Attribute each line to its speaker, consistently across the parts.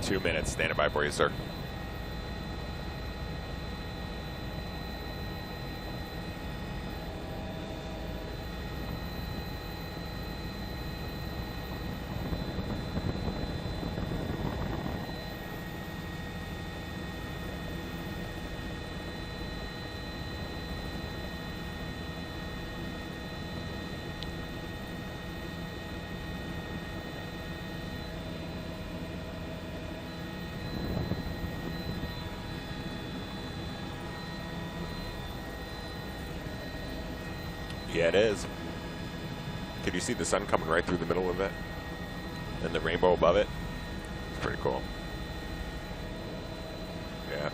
Speaker 1: 2 minutes. Standing by for you, sir. Yeah, it is. Can you see the sun coming right through the middle of it? And the rainbow above it? It's pretty cool. Yeah.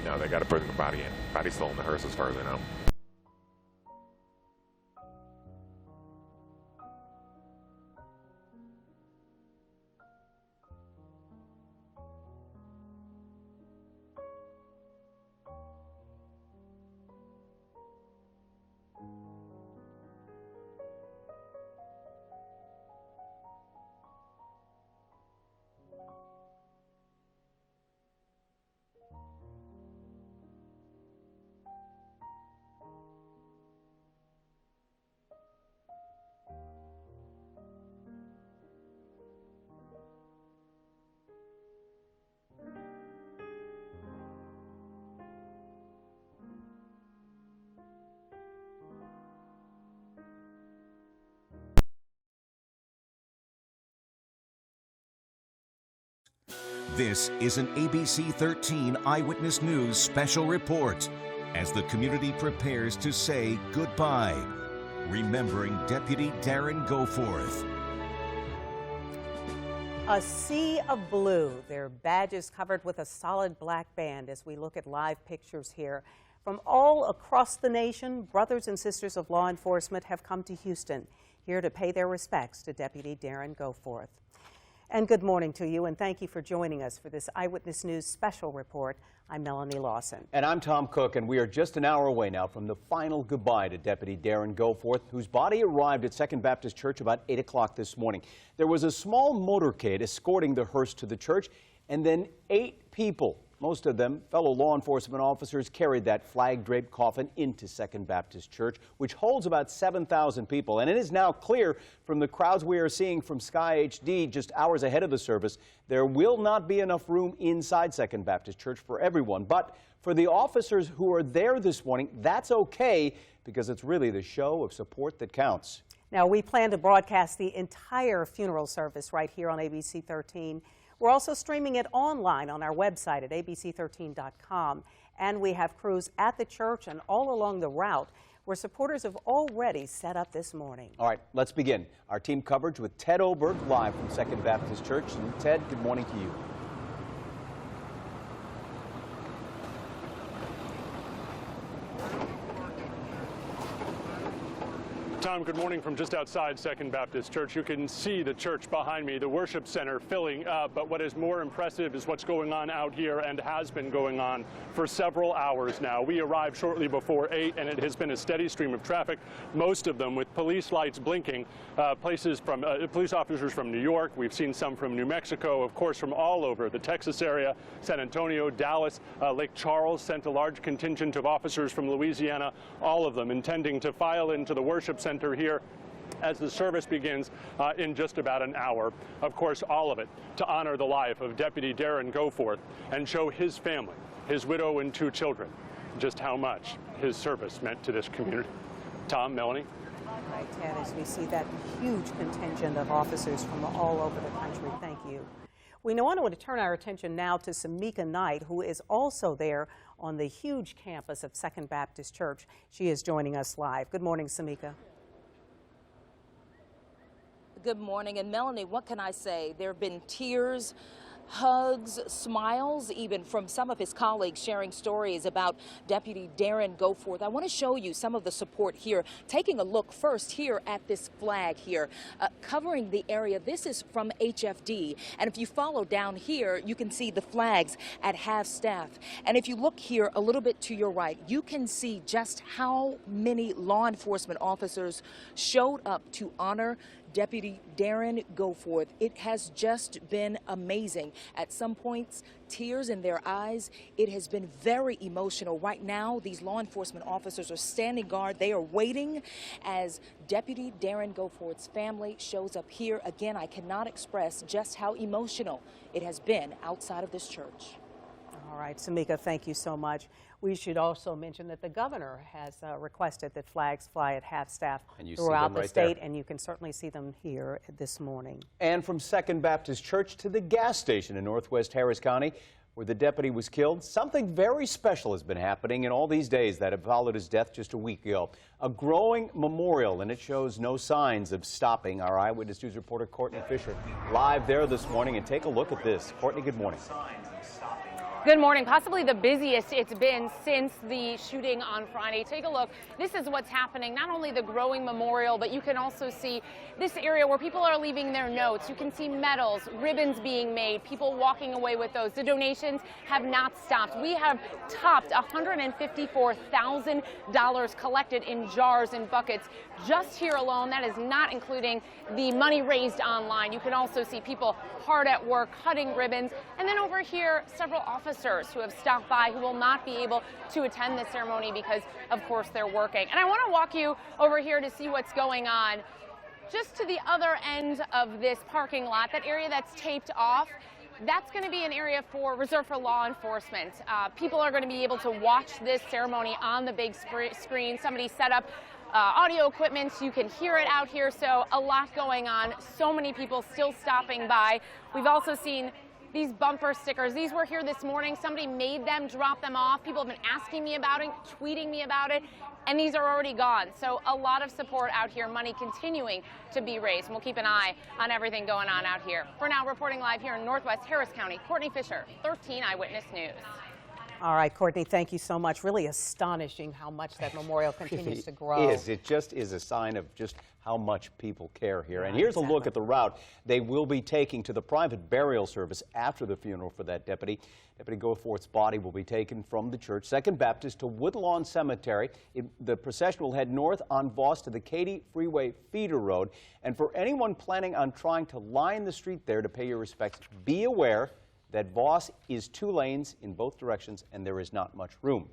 Speaker 1: No, they got to bring the body in. Body's still in the hearse as far as I know.
Speaker 2: This is an ABC 13 Eyewitness News special report as the community prepares to say goodbye, remembering Deputy Darren Goforth.
Speaker 3: A sea of blue, their badges covered with a solid black band as we look at live pictures here. From all across the nation, brothers and sisters of law enforcement have come to Houston, here to pay their respects to Deputy Darren Goforth. And good morning to you, and thank you for joining us for this Eyewitness News special report. I'm Melanie Lawson.
Speaker 4: And I'm Tom Cook, and we are just an hour away now from the final goodbye to Deputy Darren Goforth, whose body arrived at Second Baptist Church about 8 o'clock this morning. There was a small motorcade escorting the hearse to the church, and then 8 people Most of them, fellow law enforcement officers, carried that flag-draped coffin into Second Baptist Church, which holds about 7,000 people. And it is now clear from the crowds we are seeing from Sky HD just hours ahead of the service, there will not be enough room inside Second Baptist Church for everyone. But for the officers who are there this morning, that's okay, because it's really the show of support that counts.
Speaker 3: Now, we plan to broadcast the entire funeral service right here on ABC 13. We're also streaming it online on our website at abc13.com. And we have crews at the church and all along the route where supporters have already set up this morning. All
Speaker 4: right, let's begin. Our team coverage with Ted Oberg live from Second Baptist Church. And Ted, good morning to you.
Speaker 5: Tom, good morning from just outside Second Baptist Church. You can see the church behind me, the worship center filling up, but what is more impressive is what's going on out here and has been going on for several hours now. We arrived shortly before 8 and it has been a steady stream of traffic, most of them with police lights blinking, police officers from New York. We've seen some from New Mexico, of course, from all over the Texas area, San Antonio, Dallas, Lake Charles sent a large contingent of officers from Louisiana, all of them intending to file into the worship center here as the service begins in just about an hour. Of course, all of it to honor the life of Deputy Darren Goforth and show his family, his widow and 2 children, just how much his service meant to this community. Tom, Melanie?
Speaker 3: Right, Ted, as we see that huge contingent of officers from all over the country, thank you. We want to turn our attention now to Samika Knight, who is also there on the huge campus of Second Baptist Church. She is joining us live. Good morning, Samika.
Speaker 6: Good morning. And Melanie, what can I say? There have been tears, hugs, smiles, even from some of his colleagues sharing stories about Deputy Darren Goforth. I want to show you some of the support here. Taking a look first here at this flag here, covering the area. This is from HFD. And if you follow down here, you can see the flags at half-staff. And if you look here a little bit to your right, you can see just how many law enforcement officers showed up to honor Deputy Darren Goforth. It has just been amazing. At some points, tears in their eyes. It has been very emotional. Right now, these law enforcement officers are standing guard. They are waiting as Deputy Darren Goforth's family shows up here. Again, I cannot express just how emotional it has been outside of this church.
Speaker 3: All right, Samika, thank you so much. We should also mention that the governor has requested that flags fly at half-staff throughout the state, and you can certainly see them here this morning.
Speaker 4: And from Second Baptist Church to the gas station in northwest Harris County, where the deputy was killed, something very special has been happening in all these days that have followed his death just a week ago. A growing memorial, and it shows no signs of stopping. Our Eyewitness News reporter Courtney Fisher live there this morning, and take a look at this. Courtney, good morning.
Speaker 7: Good morning. Possibly the busiest it's been since the shooting on Friday. Take a look. This is what's happening. Not only the growing memorial, but you can also see this area where people are leaving their notes. You can see medals, ribbons being made, people walking away with those. The donations have not stopped. We have topped $154,000 collected in jars and buckets just here alone. That is not including the money raised online. You can also see people hard at work cutting ribbons. And then over here, several officers who have stopped by who will not be able to attend the ceremony because, of course, they're working. And I want to walk you over here to see what's going on. Just to the other end of this parking lot, that area that's taped off, that's going to be an area reserved for law enforcement. People are going to be able to watch this ceremony on the big screen. Somebody set up audio equipment, so you can hear it out here. So a lot going on. So many people still stopping by. We've also seen these bumper stickers. These were here this morning. Somebody made them, dropped them off. People have been asking me about it, tweeting me about it, and these are already gone. So a lot of support out here, money continuing to be raised. And we'll keep an eye on everything going on out here. For now, reporting live here in northwest Harris County, Courtney Fisher, 13 Eyewitness News.
Speaker 3: All right, Courtney, thank you so much. Really astonishing how much that memorial continues to grow.
Speaker 4: It just is a sign of just how much people care here. And here's a look at the route they will be taking to the private burial service after the funeral for that deputy. Deputy Goforth's body will be taken from the church, Second Baptist, to Woodlawn Cemetery. The procession will head north on Voss to the Katy Freeway feeder road. And for anyone planning on trying to line the street there to pay your respects, be aware that Voss is 2 lanes in both directions, and there is not much room.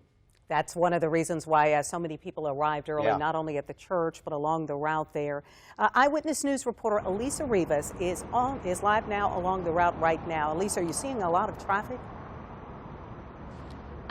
Speaker 3: That's one of the reasons why so many people arrived early,
Speaker 4: Yeah.
Speaker 3: not only at the church, but along the route there. Eyewitness News reporter Elisa Rivas is live now along the route right now. Elisa, are you seeing a lot of traffic?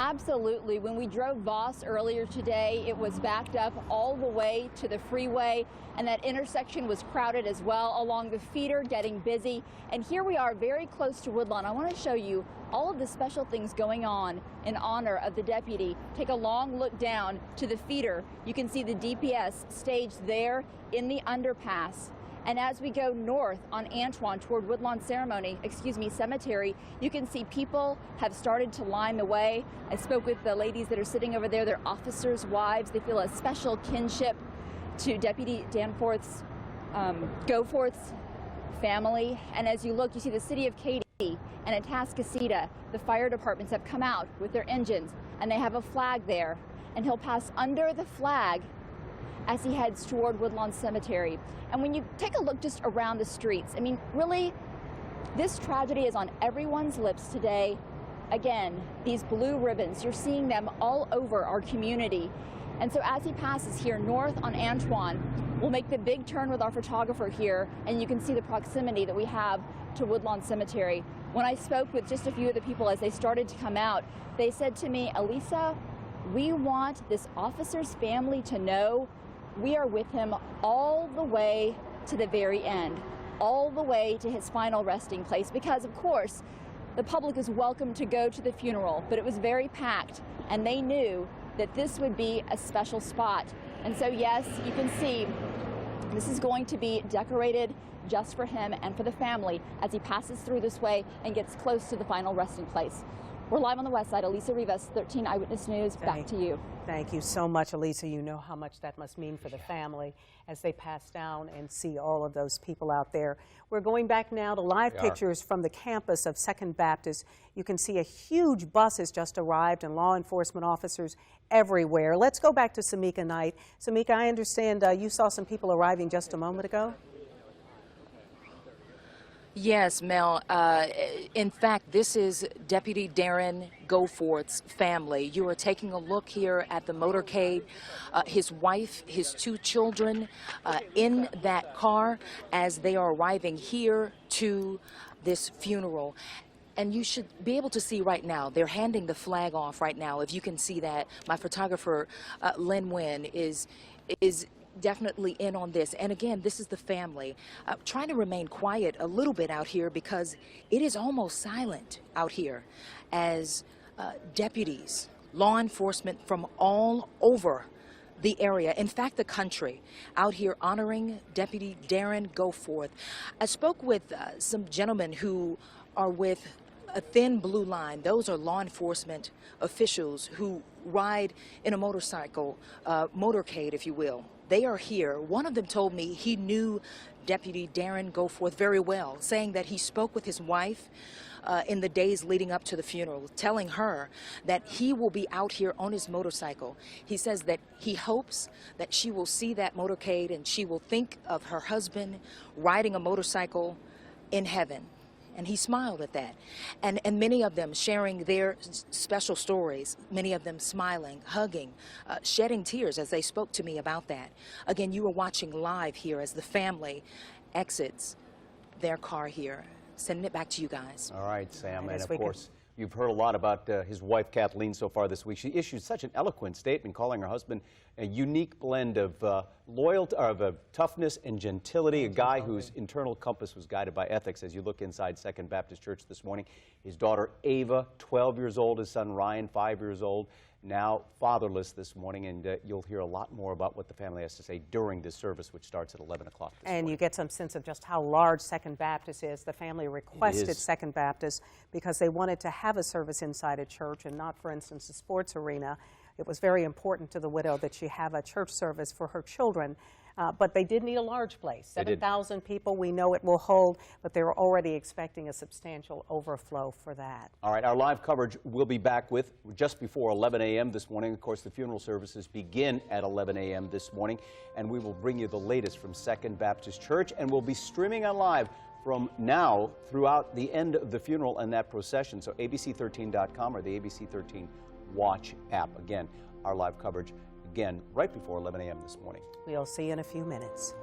Speaker 8: Absolutely. When we drove Voss earlier today, it was backed up all the way to the freeway, and that intersection was crowded as well along the feeder, getting busy. And here we are very close to Woodlawn. I want to show you all of the special things going on in honor of the deputy. Take a long look down to the feeder. You can see the DPS staged there in the underpass. And as we go north on Antoine toward Woodlawn Cemetery, you can see people have started to line the way. I spoke with the ladies that are sitting over there. They're officers' wives. They feel a special kinship to Deputy Danforth's, Goforth's family. And as you look, you see the city of Katy and Atascocita. The fire departments have come out with their engines, and they have a flag there. And he'll pass under the flag as he heads toward Woodlawn Cemetery. And when you take a look just around the streets, I mean, really, this tragedy is on everyone's lips today. Again, these blue ribbons, you're seeing them all over our community. And so as he passes here north on Antoine, we'll make the big turn with our photographer here, and you can see the proximity that we have to Woodlawn Cemetery. When I spoke with just a few of the people as they started to come out, they said to me, Elisa, we want this officer's family to know we are with him all the way to the very end, all the way to his final resting place, because of course the public is welcome to go to the funeral, but it was very packed, and they knew that this would be a special spot. And so yes, you can see this is going to be decorated just for him and for the family as he passes through this way and gets close to the final resting place. We're live on the west side. Elisa Rivas, 13 Eyewitness News. Back to you.
Speaker 3: Thank you so much, Elisa. You know how much that must mean for the family as they pass down and see all of those people out there. We're going back now to live pictures from the campus of Second Baptist. You can see a huge bus has just arrived and law enforcement officers everywhere. Let's go back to Samika Knight. Samika, I understand you saw some people arriving just a moment ago.
Speaker 6: Yes, Mel. In fact, this is Deputy Darren Goforth's family. You are taking a look here at the motorcade. His wife, his 2 children in that car as they are arriving here to this funeral. And you should be able to see right now, they're handing the flag off right now. If you can see that, my photographer, Lynn Wynn, is definitely in on this. And again, this is the family trying to remain quiet a little bit out here because it is almost silent out here as deputies, law enforcement from all over the area, in fact the country, out here honoring Deputy Darren Goforth. I spoke with some gentlemen who are with a thin blue line. Those are law enforcement officials who ride in a motorcycle, motorcade, if you will. They are here. One of them told me he knew Deputy Darren Goforth very well, saying that he spoke with his wife in the days leading up to the funeral, telling her that he will be out here on his motorcycle. He says that he hopes that she will see that motorcade and she will think of her husband riding a motorcycle in heaven. And he smiled at that. And many of them sharing their special stories, many of them smiling, hugging, shedding tears as they spoke to me about that. Again, you are watching live here as the family exits their car here. Sending it back to you guys.
Speaker 4: All right, Sam. And of course, you've heard a lot about his wife, Kathleen, so far this week. She issued such an eloquent statement calling her husband a unique blend of loyalty, of toughness and gentility, a guy whose internal compass was guided by ethics. As you look inside Second Baptist Church this morning, his daughter Ava, 12 years old, his son Ryan, 5 years old, now fatherless this morning, and you'll hear a lot more about what the family has to say during this service, which starts at 11 o'clock this morning.
Speaker 3: And you get some sense of just how large Second Baptist is. The family requested Second Baptist because they wanted to have a service inside a church and not, for instance, a sports arena. It was very important to the widow that she have a church service for her children. But they did need a large place. 7,000 people, we know it will hold, but they're already expecting a substantial overflow for that.
Speaker 4: All right, our live coverage will be back with just before 11 a.m. this morning. Of course, the funeral services begin at 11 a.m. this morning, and we will bring you the latest from Second Baptist Church, and we'll be streaming on live from now throughout the end of the funeral and that procession. So abc13.com or the ABC 13 Watch app. Again, our live coverage again right before 11 a.m. this morning.
Speaker 3: We'll see you in a few minutes.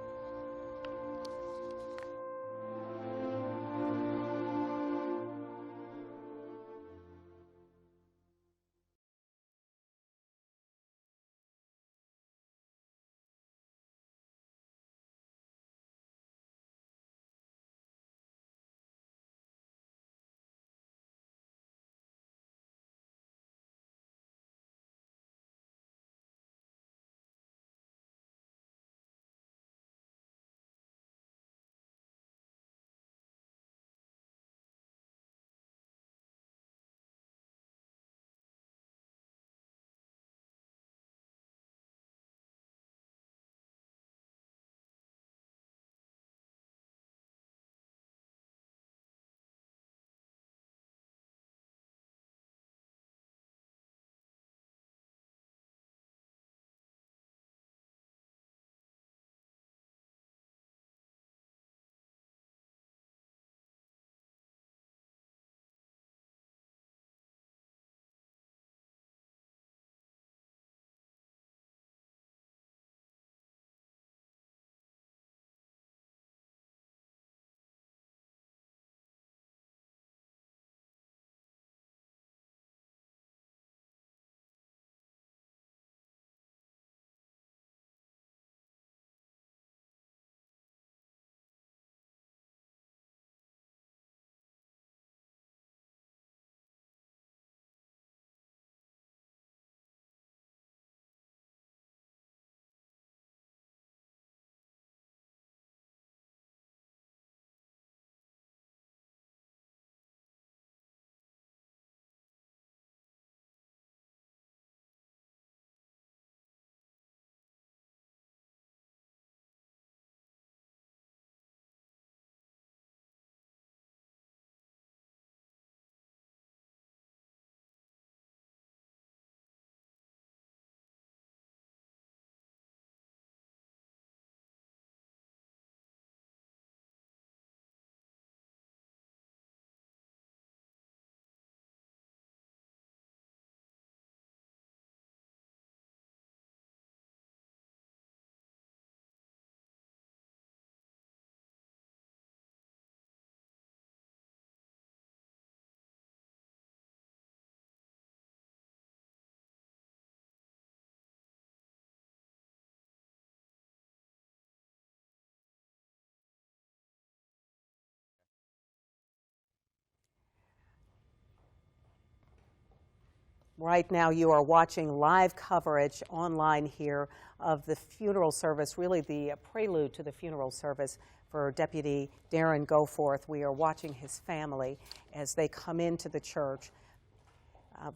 Speaker 3: Right now you are watching live coverage online here of the funeral service, really the prelude to the funeral service for Deputy Darren Goforth. We are watching his family as they come into the church.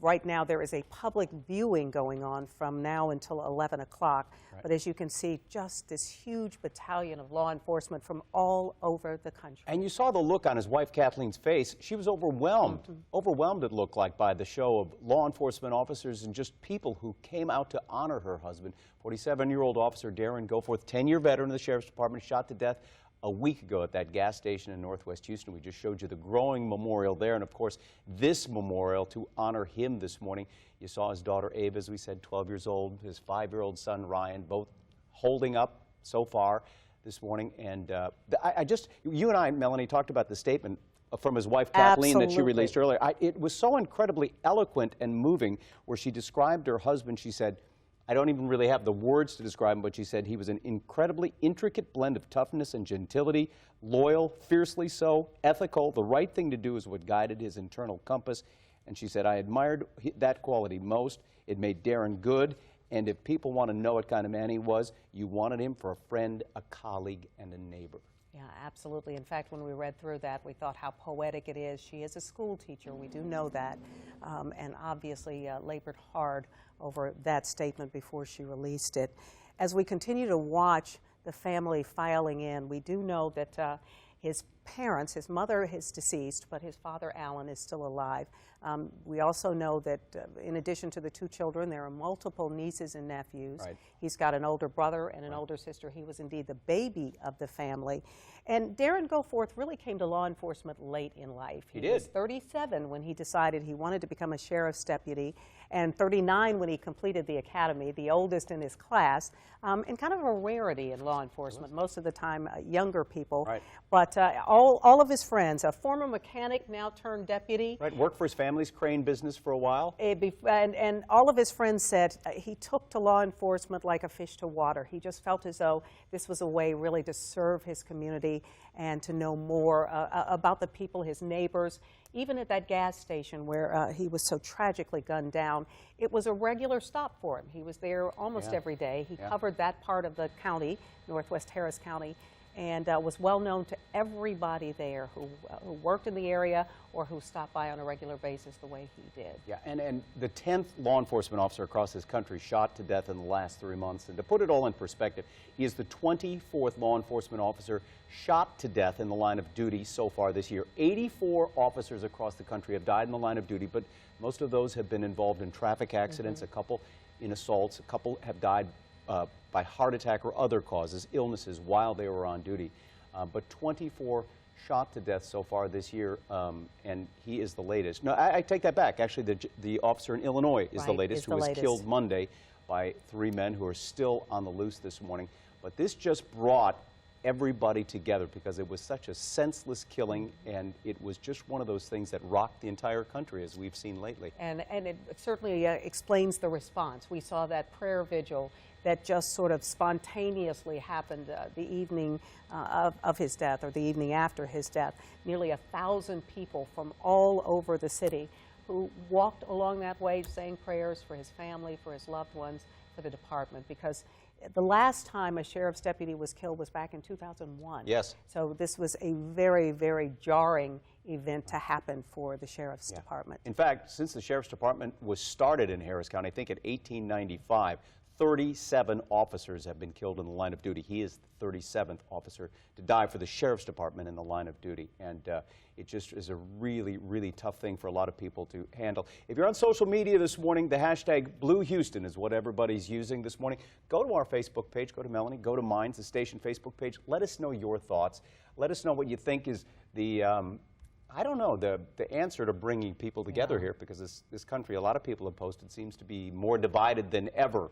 Speaker 3: Right now there is a public viewing going on from now until 11 o'clock. Right. But as you can see, just this huge battalion of law enforcement from all over the country. And you saw the look on his wife Kathleen's face. She was overwhelmed, overwhelmed it looked like, by the show of law enforcement officers and just people who came out to honor her husband. 47-year-old officer Darren Goforth, 10-year veteran of the Sheriff's Department, shot to death a week ago at that gas station in Northwest Houston. We just showed you the growing memorial there, and of course this memorial to honor him this morning. You saw his daughter Ava, as we said, 12 years old, his 5-year-old son Ryan, both holding up so far this morning. And you and I, Melanie, talked about the statement from his wife Kathleen that she released earlier. It was so incredibly eloquent and moving, where she described her husband. She said, I don't even really have the words to describe him, but she said he was an incredibly intricate blend of toughness and gentility, loyal, fiercely so, ethical. The right thing to do is what guided his internal compass. And she said, I admired that quality most. It made Darren good. And if people want to know what kind of man he was, you wanted him for a friend, a colleague, and a neighbor. Yeah, absolutely. In fact, when we read through that, we thought how poetic it is. She is a school teacher, we do know that, and obviously labored hard over that statement before she released it. As we continue to watch the family filing in, we do know that his parents, his mother is deceased, but his father, Alan, is still alive. We also know that in addition to the 2 children, there are multiple nieces and nephews. Right. He's got an older brother and an older sister. He was indeed the baby of the family. And Darren Goforth really came to law enforcement late in life.
Speaker 4: He did.
Speaker 3: was 37 when he decided he wanted to become a sheriff's deputy, and 39 when he completed the academy, the oldest in his class, and kind of a rarity in law enforcement. Most of the time, younger people.
Speaker 4: Right.
Speaker 3: But all of his friends, a former mechanic, now turned deputy.
Speaker 4: Right, worked for his family's crane business for a while.
Speaker 3: And all of his friends said he took to law enforcement like a fish to water. He just felt as though this was a way really to serve his community and to know more about the people, his neighbors. Even at that gas station where he was so tragically gunned down, it was a regular stop for him. He was there almost every day. He covered that part of the county, Northwest Harris County, and was well known to everybody there who worked in the area or who stopped by on a regular basis the way he did.
Speaker 4: Yeah, and the 10th law enforcement officer across this country shot to death in the last 3 months. And to put it all in perspective, he is the 24th law enforcement officer shot to death in the line of duty so far this year. 84 officers across the country have died in the line of duty, but most of those have been involved in traffic accidents, a couple in assaults, a couple have died by heart attack or other causes, illnesses, while they were on duty. But 24 shot to death so far this year, and he is the latest. No, I take that back. Actually, the officer in Illinois is the latest, who was killed Monday by 3 men who are still on the loose this morning. But this just brought everybody together because it was such a senseless killing, and it was just one of those things that rocked the entire country, as we've seen lately.
Speaker 3: And it certainly explains the response. We saw that prayer vigil that just sort of spontaneously happened the evening of his death, or the evening after his death. Nearly 1,000 people from all over the city who walked along that way saying prayers for his family, for his loved ones, for the department, because the last time a sheriff's deputy was killed was back in 2001.
Speaker 4: Yes.
Speaker 3: So this was a very, very jarring event to happen for the sheriff's department.
Speaker 4: In fact, since the sheriff's department was started in Harris County, I think in 1895, 37 officers have been killed in the line of duty. He is the 37th officer to die for the sheriff's department in the line of duty. And it just is a really, really tough thing for a lot of people to handle. If you're on social media this morning, the hashtag #BlueHouston is what everybody's using this morning. Go to our Facebook page, go to Melanie, go to mine's, the station Facebook page. Let us know your thoughts. Let us know what you think is the, I don't know, the answer to bringing people together here, because this country, a lot of people have posted, seems to be more divided than ever.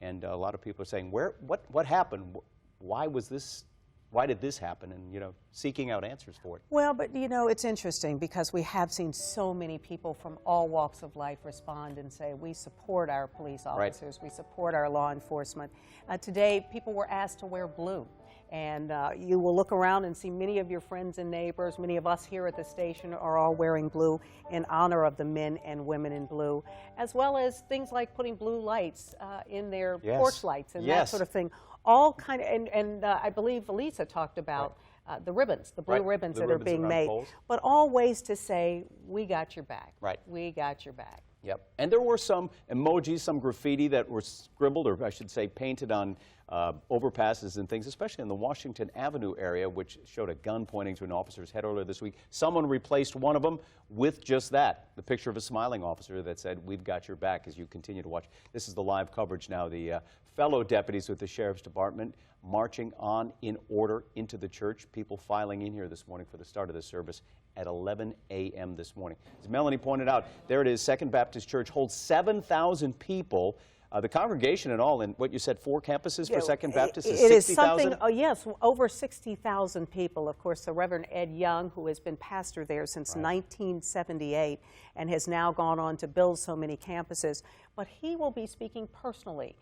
Speaker 4: And a lot of people are saying, what happened? Why did this happen? And, you know, seeking out answers for it.
Speaker 3: Well, but, you know, it's interesting because we have seen so many people from all walks of life respond and say, we support our police officers, we support our law enforcement. Today, people were asked to wear blue. And you will look around and see many of your friends and neighbors, many of us here at the station are all wearing blue in honor of the men and women in blue, as well as things like putting blue lights in their porch lights and that sort of thing. All kind of, and I believe Lisa talked about the ribbons, the blue ribbons that are being made, but all ways to say, we got your back. Right. We got your back.
Speaker 4: Yep. And there were some emojis, some graffiti that were scribbled, or I should say painted on overpasses and things, especially in the Washington Avenue area, which showed a gun pointing to an officer's head earlier this week. Someone replaced one of them with just that, the picture of a smiling officer that said, we've got your back, as you continue to watch. This is the live coverage now. The fellow deputies with the Sheriff's Department marching on in order into the church, people filing in here this morning for the start of the service at 11 a.m. this morning. As Melanie pointed out, there it is, Second Baptist Church holds 7,000 people. The congregation and all, in what you said, 4 campuses for Second Baptist is 60,000?
Speaker 3: Yes, over 60,000 people. Of course, the Reverend Ed Young, who has been pastor there since 1978 and has now gone on to build so many campuses. But he will be speaking personally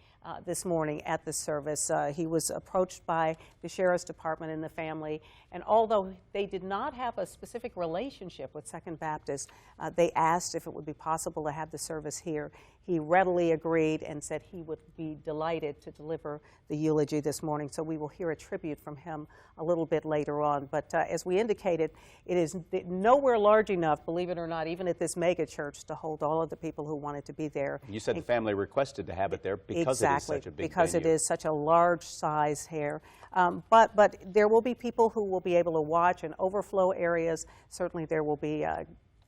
Speaker 3: this morning at the service. He was approached by the Sheriff's Department and the family, and although they did not have a specific relationship with Second Baptist, they asked if it would be possible to have the service here. He readily agreed and said he would be delighted to deliver the eulogy this morning, so we will hear a tribute from him a little bit later on. But as we indicated, it is nowhere large enough, believe it or not, even at this mega church, to hold all of the people who wanted to be there.
Speaker 4: You said the family requested to have it there because it is such a big
Speaker 3: because it is such a large size here. But there will be people who will be able to watch in overflow areas. Certainly there will be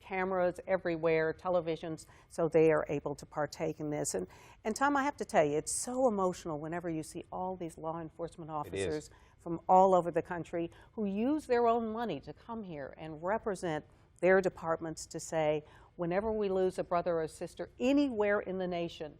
Speaker 3: cameras everywhere, televisions, so they are able to partake in this. And Tom, I have to tell you, it's so emotional whenever you see all these law enforcement officers from all over the country who use their own money to come here and represent their departments to say, whenever we lose a brother or sister anywhere in the nation,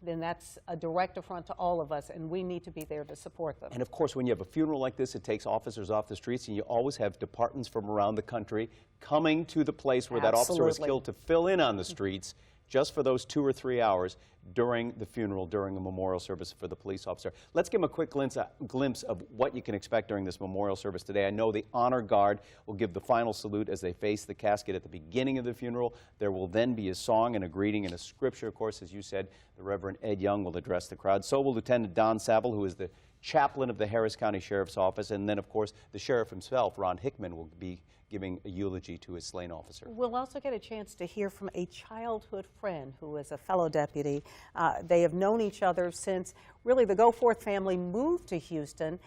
Speaker 3: then that's a direct affront to all of us, and we need to be there to support them.
Speaker 4: And of course, when you have a funeral like this, it takes officers off the streets, and you always have departments from around the country coming to the place where that officer was killed to fill in on the streets just for those 2 or 3 hours during the funeral, during a memorial service for the police officer. Let's give them a quick glimpse of what you can expect during this memorial service today. I know the honor guard will give the final salute as they face the casket at the beginning of the funeral. There will then be a song and a greeting and a scripture. Of course, as you said, the Reverend Ed Young will address the crowd. So will Lieutenant Don Saville, who is the chaplain of the Harris County Sheriff's Office, and then, of course, the sheriff himself, Ron Hickman, will be giving a eulogy to his slain officer.
Speaker 3: We'll also get a chance to hear from a childhood friend who is a fellow deputy. They have known each other since really the Goforth family moved to Houston.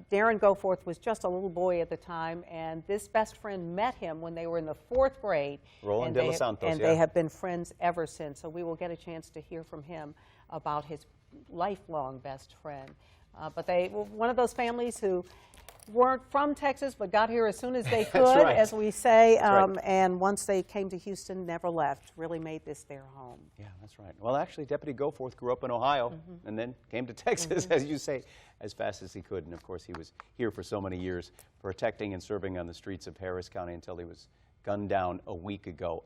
Speaker 3: Darren Goforth was just a little boy at the time, and this best friend met him when they were in the 4th grade.
Speaker 4: Roland De Los Santos,
Speaker 3: and they have been friends ever since. So we will get a chance to hear from him about his lifelong best friend. But they were one of those families who weren't from Texas, but got here as soon as they could,
Speaker 4: right.
Speaker 3: as we say, and once they came to Houston, never left, really made this their home.
Speaker 4: Yeah, that's right. Well, actually, Deputy Goforth grew up in Ohio and then came to Texas, as you say, as fast as he could. And, of course, he was here for so many years, protecting and serving on the streets of Harris County until he was gunned down a week ago.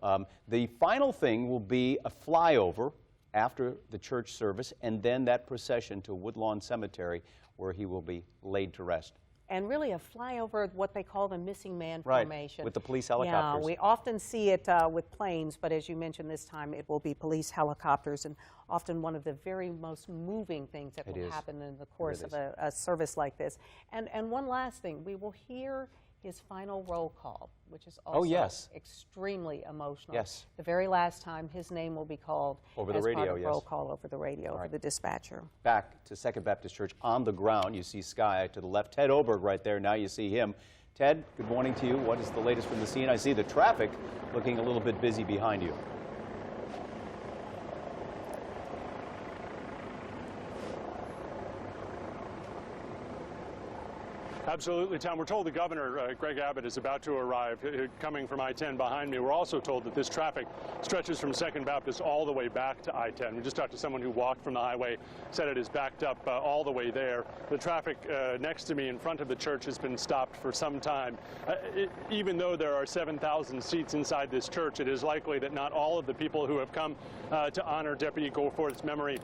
Speaker 4: The final thing will be a flyover after the church service, and then that procession to Woodlawn Cemetery, where he will be laid to rest.
Speaker 3: And really a flyover, what they call the missing man
Speaker 4: Right,
Speaker 3: formation.
Speaker 4: with the police helicopters.
Speaker 3: Yeah, we often see it with planes, but as you mentioned this time, it will be police helicopters, and often one of the very most moving things that will happen in the course of a service like this. And one last thing, we will hear his final roll call, which is also extremely emotional.
Speaker 4: Yes.
Speaker 3: The very last time his name will be called
Speaker 4: over the
Speaker 3: as
Speaker 4: radio,
Speaker 3: part of roll call over the radio, over the dispatcher.
Speaker 4: Back to Second Baptist Church on the ground. You see Sky to the left. Ted Oberg right there. Now you see him. Ted, good morning to you. What is the latest from the scene? I see the traffic looking a little bit busy behind you.
Speaker 5: Absolutely, Tom. We're told the governor, Greg Abbott, is about to arrive, coming from I-10 behind me. We're also told that this traffic stretches from Second Baptist all the way back to I-10. We just talked to someone who walked from the highway, said it is backed up all the way there. The traffic next to me in front of the church has been stopped for some time. Even though there are 7,000 seats inside this church, it is likely that not all of the people who have come to honor Deputy Goforth's memory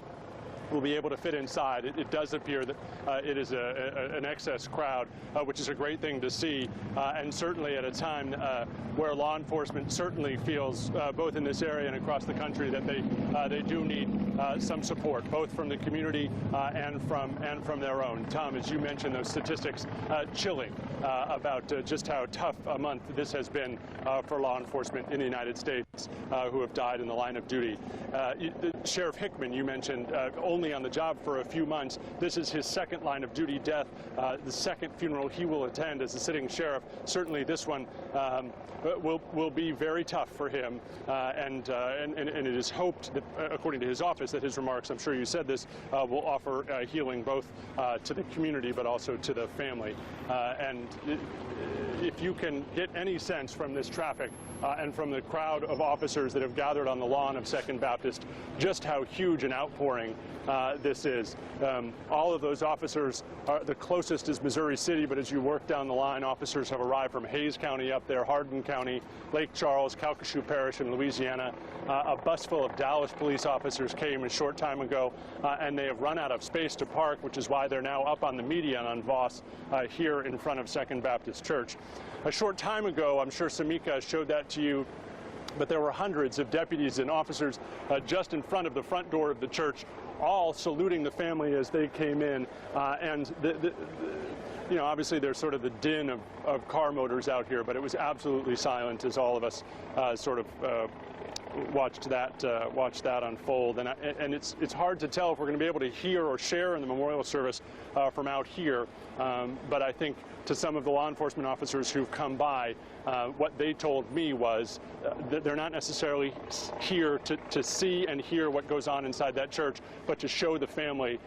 Speaker 5: will be able to fit inside. It does appear that it is an excess crowd, which is a great thing to see, and certainly at a time where law enforcement certainly feels, both in this area and across the country, that they do need some support, both from the community and from their own. Tom, as you mentioned, those statistics chilling about just how tough a month this has been for law enforcement in the United States who have died in the line of duty. Sheriff Hickman, you mentioned, only on the job for a few months. This is his second line of duty death, the second funeral he will attend as the sitting sheriff. Certainly this one will be very tough for him, and it is hoped that, according to his office, that his remarks, I'm sure you said this, will offer healing both to the community but also to the family. And if you can get any sense from this traffic and from the crowd of officers that have gathered on the lawn of Second Baptist, just how huge an outpouring this is. All of those officers, the closest is Missouri City, but as you work down the line, officers have arrived from Hayes County up there, Hardin County, Lake Charles, Calcasieu Parish in Louisiana. A bus full of Dallas police officers came a short time ago, and they have run out of space to park, which is why they're now up on the median on Voss here in front of Second Baptist Church. A short time ago, I'm sure Samika showed that to you, but there were hundreds of deputies and officers just in front of the front door of the church, all saluting the family as they came in. And you know, obviously there's sort of the din of car motors out here, but it was absolutely silent as all of us sort of that unfold. And it's hard to tell if we're going to be able to hear or share in the memorial service from out here. But I think to some of the law enforcement officers who've come by, what they told me was that they're not necessarily here to see and hear what goes on inside that church, but to show the family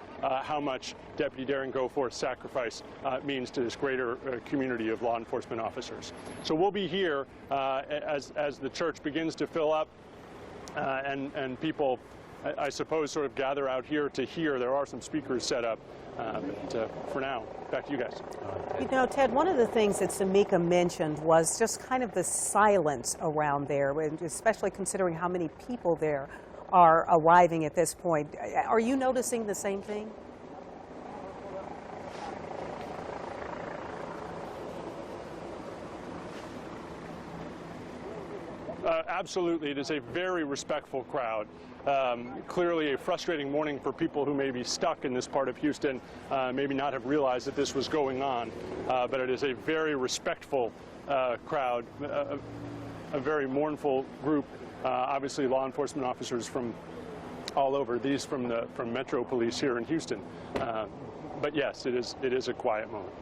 Speaker 5: how much Deputy Darren Goforth's sacrifice means to this greater community of law enforcement officers. So we'll be here as the church begins to fill up and people, I suppose, sort of gather out here to hear. There are some speakers set up. But for now, back to you guys.
Speaker 3: You know, Ted, one of the things that Samika mentioned was just kind of the silence around there, and especially considering how many people there are arriving at this point. Are you noticing the same thing?
Speaker 5: Absolutely. It is a very respectful crowd. Clearly a frustrating morning for people who may be stuck in this part of Houston, maybe not have realized that this was going on. But it is a very respectful crowd, a very mournful group. Obviously law enforcement officers from all over, these from Metro Police here in Houston. But yes, it is a quiet moment.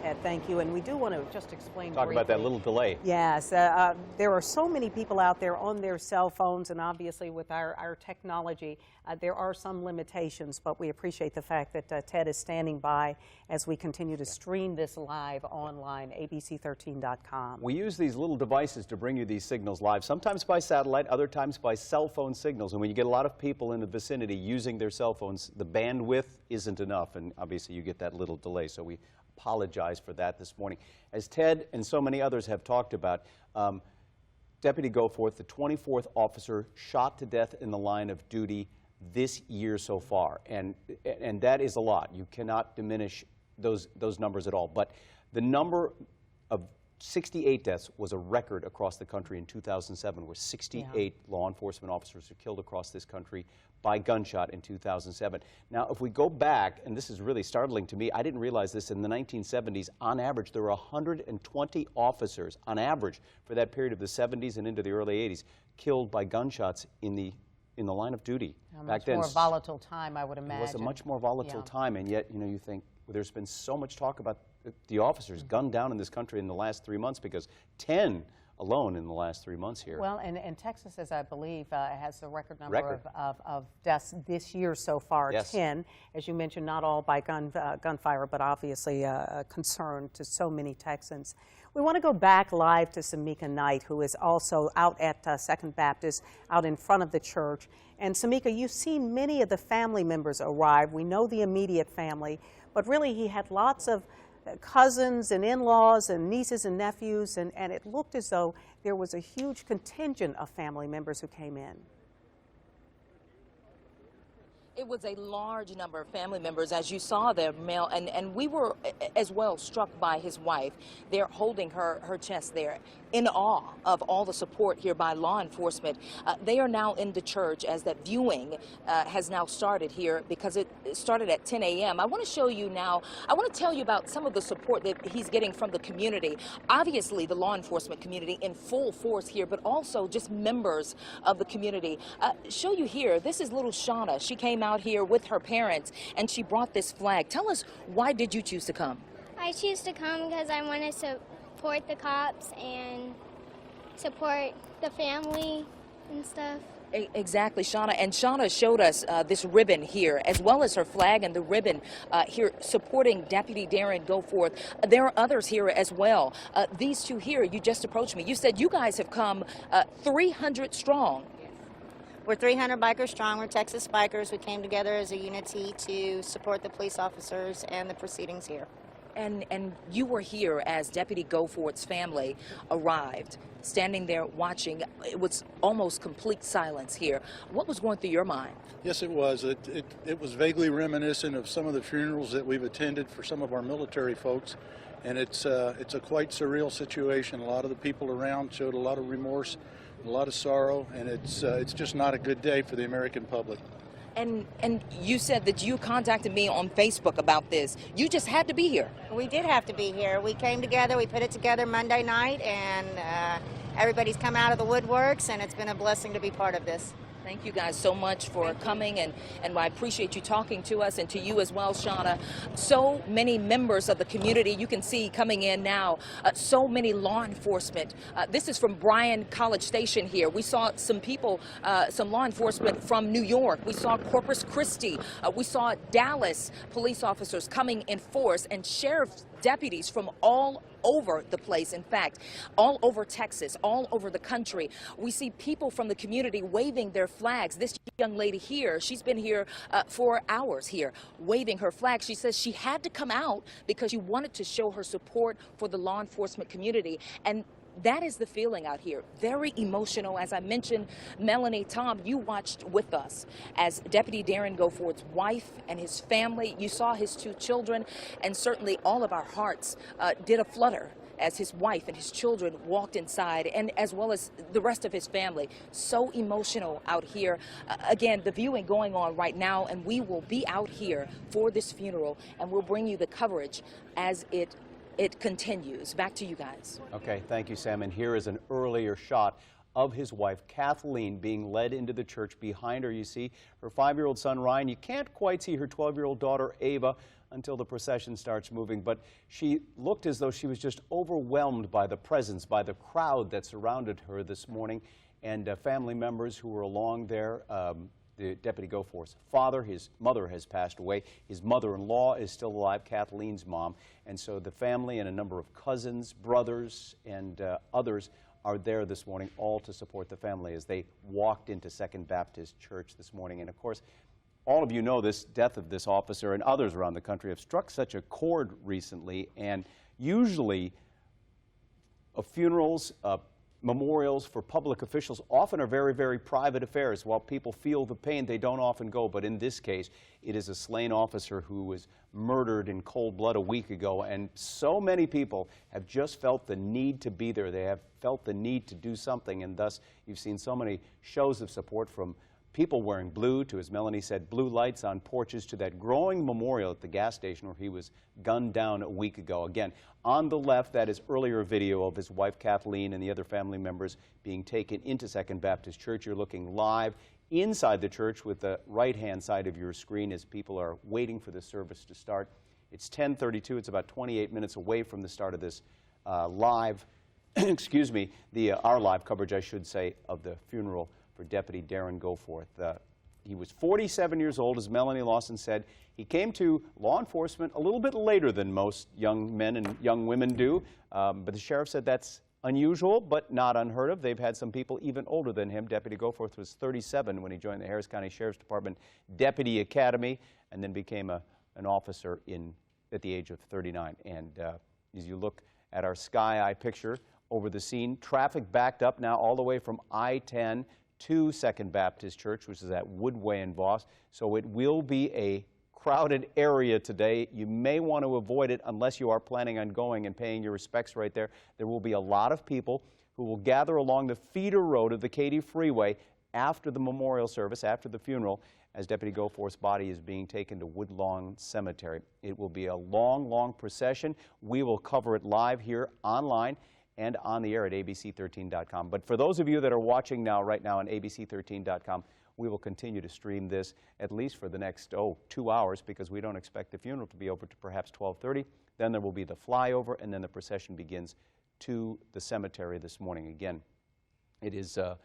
Speaker 3: Ted, thank you. And we do want to just explain
Speaker 4: Talk
Speaker 3: briefly
Speaker 4: about that little delay.
Speaker 3: Yes, there are so many people out there on their cell phones, and obviously with our technology, there are some limitations, but we appreciate the fact that Ted is standing by as we continue to stream this live online, abc13.com.
Speaker 4: We use these little devices to bring you these signals live, sometimes by satellite, other times by cell phone signals. And when you get a lot of people in the vicinity using their cell phones, the bandwidth isn't enough, and obviously you get that little delay. So we apologize for that this morning. As Ted and so many others have talked about, Deputy Goforth, the 24th officer, shot to death in the line of duty this year so far, and that is a lot. You cannot diminish those numbers at all. But the number of 68 deaths was a record across the country in 2007, where 68 law enforcement officers were killed across this country by gunshot in 2007. Now, if we go back, and this is really startling to me, I didn't realize this, in the 1970s, on average, there were 120 officers, on average, for that period of the 70s and into the early 80s, killed by gunshots in the line of duty.
Speaker 3: Back then, more volatile time, I would imagine.
Speaker 4: It was a much more volatile time, and yet, you know, you think, well, there's been so much talk about the officers gunned down in this country in the last 3 months, because 10 alone in the last 3 months here.
Speaker 3: Well, and Texas, as I believe, has the record number of deaths this year so far, 10. As you mentioned, not all by gunfire, but obviously a concern to so many Texans. We want to go back live to Samika Knight, who is also out at Second Baptist, out in front of the church. And Samika, you've seen many of the family members arrive. We know the immediate family, but really he had lots of cousins and in-laws and nieces and nephews, and it looked as though there was a huge contingent of family members who came in.
Speaker 6: It was a large number of family members, as you saw there, Mel, and we were as well struck by his wife. They're holding her chest there, in awe of all the support here by law enforcement. They are now in the church as that viewing has now started here, because it started at 10 a.m. I want to show you now, I want to tell you about some of the support that he's getting from the community. Obviously, the law enforcement community in full force here, but also just members of the community. Show you here, this is little Shauna. She came out here with her parents, and she brought this flag. Tell us, why did you choose to come?
Speaker 9: I choose to come because I want to support the cops and support the family and stuff.
Speaker 6: Exactly, Shauna. And Shauna showed us this ribbon here, as well as her flag and the ribbon here supporting Deputy Darren Goforth. There are others here as well. These two here, you just approached me. You said you guys have come 300 strong.
Speaker 10: We're 300 bikers strong. We're Texas bikers. We came together as a unity to support the police officers and the proceedings here.
Speaker 6: And you were here as Deputy Goforth's family arrived, standing there watching. It was almost complete silence here. What was going through your mind?
Speaker 11: Yes, it was. It was vaguely reminiscent of some of the funerals that we've attended for some of our military folks. And it's a quite surreal situation. A lot of the people around showed a lot of remorse, a lot of sorrow, and it's just not a good day for the American public.
Speaker 6: And you said that you contacted me on Facebook about this. You just had to be here.
Speaker 10: We did have to be here. We came together, we put it together Monday night, and everybody's come out of the woodworks, and it's been a blessing to be part of this.
Speaker 6: Thank you guys so much for coming, and I appreciate you talking to us, and to you as well, Shauna. So many members of the community you can see coming in now, so many law enforcement. This is from Bryan College Station here. We saw some people, some law enforcement from New York. We saw Corpus Christi. We saw Dallas police officers coming in force, and sheriff's deputies from all over the place, in fact, all over Texas, all over the country. We see people from the community waving their flags. This young lady here, she's been here for hours here, waving her flag. She says she had to come out because she wanted to show her support for the law enforcement community. And that is the feeling out here. Very emotional. As I mentioned, Melanie, Tom, you watched with us as Deputy Darren Goforth's wife and his family. You saw his 2 children, and certainly all of our hearts did a flutter as his wife and his children walked inside, and as well as the rest of his family. So emotional out here. Again, the viewing going on right now, and we will be out here for this funeral, and we'll bring you the coverage as it continues. Back to you guys.
Speaker 4: Okay, thank you, Sam. And here is an earlier shot of his wife, Kathleen, being led into the church. Behind her, you see her 5-year-old son, Ryan. You can't quite see her 12-year-old daughter, Ava, until the procession starts moving, but she looked as though she was just overwhelmed by the presence, by the crowd that surrounded her this morning, and family members who were along there. The Deputy Goforth's father, his mother has passed away. His mother-in-law is still alive, Kathleen's mom. And so the family and a number of cousins, brothers, and others are there this morning, all to support the family as they walked into Second Baptist Church this morning. And of course, all of you know this death of this officer and others around the country have struck such a chord recently. And usually, funerals, memorials for public officials often are very, very private affairs. While people feel the pain, they don't often go. But in this case, it is a slain officer who was murdered in cold blood a week ago. And so many people have just felt the need to be there. They have felt the need to do something. And thus, you've seen so many shows of support, from people wearing blue to, as Melanie said, blue lights on porches, to that growing memorial at the gas station where he was gunned down a week ago. Again, on the left, that is earlier video of his wife Kathleen and the other family members being taken into Second Baptist Church. You're looking live inside the church with the right-hand side of your screen as people are waiting for the service to start. It's 10:32. It's about 28 minutes away from the start of this live, excuse me, our live coverage, I should say, of the funeral for Deputy Darren Goforth. He was 47 years old, as Melanie Lawson said. He came to law enforcement a little bit later than most young men and young women do, but the sheriff said that's unusual, but not unheard of. They've had some people even older than him. Deputy Goforth was 37 when he joined the Harris County Sheriff's Department Deputy Academy, and then became an officer at the age of 39. And as you look at our sky eye picture over the scene, traffic backed up now all the way from I-10 to Second Baptist Church, which is at Woodway and Voss. So it will be a crowded area today. You may want to avoid it unless you are planning on going and paying your respects right there. There will be a lot of people who will gather along the feeder road of the Katy Freeway after the memorial service, after the funeral, as Deputy Goforth's body is being taken to Woodlawn Cemetery. It will be a long, long procession. We will cover it live here online and on the air at abc13.com. But for those of you that are watching right now on abc13.com, we will continue to stream this at least for the next, 2 hours, because we don't expect the funeral to be over to perhaps 12:30. Then there will be the flyover, and then the procession begins to the cemetery this morning. Again, it is an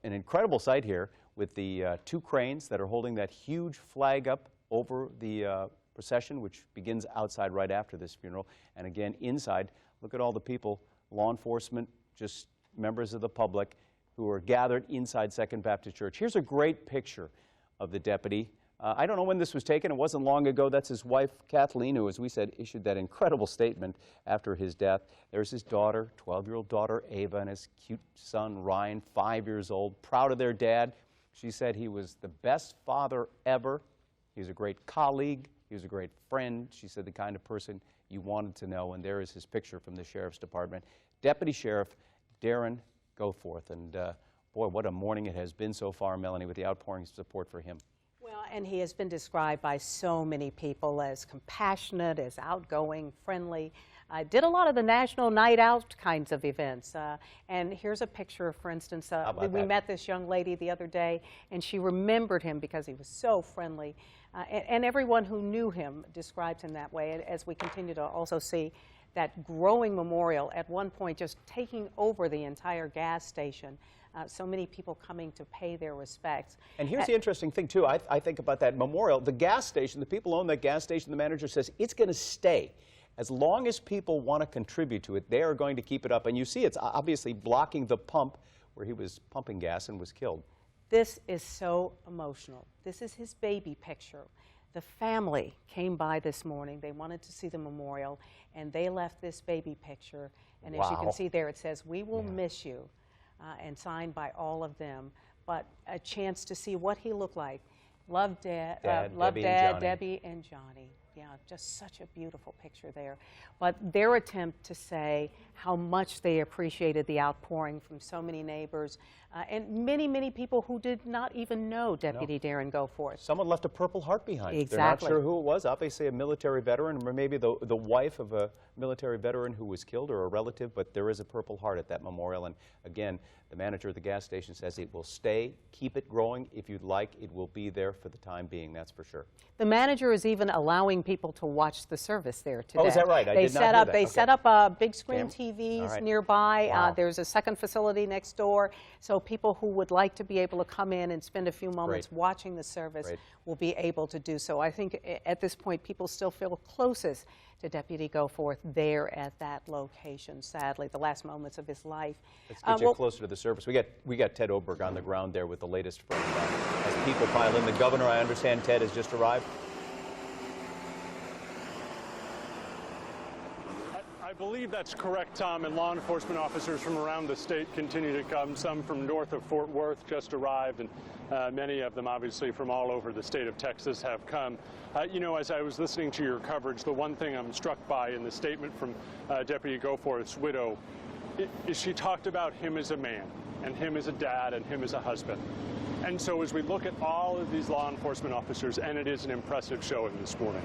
Speaker 4: incredible sight here with the 2 cranes that are holding that huge flag up over the procession, which begins outside right after this funeral. And again, inside, look at all the people, law enforcement, just members of the public, who are gathered inside Second Baptist Church. Here's a great picture of the deputy. I don't know when this was taken. It wasn't long ago. That's his wife, Kathleen, who, as we said, issued that incredible statement after his death. There's his daughter, 12-year-old daughter, Ava, and his cute son, Ryan, 5 years old, proud of their dad. She said he was the best father ever. He was a great colleague. He was a great friend. She said the kind of person you wanted to know. And there is his picture from the Sheriff's Department. Deputy Sheriff Darren Goforth. And boy, what a morning it has been so far, Melanie, with the outpouring support for him.
Speaker 3: Well, And he has been described by so many people as compassionate, as outgoing, friendly. Did a lot of the national night out kinds of events. And here's a picture, for instance, we met this young lady the other day, and she remembered him because he was so friendly. And everyone who knew him describes him that way, as we continue to also see that growing memorial at one point just taking over the entire gas station. So many people coming to pay their respects.
Speaker 4: And here's the interesting thing, too. I think about that memorial. The gas station, the people who own that gas station, the manager says it's going to stay. As long as people want to contribute to it, they are going to keep it up. And you see it's obviously blocking the pump where he was pumping gas and was killed.
Speaker 3: This is so emotional. This is his baby picture. The family came by this morning. They wanted to see the memorial, and they left this baby picture. And as you can see there, it says, "We will miss you," and signed by all of them. But a chance to see what he looked like. Love Dad, Debbie, and Johnny. Yeah, just such a beautiful picture there. But their attempt to say how much they appreciated the outpouring from so many neighbors and many, many people who did not even know Deputy Darren Goforth.
Speaker 4: Someone left a Purple Heart behind.
Speaker 3: Exactly.
Speaker 4: They're not sure who it was. Obviously a military veteran, or maybe the wife of a military veteran who was killed, or a relative, but there is a Purple Heart at that memorial. And again, the manager of the gas station says it will stay, keep it growing. If you'd like, it will be there for the time being, that's for sure.
Speaker 3: The manager is even allowing people to watch the service there today.
Speaker 4: Oh, is that right? I did not hear that.
Speaker 3: They set up big screen TVs nearby.
Speaker 4: Wow.
Speaker 3: There's a second facility next door, so people who would like to be able to come in and spend a few moments watching the service will be able to do so. I think at this point people still feel closest to Deputy Goforth there at that location, sadly, the last moments of his life.
Speaker 4: Let's get you closer to the service. We got Ted Oberg on the ground there with the latest from as people pile in. The governor, I understand, Ted, has just arrived.
Speaker 5: I believe that's correct, Tom, and law enforcement officers from around the state continue to come. Some from north of Fort Worth just arrived, and many of them obviously from all over the state of Texas have come. You know, as I was listening to your coverage, the one thing I'm struck by in the statement from Deputy Goforth's widow is she talked about him as a man, and him as a dad, and him as a husband. And so as we look at all of these law enforcement officers, and it is an impressive showing this morning,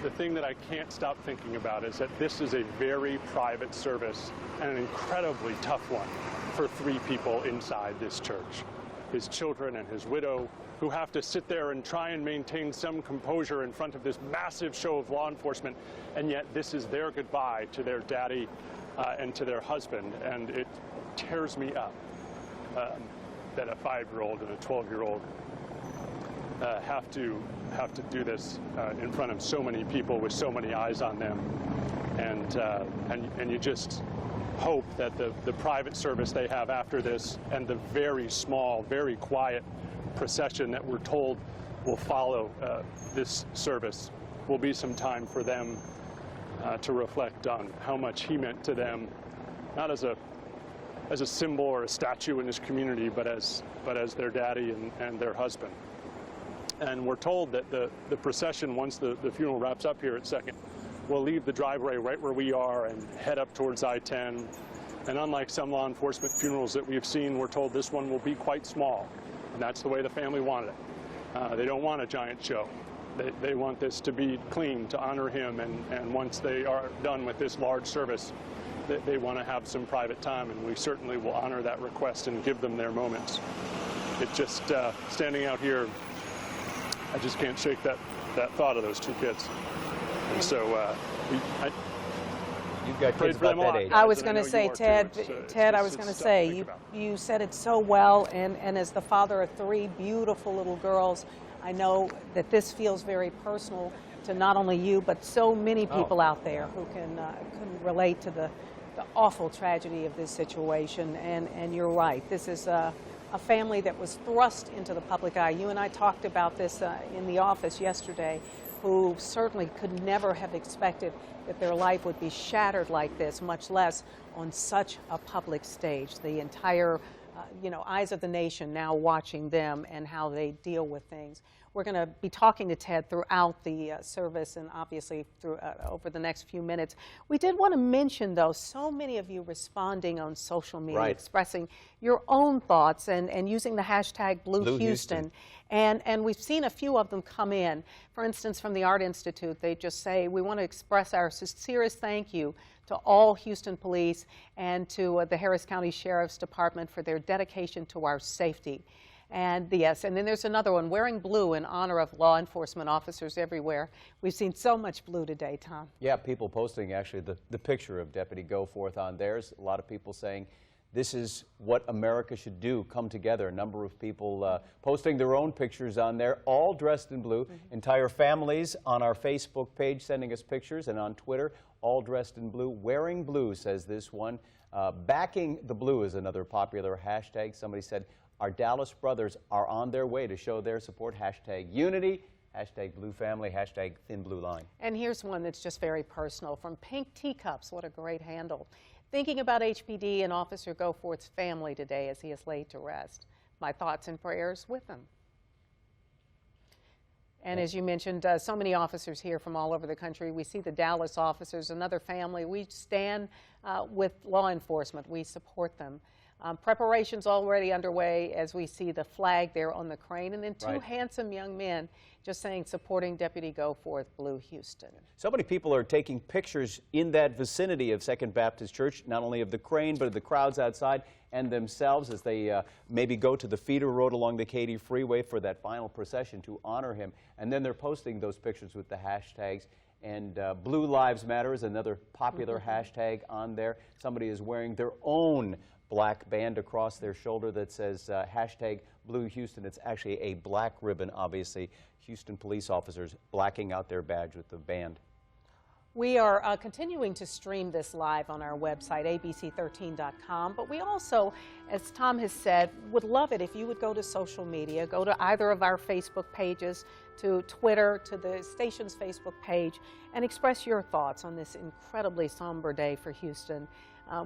Speaker 5: the thing that I can't stop thinking about is that this is a very private service and an incredibly tough one for 3 people inside this church. His children and his widow, who have to sit there and try and maintain some composure in front of this massive show of law enforcement, and yet this is their goodbye to their daddy and to their husband, and it tears me up that a 5-year-old and a 12-year-old have to do this in front of so many people with so many eyes on them, and you just hope that the private service they have after this, and the very small, very quiet procession that we're told will follow this service, will be some time for them to reflect on how much he meant to them, not as a symbol or a statue in this community, but as their daddy and their husband. And we're told that the procession, once the funeral wraps up here at 2nd, will leave the driveway right where we are and head up towards I-10. And unlike some law enforcement funerals that we've seen, we're told this one will be quite small. And that's the way the family wanted it. They don't want a giant show. They want this to be clean, to honor him. And once they are done with this large service, they want to have some private time. And we certainly will honor that request and give them their moments. It just, standing out here, I just can't shake that thought of those 2 kids. And so
Speaker 4: You've got kids about that age.
Speaker 3: I was going to say, Ted, I was going to say, you said it so well, and as the father of 3 beautiful little girls, I know that this feels very personal to not only you, but so many people out there who can relate to the awful tragedy of this situation. And you're right, this is a family that was thrust into the public eye. You and I talked about this in the office yesterday, who certainly could never have expected that their life would be shattered like this, much less on such a public stage. The entire you know, eyes of the nation now watching them and how they deal with things. We're going to be talking to Ted throughout the service and obviously through, over the next few minutes. We did want to mention, though, so many of you responding on social media, expressing your own thoughts and using the hashtag Blue Houston. And we've seen a few of them come in. For instance, from the Art Institute, they just say, we want to express our sincerest thank you to all Houston police and to the Harris County Sheriff's Department for their dedication to our safety. And yes, and then there's another one, wearing blue in honor of law enforcement officers everywhere. We've seen so much blue today, Tom.
Speaker 4: Yeah, people posting actually the picture of Deputy Goforth on theirs. A lot of people saying this is what America should do, come together. A number of people posting their own pictures on there, all dressed in blue. Entire families on our Facebook page sending us pictures, and on Twitter, all dressed in blue. Wearing blue, says this one. Backing the blue is another popular hashtag. Somebody said, our Dallas brothers are on their way to show their support. Hashtag unity, hashtag blue family, hashtag thin blue line.
Speaker 3: And here's one that's just very personal from Pink Teacups. What a great handle. Thinking about HPD and Officer Goforth's family today as he is laid to rest. My thoughts and prayers with them. And as you mentioned, so many officers here from all over the country. We see the Dallas officers, another family. We stand with law enforcement. We support them. Preparations already underway as we see the flag there on the crane, and then two handsome young men just saying, supporting Deputy Goforth, Blue Houston.
Speaker 4: So many people are taking pictures in that vicinity of Second Baptist Church, not only of the crane, but of the crowds outside and themselves as they maybe go to the feeder road along the Katy Freeway for that final procession to honor him. And then they're posting those pictures with the hashtags. And Blue Lives Matter is another popular hashtag on there. Somebody is wearing their own black band across their shoulder that says hashtag Blue Houston. It's actually a black ribbon, obviously. Houston police officers blacking out their badge with the band.
Speaker 3: We are continuing to stream this live on our website, abc13.com, but we also, as Tom has said, would love it if you would go to social media, go to either of our Facebook pages, to Twitter, to the station's Facebook page, and express your thoughts on this incredibly somber day for Houston,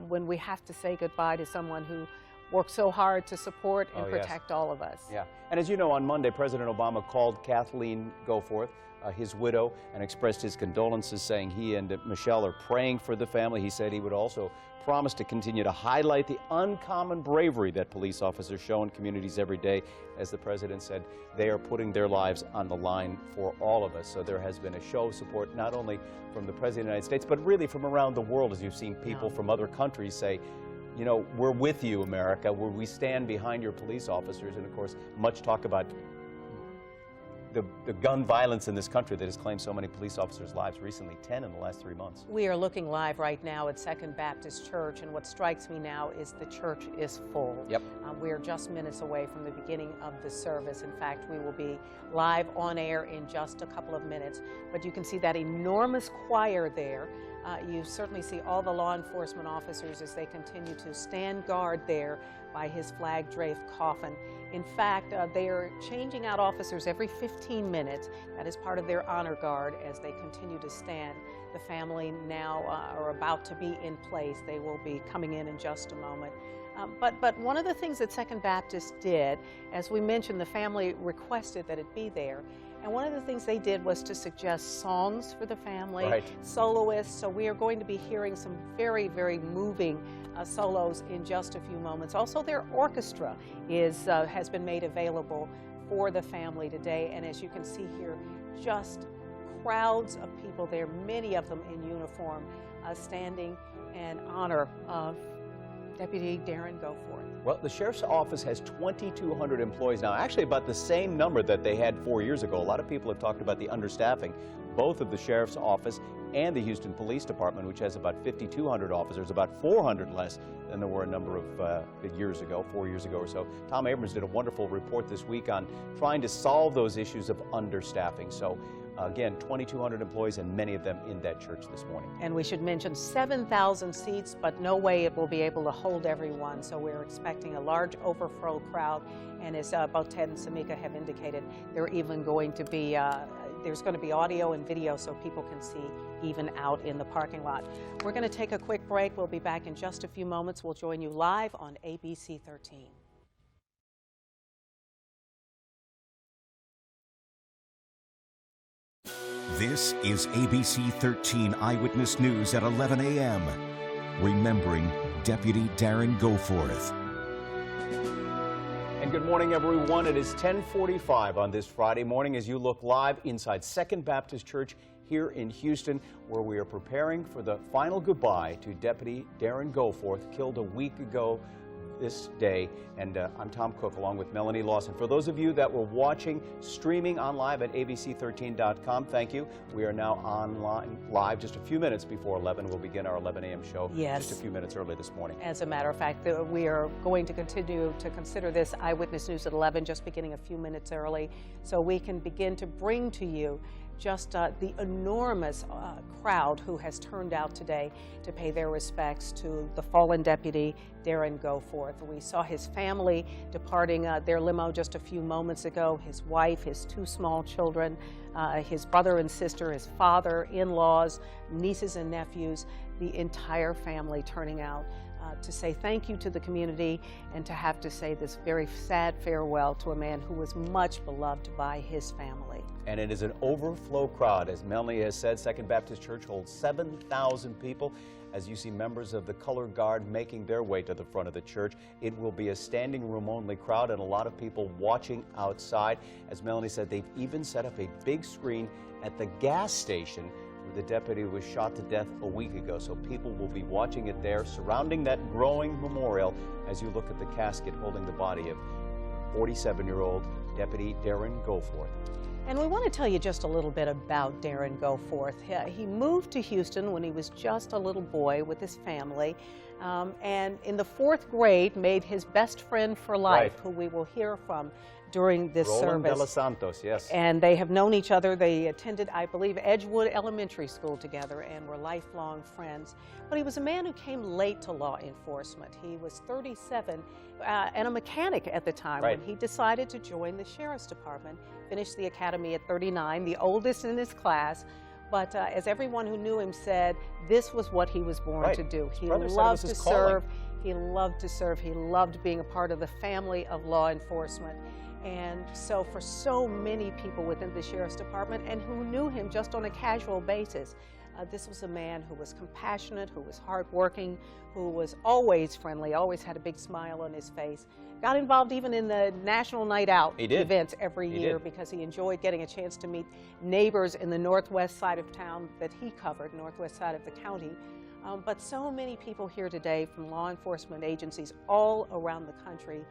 Speaker 3: when we have to say goodbye to someone who worked so hard to support and protect all of us.
Speaker 4: Yeah, and as you know, on Monday, President Obama called Kathleen Goforth, his widow, and expressed his condolences, saying he and Michelle are praying for the family. He said he would also promise to continue to highlight the uncommon bravery that police officers show in communities every day. As the president said, they are putting their lives on the line for all of us. So there has been a show of support, not only from the President of the United States, but really from around the world, as you've seen people from other countries say, you know, we're with you, America, where we stand behind your police officers. And of course, much talk about the gun violence in this country that has claimed so many police officers' lives recently, 10 in the last 3 months.
Speaker 3: We are looking live right now at Second Baptist Church, and what strikes me now is the church is full.
Speaker 4: Yep.
Speaker 3: We are just minutes away from the beginning of the service. In fact, we will be live on air in just a couple of minutes, but you can see that enormous choir there. You certainly see all the law enforcement officers as they continue to stand guard there by his flag-draped coffin. In fact, they are changing out officers every 15 minutes. That is part of their honor guard as they continue to stand. The family now are about to be in place. They will be coming in just a moment. But one of the things that Second Baptist did, as we mentioned, the family requested that it be there. And one of the things they did was to suggest songs for the family, soloists. So we are going to be hearing some very, very moving solos in just a few moments. Also, their orchestra has been made available for the family today. And as you can see here, just crowds of people there, many of them in uniform, standing in honor of Deputy Darren Goforth.
Speaker 4: Well, the Sheriff's Office has 2,200 employees now, actually about the same number that they had 4 years ago. A lot of people have talked about the understaffing, both of the Sheriff's Office and the Houston Police Department, which has about 5,200 officers, about 400 less than there were a number of years ago, 4 years ago or so. Tom Abrams did a wonderful report this week on trying to solve those issues of understaffing. So again, 2,200 employees, and many of them in that church this morning.
Speaker 3: And we should mention 7,000 seats, but no way it will be able to hold everyone. So we're expecting a large overflow crowd. And as both Ted and Samika have indicated, they're even going to be there's going to be audio and video so people can see even out in the parking lot. We're going to take a quick break. We'll be back in just a few moments. We'll join you live on ABC 13.
Speaker 2: This is ABC 13 Eyewitness News at 11 a.m. Remembering Deputy Darren Goforth.
Speaker 4: And good morning, everyone. It is 10:45 on this Friday morning as you look live inside Second Baptist Church here in Houston, where we are preparing for the final goodbye to Deputy Darren Goforth, killed a week ago this day. And I'm Tom Cook along with Melanie Lawson. For those of you that were watching, streaming on live at abc13.com, thank you. We are now online live just a few minutes before 11. We'll begin our 11 a.m. show just a few minutes early this morning.
Speaker 3: As a matter of fact, we are going to continue to consider this Eyewitness News at 11, just beginning a few minutes early, so we can begin to bring to you just the enormous crowd who has turned out today to pay their respects to the fallen deputy, Darren Goforth. We saw his family departing their limo just a few moments ago, his wife, his two small children, his brother and sister, his father, in-laws, nieces and nephews, the entire family turning out to say thank you to the community and to have to say this very sad farewell to a man who was much beloved by his family.
Speaker 4: And it is an overflow crowd. As Melanie has said, Second Baptist Church holds 7,000 people. As you see members of the color guard making their way to the front of the church, it will be a standing room only crowd and a lot of people watching outside. As Melanie said, they've even set up a big screen at the gas station where the deputy was shot to death a week ago. So people will be watching it there, surrounding that growing memorial as you look at the casket holding the body of 47-year-old Deputy Darren Goforth.
Speaker 3: And we want to tell you just a little bit about Darren Goforth. He moved to Houston when he was just a little boy with his family, and in the 4th grade made his best friend for life, who we will hear from during this
Speaker 4: Roland
Speaker 3: service.
Speaker 4: De Los Santos, yes.
Speaker 3: And they have known each other. They attended, I believe, Edgewood Elementary School together and were lifelong friends. But he was a man who came late to law enforcement. He was 37 and a mechanic at the time when he decided to join the Sheriff's Department, finished the academy at 39, the oldest in his class. But as everyone who knew him said, this was what he was born to do. He loved to serve. He loved to serve. He loved being a part of the family of law enforcement. And so for so many people within the Sheriff's Department and who knew him just on a casual basis, this was a man who was compassionate, who was hardworking, who was always friendly, always had a big smile on his face. Got involved even in the National Night Out events every year because he enjoyed getting a chance to meet neighbors in the northwest side of town that he covered, northwest side of the county. But so many people here today from law enforcement agencies all around the country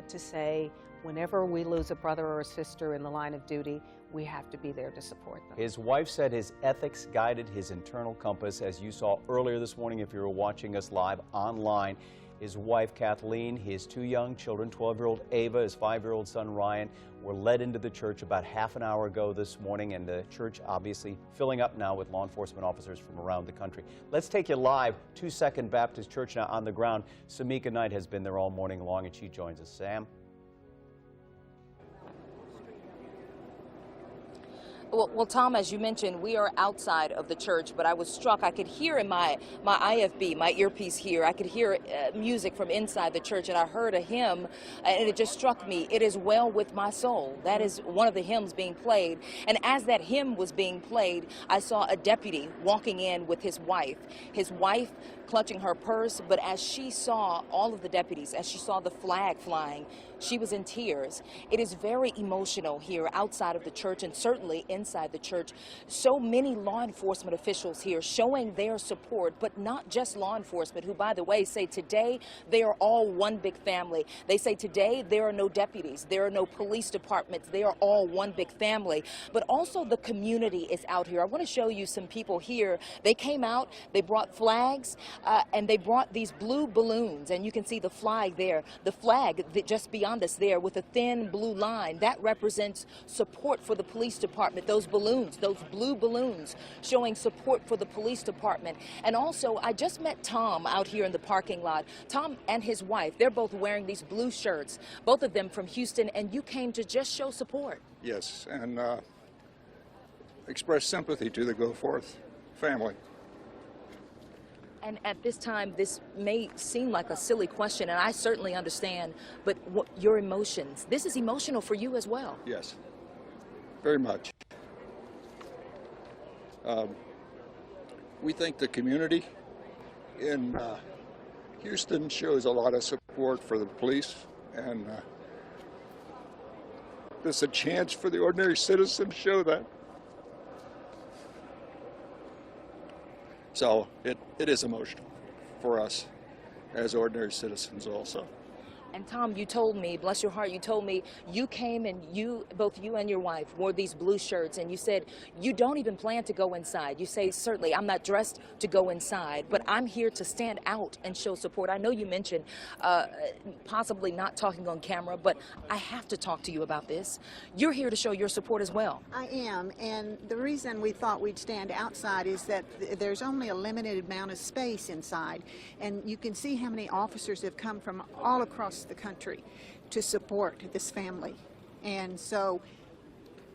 Speaker 3: to say, whenever we lose a brother or a sister in the line of duty, we have to be there to support them.
Speaker 4: His wife said his ethics guided his internal compass, as you saw earlier this morning if you were watching us live online. His wife, Kathleen, his 2 young children, 12-year-old Ava, his 5-year-old son, Ryan, were led into the church about half an hour ago this morning, and the church obviously filling up now with law enforcement officers from around the country. Let's take you live to Second Baptist Church now on the ground. Samika Knight has been there all morning long, and she joins us. Sam?
Speaker 6: Well, Tom, as you mentioned, we are outside of the church, but I was struck. I could hear in my IFB, my earpiece here, I could hear music from inside the church, and I heard a hymn, and it just struck me. It is well with my soul. That is one of the hymns being played. And as that hymn was being played, I saw a deputy walking in with his wife clutching her purse, but as she saw all of the deputies, as she saw the flag flying, she was in tears. It is very emotional here outside of the church and certainly inside the church. So many law enforcement officials here showing their support, but not just law enforcement, who, by the way, say today they are all one big family. They say today there are no deputies, there are no police departments, they are all one big family. But also the community is out here. I want to show you some people here. They came out, they brought flags, and they brought these blue balloons, and you can see the flag there. The flag that just beyond us there with a thin blue line, that represents support for the police department. Those balloons, those blue balloons, showing support for the police department. And also, I just met Tom out here in the parking lot. Tom and his wife, they're both wearing these blue shirts, both of them from Houston, and you came to just show support.
Speaker 12: Yes, and express sympathy to the Goforth family.
Speaker 6: And at this time, this may seem like a silly question, and I certainly understand, but what your emotions, this is emotional for you as well.
Speaker 12: Yes, very much. We think the community in Houston shows a lot of support for the police, and this is a chance for the ordinary citizen to show that. So it is emotional for us as ordinary citizens also.
Speaker 6: And Tom, you told me, bless your heart, you told me you came and both you and your wife wore these blue shirts, and you said you don't even plan to go inside. You say, certainly, I'm not dressed to go inside, but I'm here to stand out and show support. I know you mentioned possibly not talking on camera, but I have to talk to you about this. You're here to show your support as well.
Speaker 13: I am, and the reason we thought we'd stand outside is that there's only a limited amount of space inside, and you can see how many officers have come from all across the country to support this family. And so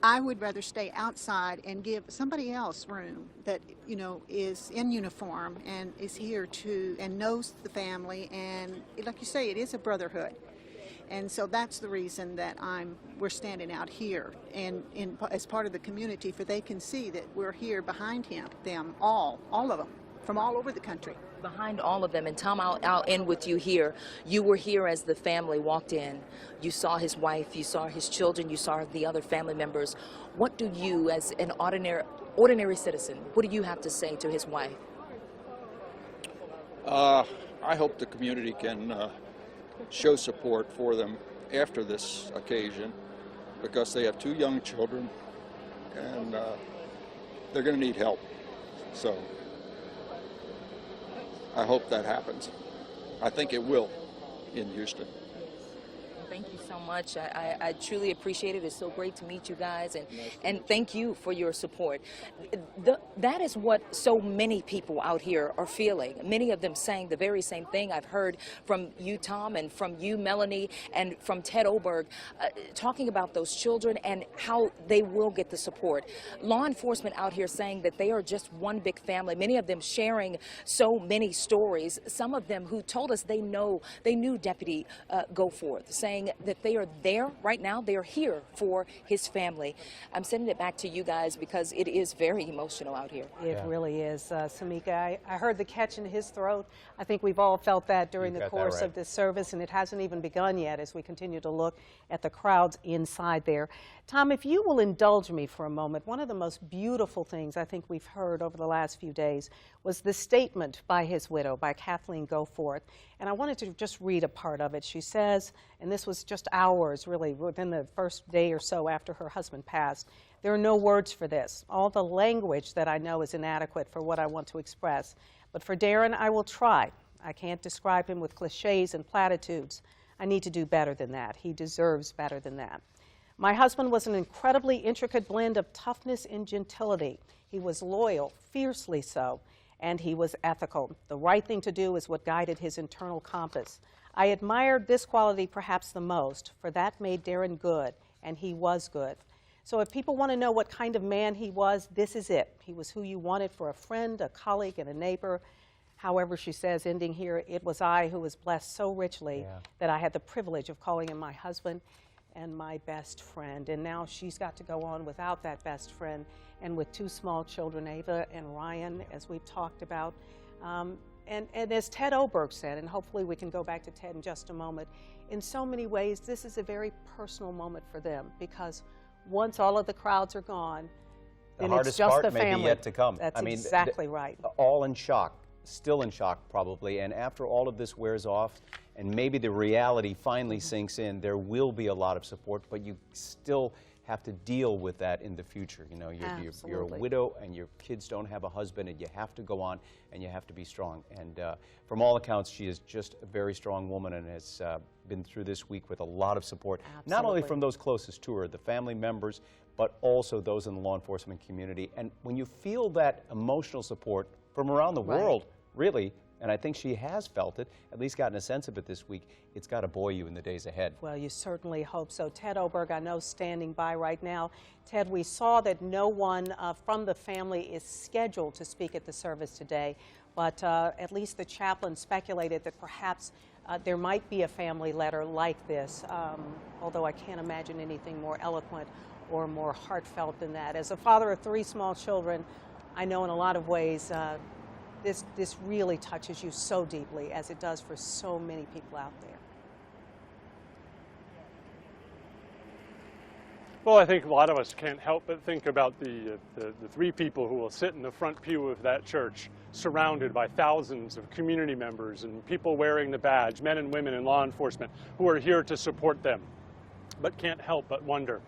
Speaker 13: I would rather stay outside and give somebody else room that, you know, is in uniform and is here to and knows the family, and like you say, it is a brotherhood. And so that's the reason that we're standing out here and as part of the community, for they can see that we're here behind them all of them from all over the country.
Speaker 6: Behind all of them. And Tom, I'll end with you here. You were here as the family walked in. You saw his wife, you saw his children, you saw the other family members. What do you, as an ordinary citizen, what do you have to say to his wife?
Speaker 12: I hope the community can show support for them after this occasion, because they have 2 young children, and they're going to need help. So I hope that happens. I think it will in Houston.
Speaker 6: Thank you so much. I truly appreciate it. It's so great to meet you guys, and thank you for your support. That is what so many people out here are feeling. Many of them saying the very same thing. I've heard from you, Tom, and from you, Melanie, and from Ted Oberg, talking about those children and how they will get the support. Law enforcement out here saying that they are just one big family. Many of them sharing so many stories. Some of them who told us they knew Deputy Goforth, saying that they are there right now. They are here for his family. I'm sending it back to you guys because it is very emotional out here.
Speaker 3: It really is. Samika, I heard the catch in his throat. I think we've all felt that during the course of this service, and it hasn't even begun yet as we continue to look at the crowds inside there. Tom, if you will indulge me for a moment, one of the most beautiful things I think we've heard over the last few days was the statement by his widow, by Kathleen Goforth, and I wanted to just read a part of it. She says, and this was just hours, really, within the first day or so after her husband passed, "There are no words for this. All the language that I know is inadequate for what I want to express. But for Darren, I will try. I can't describe him with cliches and platitudes. I need to do better than that. He deserves better than that. My husband was an incredibly intricate blend of toughness and gentility. He was loyal, fiercely so, and he was ethical. The right thing to do is what guided his internal compass. I admired this quality perhaps the most, for that made Darren good, and he was good. So if people want to know what kind of man he was, this is it. He was who you wanted for a friend, a colleague, and a neighbor. However," she says, ending here, "it was I who was blessed so richly that I had the privilege of calling him my husband and my best friend." And now she's got to go on without that best friend and with 2 small children, Ava and Ryan, as we've talked about. And as Ted Oberg said, and hopefully we can go back to Ted in just a moment, in so many ways, this is a very personal moment for them, because once all of the crowds are gone, then it's just the family.
Speaker 4: The hardest part may be yet to come.
Speaker 3: That's exactly right.
Speaker 4: All in shock, still in shock probably, and after all of this wears off, and maybe the reality finally sinks in, there will be a lot of support, but you still have to deal with that in the future. You know, you're a widow and your kids don't have a husband, and you have to go on and you have to be strong. And from all accounts, she is just a very strong woman and has been through this week with a lot of support, not only from those closest to her, the family members, but also those in the law enforcement community. And when you feel that emotional support from around the world, really, and I think she has felt it, at least gotten a sense of it this week. It's got to buoy you in the days ahead.
Speaker 3: Well, you certainly hope so. Ted Oberg, I know, standing by right now. Ted, we saw that no one from the family is scheduled to speak at the service today, but at least the chaplain speculated that perhaps there might be a family letter like this, although I can't imagine anything more eloquent or more heartfelt than that. As a father of 3 small children, I know in a lot of ways this really touches you so deeply, as it does for so many people out there.
Speaker 5: Well, I think a lot of us can't help but think about the 3 people who will sit in the front pew of that church, surrounded by thousands of community members and people wearing the badge, men and women in law enforcement, who are here to support them, but can't help but wonder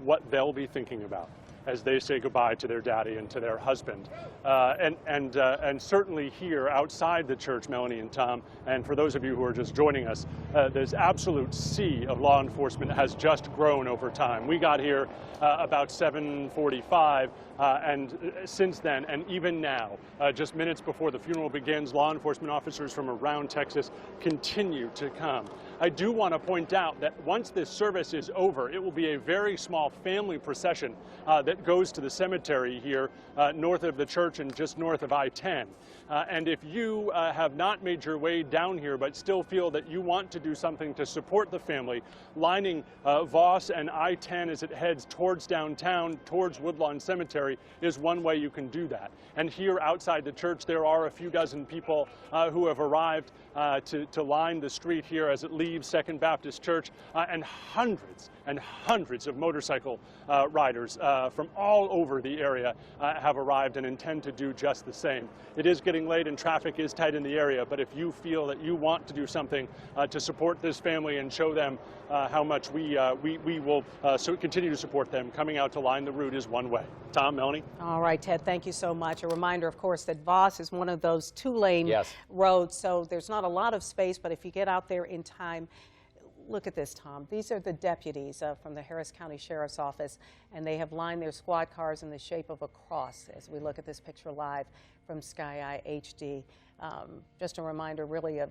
Speaker 5: what they'll be thinking about as they say goodbye to their daddy and to their husband. And certainly here outside the church, Melanie and Tom, and for those of you who are just joining us, this absolute sea of law enforcement has just grown over time. We got here about 7:45, and since then, and even now, just minutes before the funeral begins, law enforcement officers from around Texas continue to come. I do want to point out that once this service is over, it will be a very small family procession that goes to the cemetery here north of the church and just north of I-10. And if you have not made your way down here but still feel that you want to do something to support the family, lining Voss and I-10 as it heads towards downtown, towards Woodlawn Cemetery, is one way you can do that. And here outside the church, there are a few dozen people who have arrived to line the street here as it leaves Second Baptist Church, and hundreds of motorcycle riders from all over the area have arrived and intend to do just the same. It is getting late and traffic is tight in the area, but if you feel that you want to do something to support this family and show them how much we will continue to support them, coming out to line the route is one way. Tom, Melanie?
Speaker 3: All right, Ted, thank you so much. A reminder, of course, that Voss is one of those 2-lane roads, so there's not a lot of space, but if you get out there in time, look at this, Tom. These are the deputies from the Harris County Sheriff's Office, and they have lined their squad cars in the shape of a cross as we look at this picture live from Sky Eye HD. Just a reminder, really, of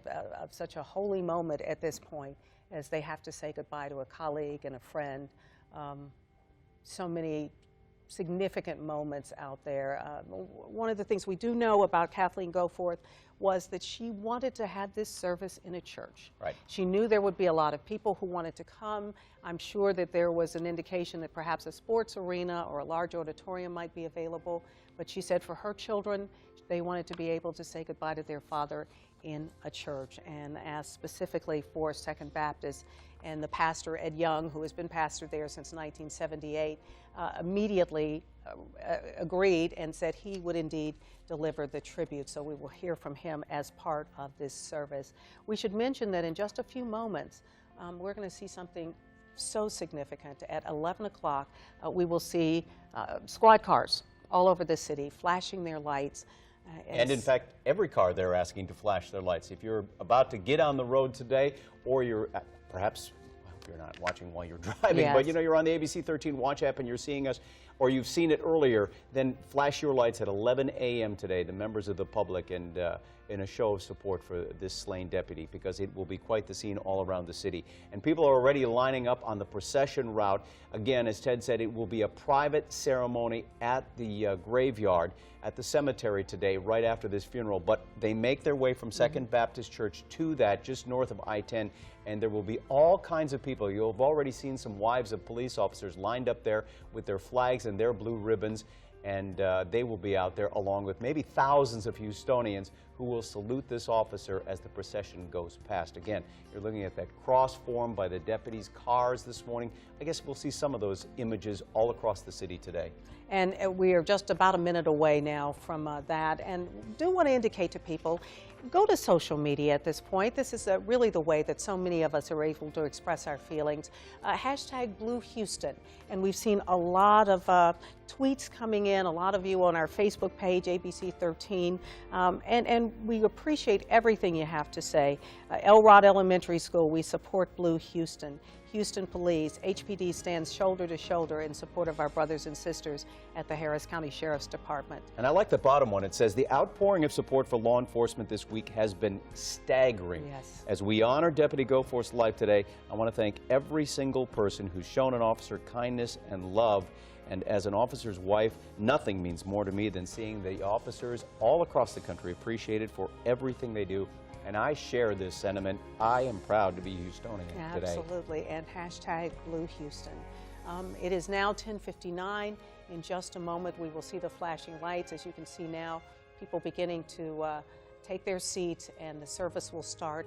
Speaker 3: such a holy moment at this point as they have to say goodbye to a colleague and a friend. So many significant moments out there. One of the things we do know about Kathleen Goforth was that she wanted to have this service in a church.
Speaker 4: Right.
Speaker 3: She knew there would be a lot of people who wanted to come. I'm sure that there was an indication that perhaps a sports arena or a large auditorium might be available, but she said for her children, they wanted to be able to say goodbye to their father in a church, and asked specifically for Second Baptist. And the pastor, Ed Young, who has been pastor there since 1978, immediately agreed and said he would indeed deliver the tribute. So we will hear from him as part of this service. We should mention that in just a few moments, we're going to see something so significant. At 11 o'clock, we will see squad cars all over the city flashing their lights.
Speaker 4: And in fact, every car they're asking to flash their lights. If you're about to get on the road today, or you're perhaps, I hope you're not watching while you're driving, but you know, you're on the ABC 13 Watch app and you're seeing us, or you've seen it earlier, then flash your lights at 11 a.m. today, the members of the public, and in a show of support for this slain deputy, because it will be quite the scene all around the city. And people are already lining up on the procession route. Again, as Ted said, it will be a private ceremony at the graveyard at the cemetery today, right after this funeral. But they make their way from Second Baptist Church to that, just north of I-10, and there will be all kinds of people. You'll have already seen some wives of police officers lined up there with their flags and their blue ribbons, and they will be out there along with maybe thousands of Houstonians who will salute this officer as the procession goes past. Again, you're looking at that cross formed by the deputies' cars this morning. I guess we'll see some of those images all across the city today.
Speaker 3: And we are just about a minute away now from that, and do want to indicate to people, go to social media at this point. This is really the way that so many of us are able to express our feelings. Hashtag Blue Houston, and we've seen a lot of tweets coming in, a lot of you on our Facebook page, ABC 13, and Darren, we appreciate everything you have to say. Elrod Elementary School, we support Blue Houston. Houston Police, HPD stands shoulder to shoulder in support of our brothers and sisters at the Harris County Sheriff's Department.
Speaker 4: And I like the bottom one. It says the outpouring of support for law enforcement this week has been staggering.
Speaker 3: Yes.
Speaker 4: As we honor Deputy Goforth's life today, I want to thank every single person who's shown an officer kindness and love. And as an officer's wife, nothing means more to me than seeing the officers all across the country appreciated for everything they do. And I share this sentiment. I am proud to be Houstonian today.
Speaker 3: Absolutely, and hashtag Blue Houston. It is now 10:59. In just a moment, we will see the flashing lights. As you can see now, people beginning to take their seats, and the service will start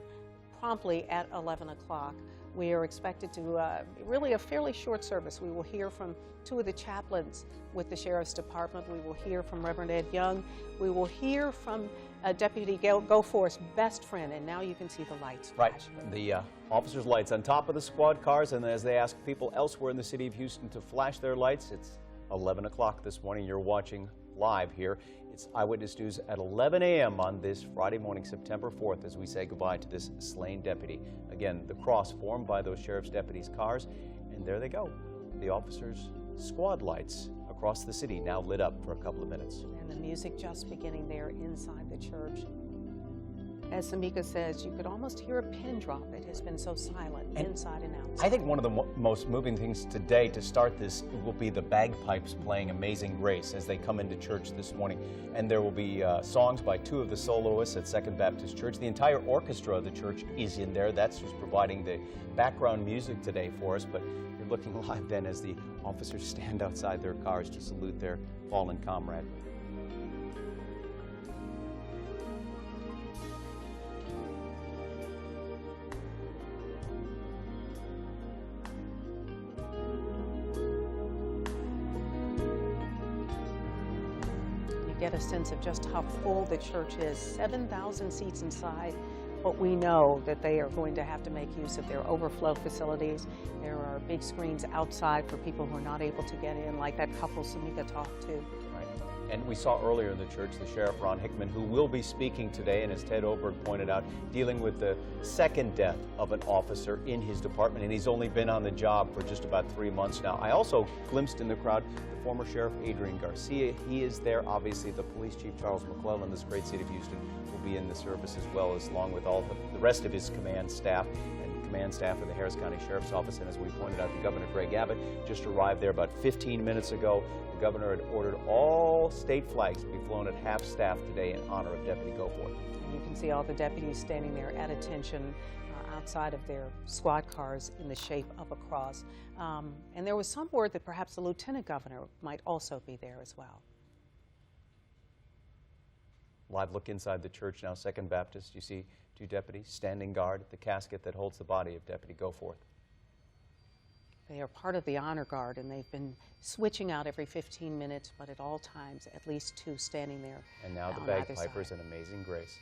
Speaker 3: promptly at 11 o'clock. We are expected to, really a fairly short service. We will hear from two of the chaplains with the Sheriff's Department. We will hear from Reverend Ed Young. We will hear from Deputy Goforth's best friend, and now you can see the lights flash.
Speaker 4: Right, the officers' lights on top of the squad cars, and as they ask people elsewhere in the city of Houston to flash their lights, it's 11 o'clock this morning. You're watching live here. It's Eyewitness News at 11 a.m. on this Friday morning, September 4th, as we say goodbye to this slain deputy. Again, the cross formed by those sheriff's deputies' cars, and there they go. The officers' squad lights across the city now lit up for a couple of minutes.
Speaker 3: And the music just beginning there inside the church. As Samika says, you could almost hear a pin drop. It has been so silent inside and outside.
Speaker 4: I think one of the most moving things today to start this will be the bagpipes playing Amazing Grace as they come into church this morning. And there will be songs by two of the soloists at Second Baptist Church. The entire orchestra of the church is in there. That's just providing the background music today for us. But you're looking live then as the officers stand outside their cars to salute their fallen comrade.
Speaker 3: Get a sense of just how full the church is. 7,000 seats inside, but we know that they are going to have to make use of their overflow facilities. There are big screens outside for people who are not able to get in, like that couple Samika talked to.
Speaker 4: Right. And we saw earlier in the church the Sheriff Ron Hickman, who will be speaking today, and as Ted Oberg pointed out, dealing with the second death of an officer in his department, and he's only been on the job for just about 3 months now. I also glimpsed in the crowd the former Sheriff Adrian Garcia. He is there. Obviously, the Police Chief Charles McClellan, this great city of Houston, will be in the service as well, as along with all the rest of his command staff and command staff of the Harris County Sheriff's Office. And as we pointed out, the Governor Greg Abbott just arrived there about 15 minutes ago. The Governor had ordered all state flags to be flown at half-staff today in honor of Deputy Goforth.
Speaker 3: And you can see all the deputies standing there at attention outside of their squad cars in the shape of a cross. And there was some word that perhaps the Lieutenant Governor might also be there as well.
Speaker 4: Live look inside the church now, Second Baptist. You see two deputies standing guard at the casket that holds the body of Deputy Goforth.
Speaker 3: They are part of the honor guard, and they've been switching out every 15 minutes, but at all times, at least two standing there.
Speaker 4: And now the bagpipers and Amazing Grace.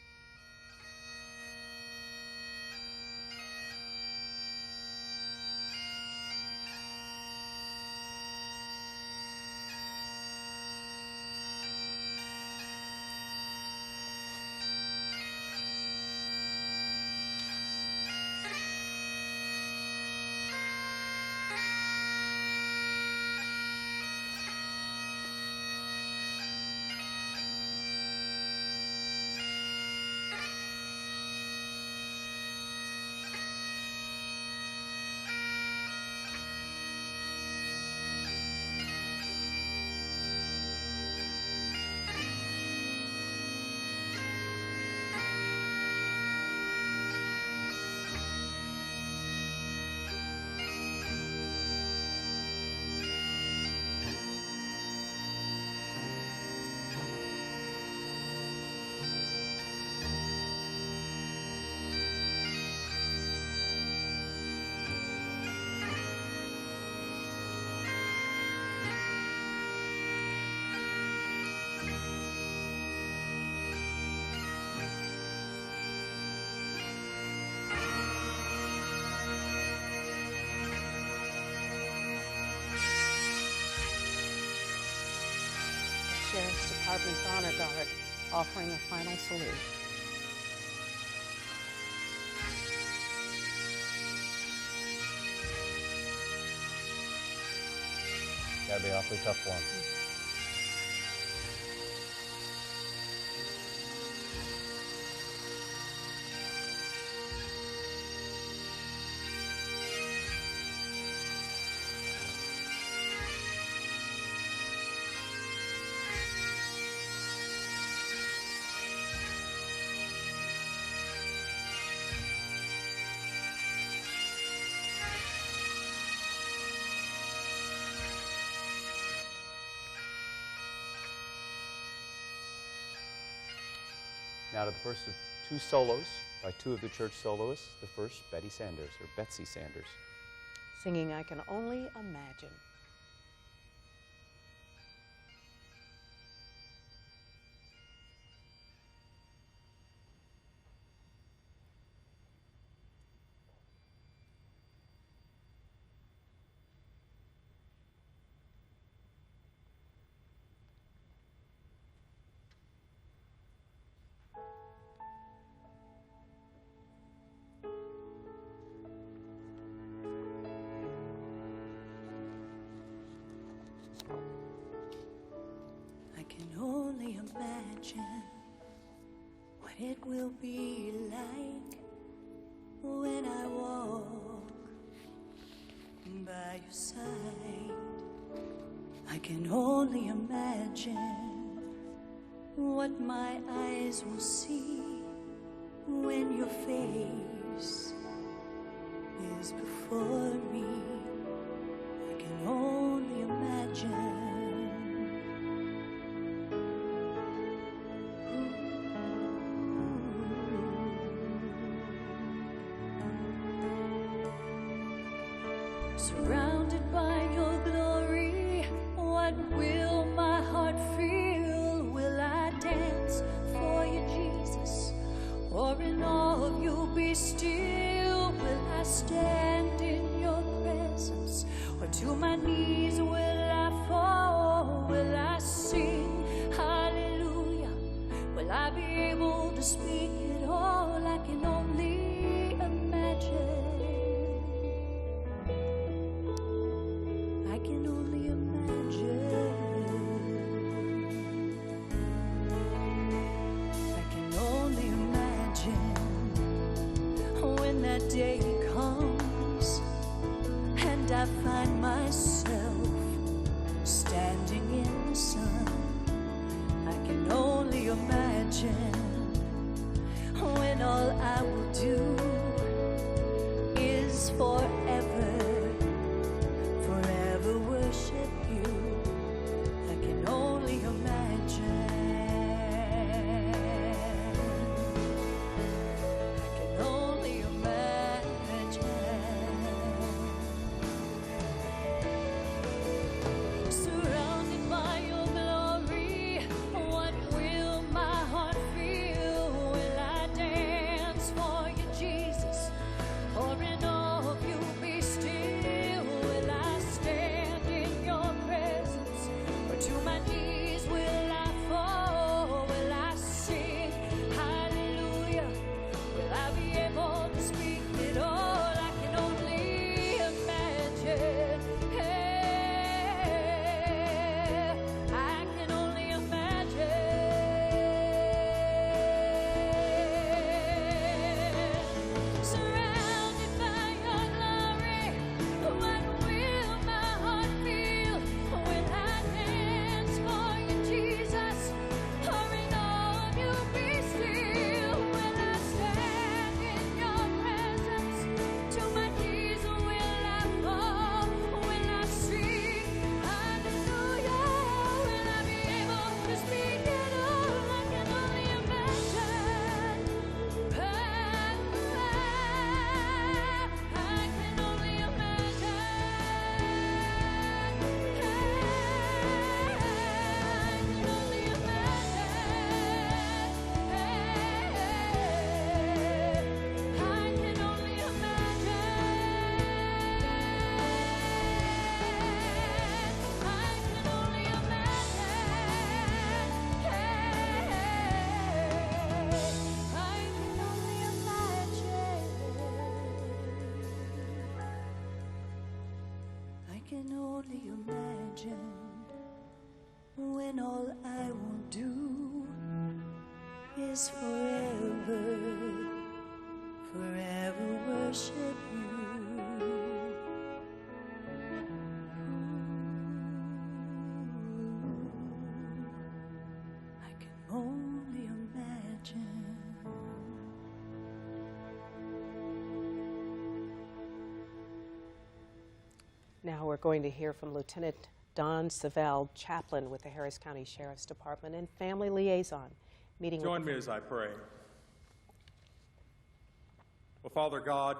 Speaker 3: Sheriff's Department's honor guard offering a final salute.
Speaker 4: That'd be an awfully tough one. Now to the first of two solos by two of the church soloists. The first, Betsy Sanders.
Speaker 3: Singing I Can Only Imagine.
Speaker 14: I can only imagine what it will be like when I walk by your side. I can only imagine what my eyes will see when your face is before me. I can only imagine. Surrounded by your glory, what will my heart feel? Will I dance for you, Jesus? Or in awe of you be still? Will I stand in your presence? Or to my knees will I fall? Will I sing hallelujah? Will I be able to speak it all? I can only imagine. I can only imagine. I can only imagine when that day comes and I find myself standing in the sun. I can only imagine when all I will do is forever worship you. I can only imagine. I can only imagine. can only imagine when all I will do is forever, forever worship you. I can only imagine.
Speaker 3: Now we're going to hear from Lieutenant Don Savell, chaplain with the Harris County Sheriff's Department and family liaison, meeting
Speaker 15: Join me as I pray. Well, Father God,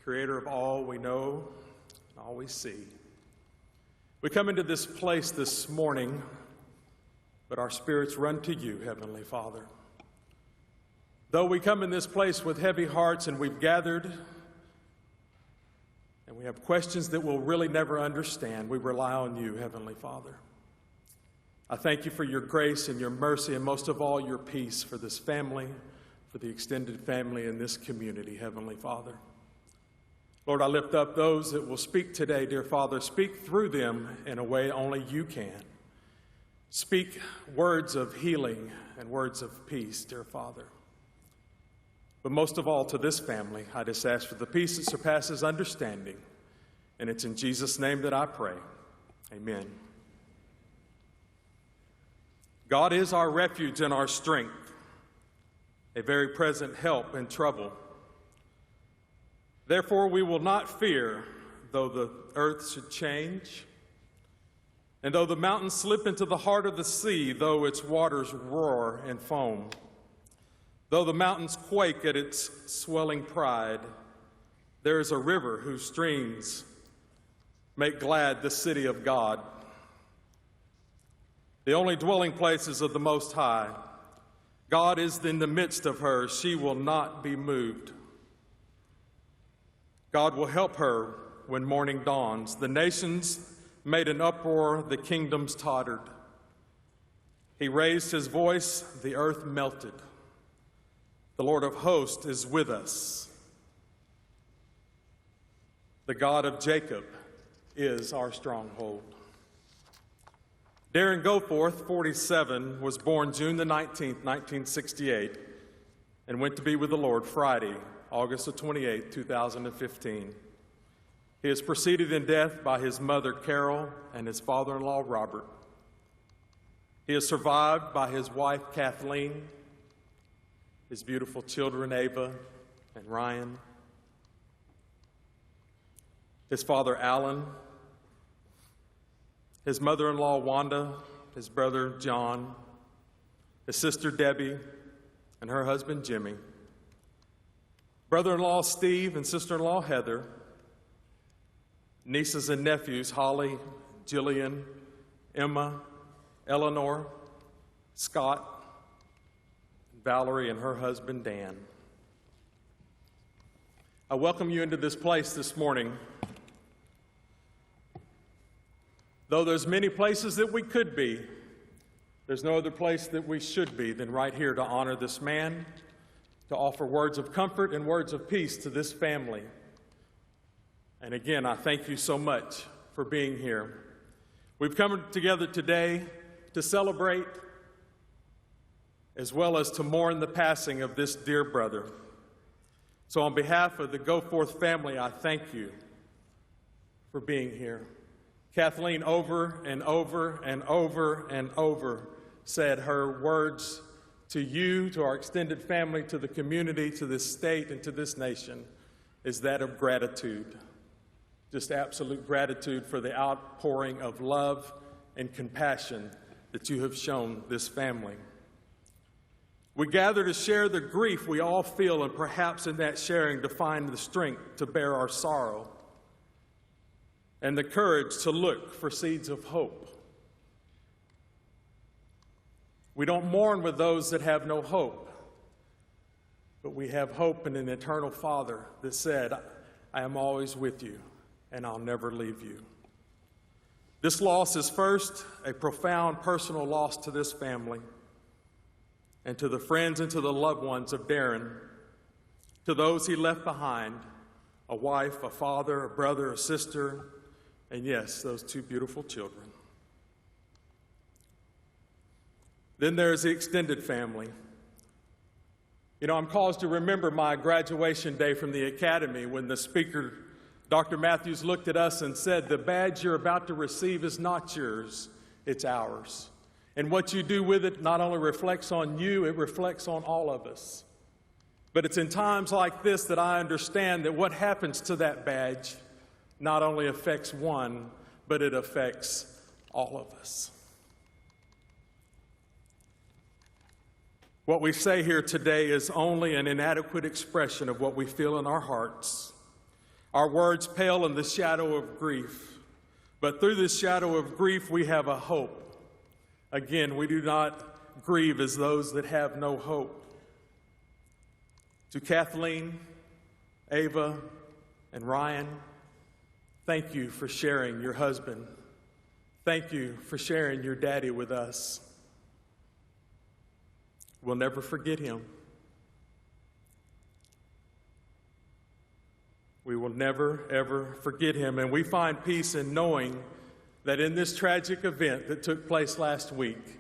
Speaker 15: creator of all we know and all we see, we come into this place this morning, but our spirits run to you, Heavenly Father. Though we come in this place with heavy hearts and we've gathered and we have questions that we'll really never understand, we rely on you, Heavenly Father. I thank you for your grace and your mercy, and most of all, your peace for this family, for the extended family in this community, Heavenly Father. Lord, I lift up those that will speak today, dear Father. Speak through them in a way only you can. Speak words of healing and words of peace, dear Father. But most of all, to this family, I just ask for the peace that surpasses understanding. And it's in Jesus' name that I pray. Amen. God is our refuge and our strength, a very present help in trouble. Therefore, we will not fear, though the earth should change, and though the mountains slip into the heart of the sea, though its waters roar and foam. Though the mountains quake at its swelling pride, there is a river whose streams make glad the city of God, the only dwelling places of the Most High. God is in the midst of her. She will not be moved. God will help her when morning dawns. The nations made an uproar, the kingdoms tottered. He raised his voice, the earth melted. The Lord of hosts is with us. The God of Jacob is our stronghold. Darren Goforth, 47, was born June the 19th, 1968, and went to be with the Lord Friday, August the 28th, 2015. He is preceded in death by his mother, Carol, and his father-in-law, Robert. He is survived by his wife, Kathleen, his beautiful children, Ava and Ryan, his father, Alan, his mother-in-law, Wanda, his brother, John, his sister, Debbie, and her husband, Jimmy, brother-in-law, Steve, and sister-in-law, Heather, nieces and nephews, Holly, Jillian, Emma, Eleanor, Scott, Valerie, and her husband, Dan. I welcome you into this place this morning. Though there's many places that we could be, there's no other place that we should be than right here to honor this man, to offer words of comfort and words of peace to this family. And again, I thank you so much for being here. We've come together today to celebrate as well as to mourn the passing of this dear brother. So on behalf of the Goforth family, I thank you for being here. Kathleen over and over and over and over said her words to you, to our extended family, to the community, to this state, and to this nation is that of gratitude. Just absolute gratitude for the outpouring of love and compassion that you have shown this family. We gather to share the grief we all feel, and perhaps in that sharing to find the strength to bear our sorrow and the courage to look for seeds of hope. We don't mourn with those that have no hope, but we have hope in an eternal Father that said, I am always with you and I'll never leave you. This loss is first a profound personal loss to this family and to the friends and to the loved ones of Darren, to those he left behind, a wife, a father, a brother, a sister, and yes, those two beautiful children. Then there's the extended family. You know, I'm caused to remember my graduation day from the academy when the speaker, Dr. Matthews, looked at us and said, "The badge you're about to receive is not yours, it's ours. And what you do with it not only reflects on you, it reflects on all of us." But it's in times like this that I understand that what happens to that badge not only affects one, but it affects all of us. What we say here today is only an inadequate expression of what we feel in our hearts. Our words pale in the shadow of grief, but through this shadow of grief we have a hope. Again, we do not grieve as those that have no hope. To Kathleen, Ava, and Ryan, thank you for sharing your husband. Thank you for sharing your daddy with us. We'll never forget him. We will never, ever forget him. And we find peace in knowing that in this tragic event that took place last week,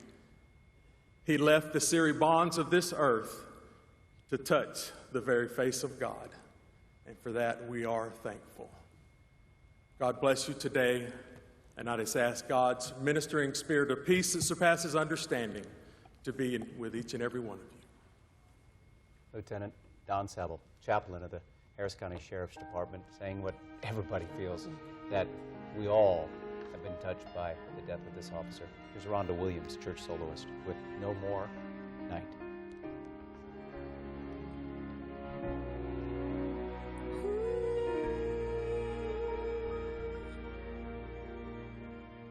Speaker 15: he left the searing bonds of this earth to touch the very face of God. And for that, we are thankful. God bless you today. And I just ask God's ministering spirit of peace that surpasses understanding to be with each and every one of you.
Speaker 4: Lieutenant Don Saville, chaplain of the Harris County Sheriff's Department, saying what everybody feels, that we all have been touched by the death of this officer. Here's Rhonda Williams, church soloist, with No More Night.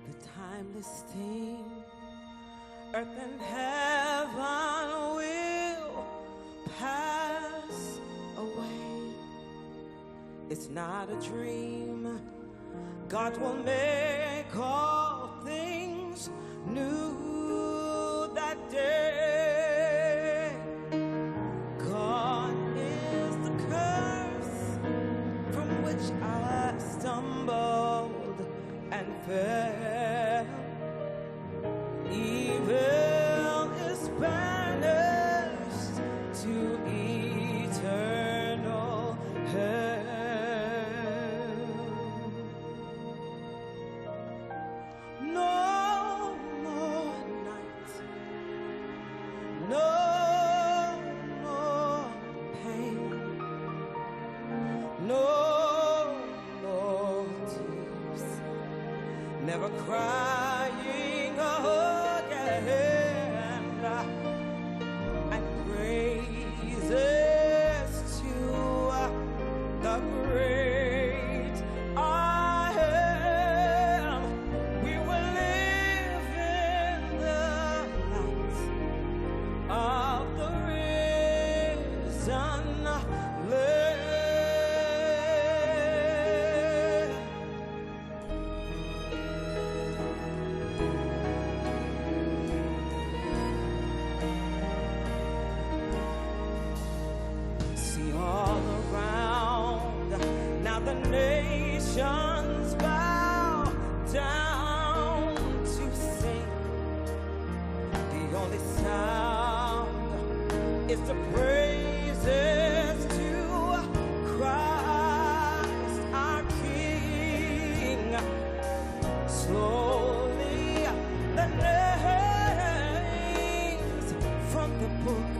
Speaker 16: The timeless thing, earth and heaven will pass away. It's not a dream. God will make all things new that day. Gone is the curse from which I stumbled and fell. Evil is banished to eternal hell. No more night, no more pain, no more tears, never crying again, and praises to the great I am. We will live in the light of the risen Lamb. See all around, now the nations bow down to sing. The only sound is the praises to Christ our King. Slowly the names from the book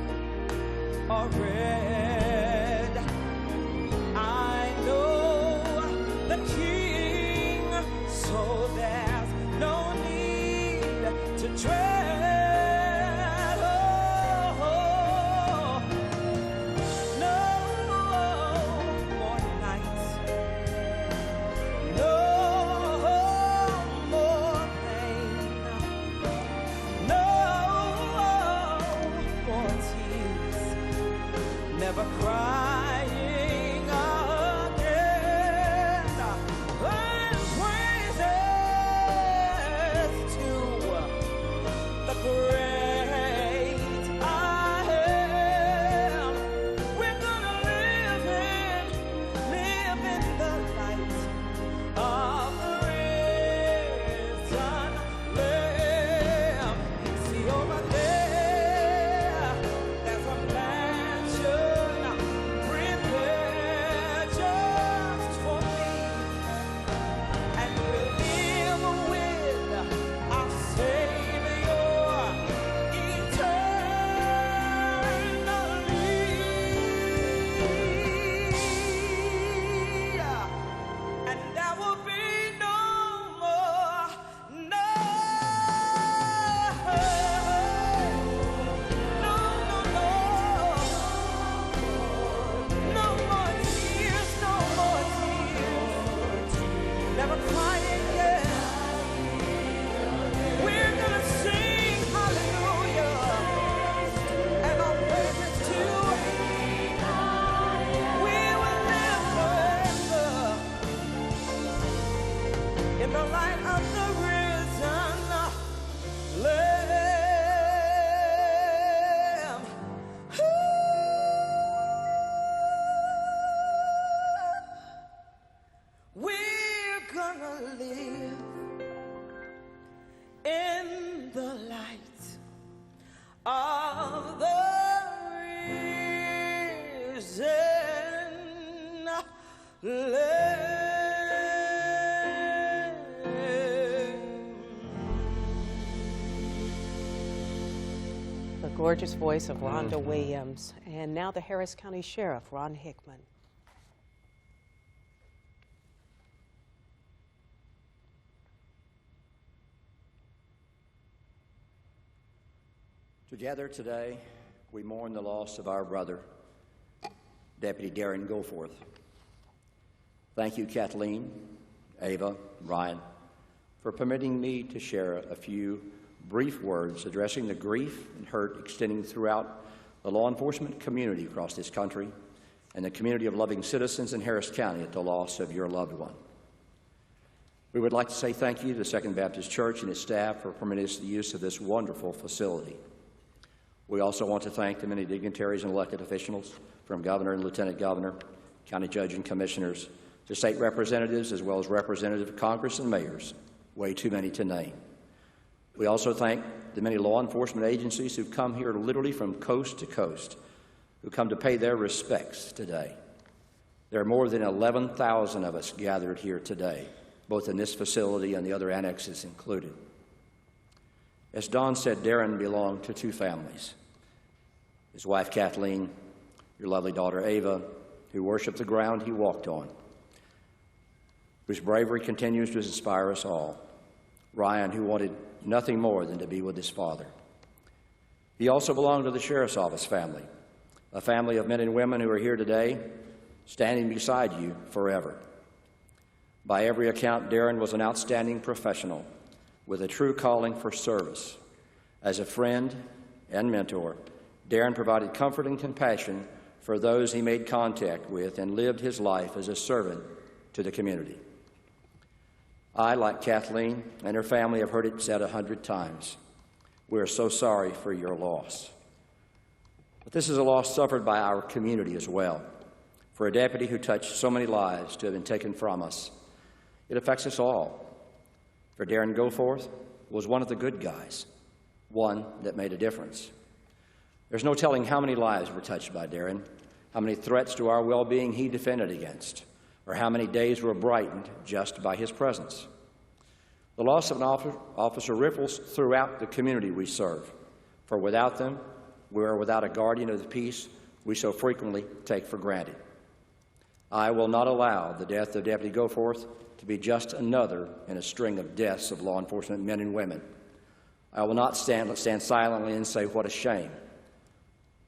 Speaker 16: are read. I know the King of the risen Lamb. We're gonna live in the light of the risen Lamb.
Speaker 3: The gorgeous voice of Rhonda Williams. And now the Harris County Sheriff, Ron Hickman.
Speaker 17: Together today, we mourn the loss of our brother, Deputy Darren Goforth. Thank you, Kathleen, Ava, Ryan, for permitting me to share a few brief words addressing the grief and hurt extending throughout the law enforcement community across this country and the community of loving citizens in Harris County at the loss of your loved one. We would like to say thank you to Second Baptist Church and its staff for permitting us the use of this wonderful facility. We also want to thank the many dignitaries and elected officials, from Governor and Lieutenant Governor, County Judge and Commissioners, to state representatives, as well as representatives of Congress and mayors, way too many to name. We also thank the many law enforcement agencies who've come here literally from coast to coast, who come to pay their respects today. There are more than 11,000 of us gathered here today, both in this facility and the other annexes included. As Don said, Darren belonged to two families. His wife, Kathleen, your lovely daughter, Ava, who worshiped the ground he walked on, whose bravery continues to inspire us all. Ryan, who wanted nothing more than to be with his father. He also belonged to the Sheriff's Office family, a family of men and women who are here today, standing beside you forever. By every account, Darren was an outstanding professional with a true calling for service. As a friend and mentor, Darren provided comfort and compassion for those he made contact with and lived his life as a servant to the community. I, like Kathleen and her family, have heard it said 100 times. We are so sorry for your loss. But this is a loss suffered by our community as well. For a deputy who touched so many lives to have been taken from us, it affects us all. For Darren Goforth was one of the good guys, one that made a difference. There's no telling how many lives were touched by Darren, how many threats to our well-being he defended against, or how many days were brightened just by his presence. The loss of an officer ripples throughout the community we serve, for without them, we are without a guardian of the peace we so frequently take for granted. I will not allow the death of Deputy Goforth to be just another in a string of deaths of law enforcement men and women. I will not stand silently and say, what a shame.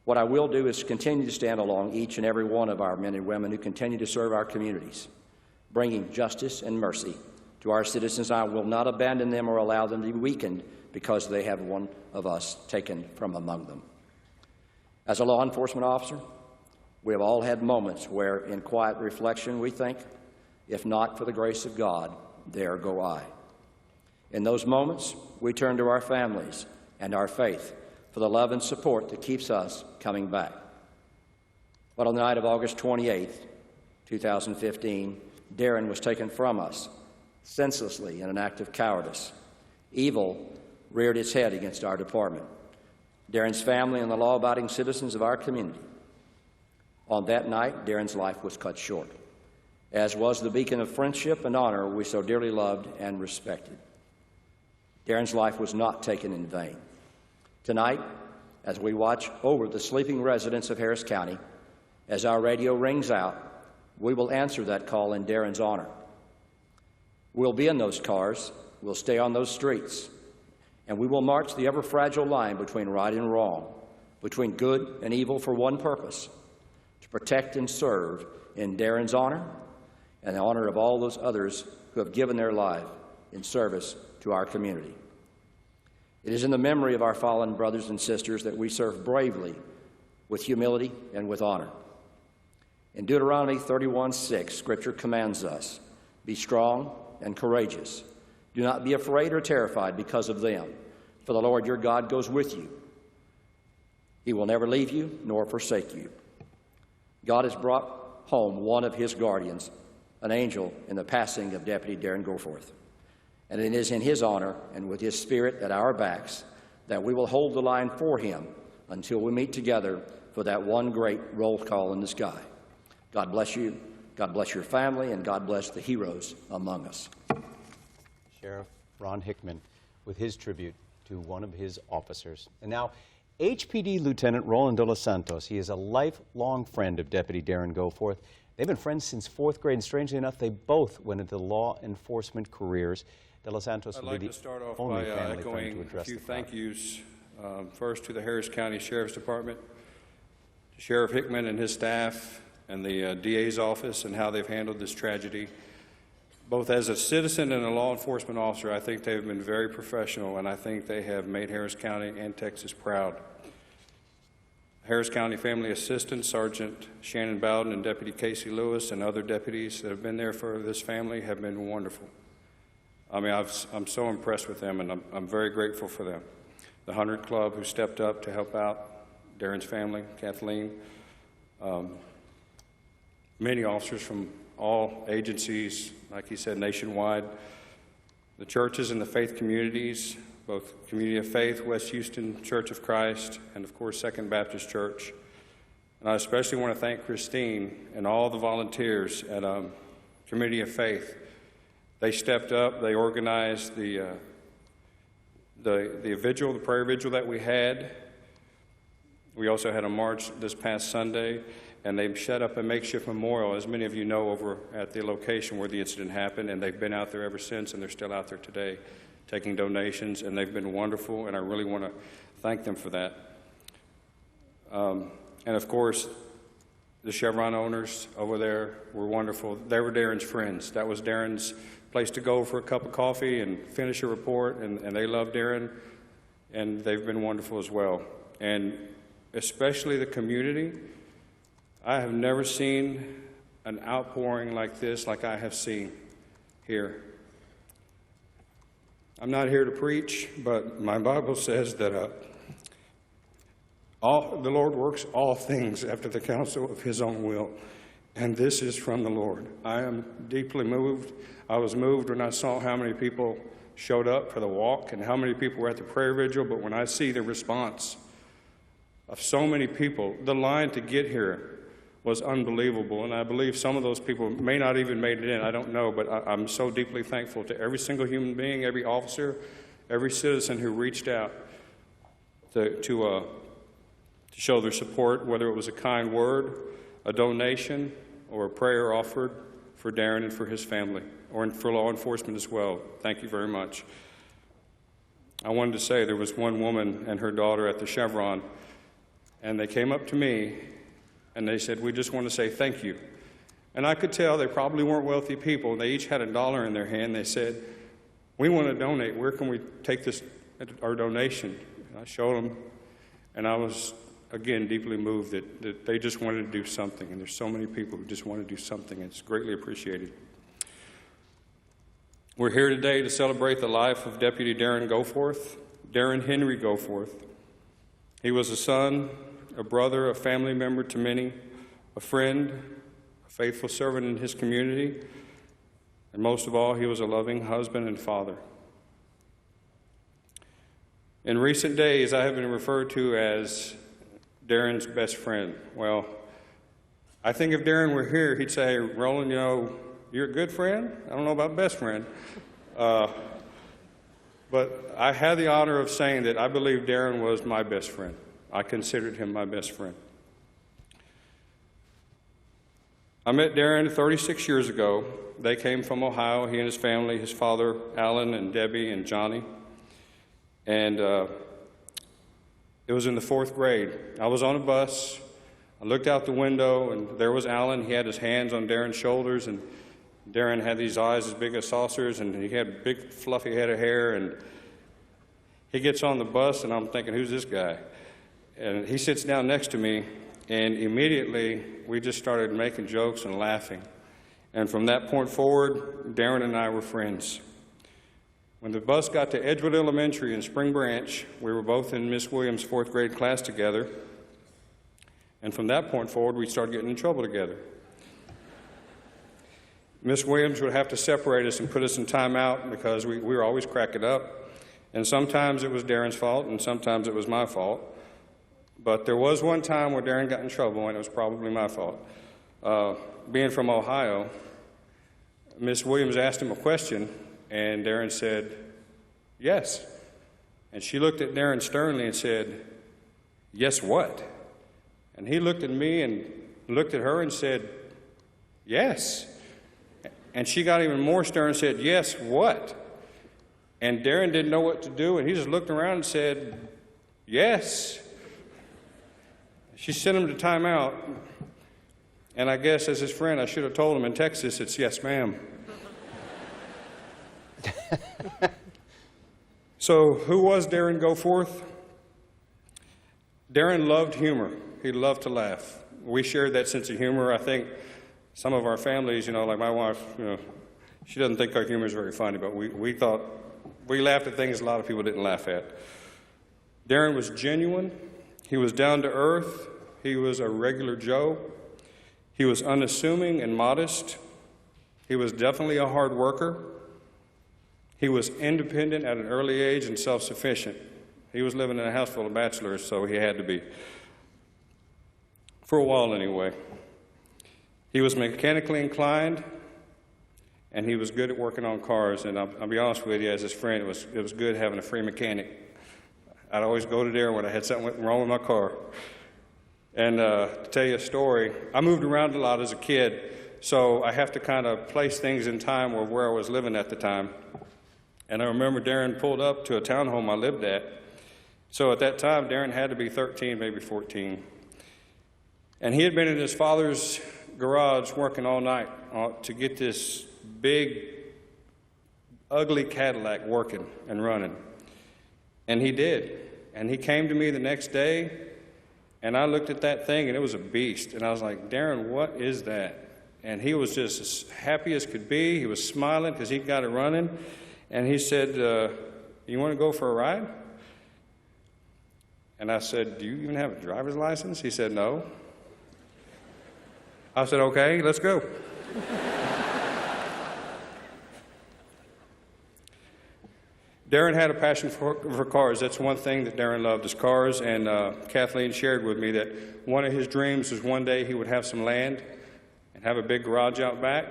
Speaker 17: What I will do is continue to stand along each and every one of our men and women who continue to serve our communities, bringing justice and mercy to our citizens. I will not abandon them or allow them to be weakened because they have one of us taken from among them. As a law enforcement officer, we have all had moments where, in quiet reflection, we think, if not for the grace of God, there go I. In those moments, we turn to our families and our faith for the love and support that keeps us coming back. But on the night of August 28th, 2015, Darren was taken from us senselessly in an act of cowardice. Evil reared its head against our department, Darren's family, and the law-abiding citizens of our community. On that night, Darren's life was cut short, as was the beacon of friendship and honor we so dearly loved and respected. Darren's life was not taken in vain. Tonight, as we watch over the sleeping residents of Harris County, as our radio rings out, we will answer that call in Darren's honor. We'll be in those cars, we'll stay on those streets, and we will march the ever-fragile line between right and wrong, between good and evil for one purpose, to protect and serve in Darren's honor and the honor of all those others who have given their life in service to our community. It is in the memory of our fallen brothers and sisters that we serve bravely with humility and with honor. In Deuteronomy 31:6, Scripture commands us, be strong and courageous. Do not be afraid or terrified because of them, for the Lord your God goes with you. He will never leave you nor forsake you. God has brought home one of his guardians, an angel, in the passing of Deputy Darren Goforth. And it is in his honor and with his spirit at our backs that we will hold the line for him until we meet together for that one great roll call in the sky. God bless you, God bless your family, and God bless the heroes among us.
Speaker 4: Sheriff Ron Hickman with his tribute to one of his officers. And now, HPD Lieutenant Roland De Los Santos. He is a lifelong friend of Deputy Darren Goforth. They've been friends since 4th grade, and strangely enough, they both went into law enforcement careers. De Los Santos will be the only family friend to address
Speaker 18: a few
Speaker 4: the crowd.
Speaker 18: thank yous. First to the Harris County Sheriff's Department, to Sheriff Hickman and his staff, and the DA's office, and how they've handled this tragedy. Both as a citizen and a law enforcement officer, I think they've been very professional, and I think they have made Harris County and Texas proud. Harris County Family Assistant Sergeant Shannon Bowden and Deputy Casey Lewis and other deputies that have been there for this family have been wonderful. I mean, I'm so impressed with them, and I'm very grateful for them. The 100 Club, who stepped up to help out Darren's family, Kathleen, many officers from all agencies, like he said, nationwide, the churches and the faith communities, both Community of Faith, West Houston Church of Christ, and of course Second Baptist Church. And I especially want to thank Christine and all the volunteers at Community of Faith. They stepped up, they organized the vigil, the prayer vigil that we had. We also had a march this past Sunday, and they've set up a makeshift memorial, as many of you know, over at the location where the incident happened, and they've been out there ever since, and they're still out there today taking donations, and they've been wonderful, and I really want to thank them for that. And of course, the Chevron owners over there were wonderful. They were Darren's friends. That was Darren's place to go for a cup of coffee and finish a report, and they love Darren, and they've been wonderful as well. And especially the community. I have never seen an outpouring like this, like I have seen here. I'm not here to preach, but my Bible says that the Lord works all things after the counsel of his own will, and this is from the Lord. I am deeply moved. I was moved when I saw how many people showed up for the walk and how many people were at the prayer vigil, but when I see the response of so many people, the line to get here was unbelievable, and I believe some of those people may not even made it in. I don't know, but I'm so deeply thankful to every single human being, every officer, every citizen who reached out to show their support, whether it was a kind word, a donation, or a prayer offered for Darren and for his family, or for law enforcement as well. Thank you very much. I wanted to say there was one woman and her daughter at the Chevron, and they came up to me and they said, "We just want to say thank you." And I could tell they probably weren't wealthy people. They each had $1 in their hand. They said, "We want to donate. Where can we take this, our donation?" And I showed them, and I was, again, deeply moved that they just wanted to do something. And there's so many people who just want to do something. It's greatly appreciated. We're here today to celebrate the life of Deputy Darren Goforth, Darren Henry Goforth. He was a son, a brother, a family member to many, a friend, a faithful servant in his community, and most of all, he was a loving husband and father. In recent days, I have been referred to as Darren's best friend. Well, I think if Darren were here, he'd say, "Roland, you know, you're a good friend. I don't know about best friend." But I had the honor of saying that I believe Darren was my best friend. I considered him my best friend. I met Darren 36 years ago. They came from Ohio, he and his family, his father, Alan, and Debbie, and Johnny. And it was in the 4th grade. I was on a bus. I looked out the window, and there was Alan. He had his hands on Darren's shoulders, and Darren had these eyes as big as saucers, and he had a big, fluffy head of hair. And he gets on the bus, and I'm thinking, who's this guy? And he sits down next to me, and immediately we just started making jokes and laughing. And from that point forward, Darren and I were friends. When the bus got to Edgewood Elementary in Spring Branch, we were both in Miss Williams' 4th grade class together. And from that point forward, we started getting in trouble together. Miss Williams would have to separate us and put us in timeout because we were always cracking up. And sometimes it was Darren's fault, and sometimes it was my fault. But there was one time where Darren got in trouble, and it was probably my fault. Being from Ohio, Miss Williams asked him a question, and Darren said, yes. And she looked at Darren sternly and said, yes, what? And he looked at me and looked at her and said, yes. And she got even more stern and said, yes, what? And Darren didn't know what to do, and he just looked around and said, yes. She sent him to timeout, and I guess as his friend, I should have told him in Texas, it's yes, ma'am. So who was Darren Goforth? Darren loved humor. He loved to laugh. We shared that sense of humor. I think some of our families, like my wife, she doesn't think our humor is very funny, but we thought, we laughed at things a lot of people didn't laugh at. Darren was genuine. He was down to earth. He was a regular Joe. He was unassuming and modest. He was definitely a hard worker. He was independent at an early age and self-sufficient. He was living in a house full of bachelors, so he had to be. For a while, anyway. He was mechanically inclined, and he was good at working on cars. And I'll be honest with you, as his friend, it was good having a free mechanic. I'd always go to there when I had something wrong with my car. And to tell you a story, I moved around a lot as a kid, so I have to kind of place things in time where I was living at the time. And I remember Darren pulled up to a townhome I lived at. So at that time, Darren had to be 13, maybe 14. And he had been in his father's garage working all night to get this big, ugly Cadillac working and running. And he did. And he came to me the next day, and I looked at that thing, and it was a beast. And I was like, Darren, what is that? And he was just as happy as could be. He was smiling because he got it running. And he said, you want to go for a ride? And I said, do you even have a driver's license? He said, no. I said, okay, let's go. Darren had a passion for cars. That's one thing that Darren loved, is cars. And Kathleen shared with me that one of his dreams was one day he would have some land and have a big garage out back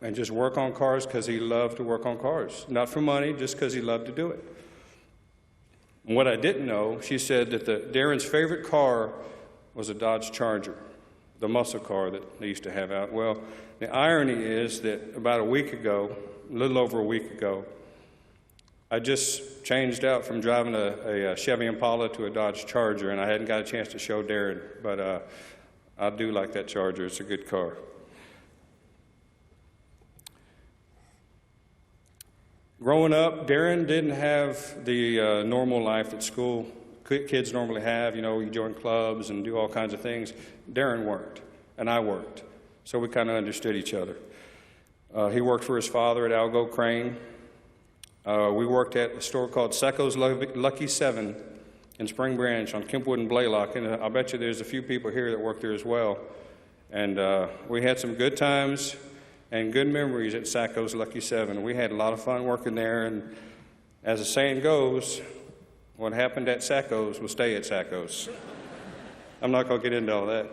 Speaker 18: and just work on cars because he loved to work on cars. Not for money, just because he loved to do it. And what I didn't know, she said that Darren's favorite car was a Dodge Charger, the muscle car that they used to have out. Well, the irony is that about a week ago, a little over a week ago, I just changed out from driving a Chevy Impala to a Dodge Charger, and I hadn't got a chance to show Darren, but I do like that Charger. It's a good car. Growing up, Darren didn't have the normal life that school kids normally have. You join clubs and do all kinds of things. Darren worked, and I worked, so we kind of understood each other. He worked for his father at Algo Crane. We worked at a store called Sacco's Lucky 7 in Spring Branch on Kempwood and Blaylock, and I'll bet you there's a few people here that work there as well. And we had some good times and good memories at Sacco's Lucky 7. We had a lot of fun working there, and as the saying goes, what happened at Sacco's will stay at Sacco's. I'm not going to get into all that.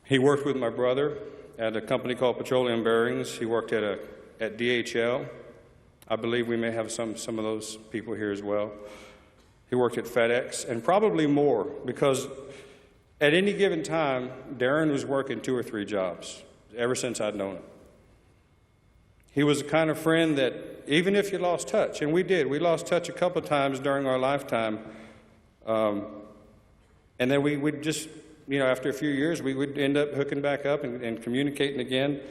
Speaker 18: He worked with my brother at a company called Petroleum Bearings. He worked at DHL. I believe we may have some of those people here as well. He worked at FedEx, and probably more, because at any given time, Darren was working 2 or 3 jobs, ever since I'd known him. He was the kind of friend that even if you lost touch, and we did, we lost touch a couple of times during our lifetime, and then we would just, after a few years, we would end up hooking back up and communicating again.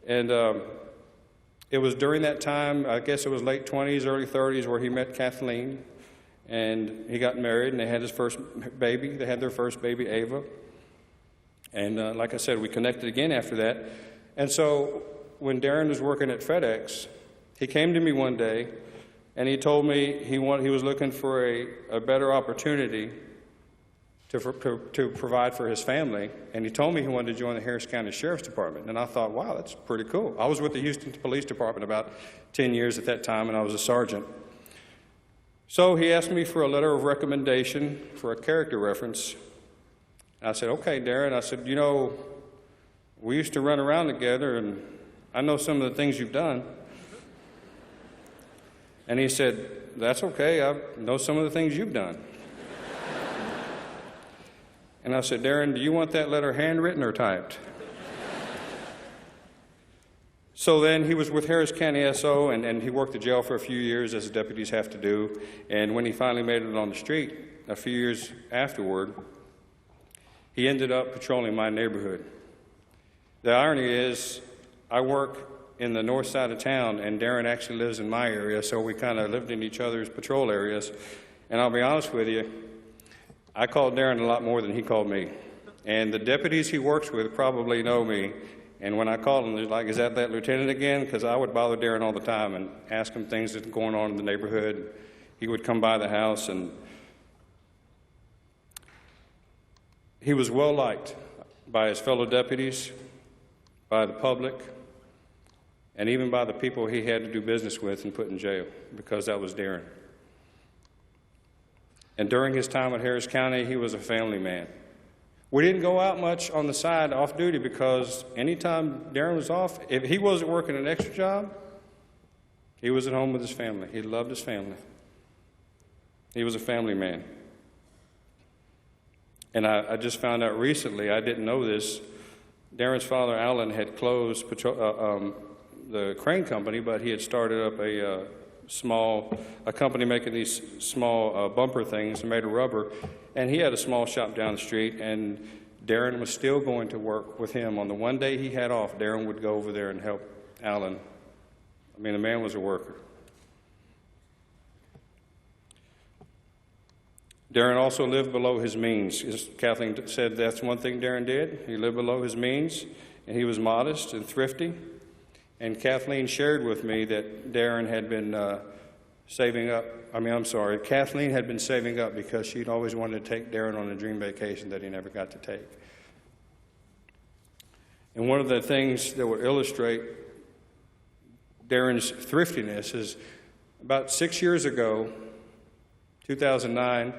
Speaker 18: And it was during that time, I guess it was late 20s, early 30s, where he met Kathleen, and he got married, and they had his first baby. They had their first baby, Ava. And like I said, we connected again after that. And so when Darren was working at FedEx, He came to me one day, and he told me he was looking for a better opportunity to provide for his family, and he told me he wanted to join the Harris County Sheriff's Department. And I thought, wow, that's pretty cool. I was with the Houston Police Department about 10 years at that time, and I was a sergeant. So he asked me for a letter of recommendation for a character reference. And I said, okay, Darren. I said, you know, we used to run around together, and I know some of the things you've done. And he said, that's okay. I know some of the things you've done. And I said, Darren, do you want that letter handwritten or typed? So then he was with Harris County SO, and he worked the jail for a few years, as deputies have to do. And when he finally made it on the street, a few years afterward, he ended up patrolling my neighborhood. The irony is, I work in the north side of town, and Darren actually lives in my area, so we kind of lived in each other's patrol areas. And I'll be honest with you, I called Darren a lot more than he called me. And the deputies he works with probably know me. And when I called him, they're like, is that lieutenant again? Because I would bother Darren all the time and ask him things that's going on in the neighborhood. He would come by the house, and he was well liked by his fellow deputies, by the public, and even by the people he had to do business with and put in jail, because that was Darren. And during his time at Harris County, he was a family man. We didn't go out much on the side off duty, because anytime Darren was off, if he wasn't working an extra job, he was at home with his family. He loved his family. He was a family man. And I just found out recently, I didn't know this, Darren's father, Alan, had closed the crane company, but he had started up a company making these small bumper things made of rubber, and he had a small shop down the street, and Darren was still going to work with him. On the one day he had off, Darren would go over there and help Alan. I mean, the man was a worker. Darren also lived below his means. As Kathleen said, that's one thing Darren did. He lived below his means, and he was modest and thrifty. And Kathleen shared with me that Darren had been Kathleen had been saving up because she'd always wanted to take Darren on a dream vacation that he never got to take. And one of the things that would illustrate Darren's thriftiness is about 6 years ago, 2009,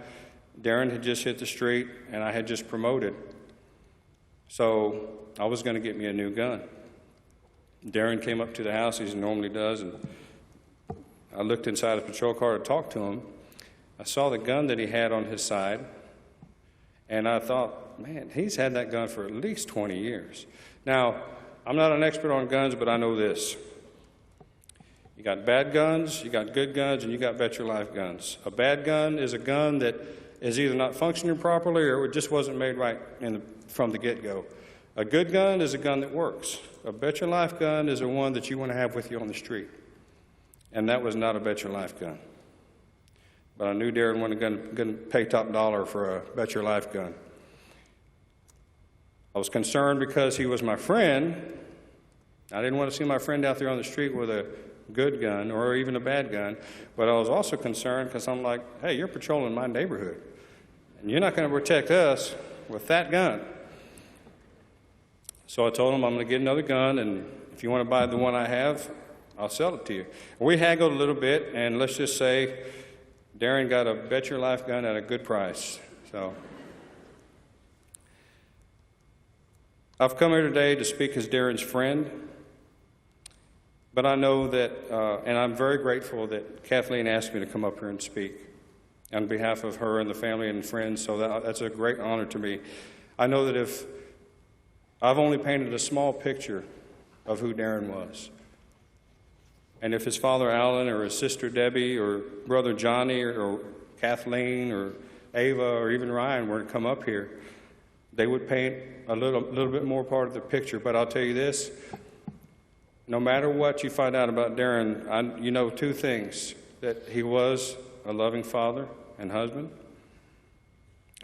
Speaker 18: Darren had just hit the street, and I had just promoted. So I was going to get me a new gun. Darren came up to the house, as he normally does, and I looked inside the patrol car to talk to him. I saw the gun that he had on his side, and I thought, man, he's had that gun for at least 20 years. Now, I'm not an expert on guns, but I know this. You got bad guns, you got good guns, and you got bet your life guns. A bad gun is a gun that is either not functioning properly or it just wasn't made right from the get-go. A good gun is a gun that works. A bet your life gun is the one that you want to have with you on the street. And that was not a bet your life gun. But I knew Darren wasn't going to pay top dollar for a bet your life gun. I was concerned because he was my friend. I didn't want to see my friend out there on the street with a good gun or even a bad gun. But I was also concerned because I'm like, hey, you're patrolling my neighborhood. And you're not going to protect us with that gun. So I told him I'm going to get another gun, and if you want to buy the one I have, I'll sell it to you. We haggled a little bit, and let's just say Darren got a bet your life gun at a good price. So I've come here today to speak as Darren's friend, but I know that, and I'm very grateful that Kathleen asked me to come up here and speak on behalf of her and the family and friends, so that's a great honor to me. I know that if I've only painted a small picture of who Darren was, and if his father Alan or his sister Debbie or brother Johnny or Kathleen or Ava or even Ryan were to come up here, they would paint a little bit more part of the picture. But I'll tell you this, no matter what you find out about Darren, you know two things: that he was a loving father and husband,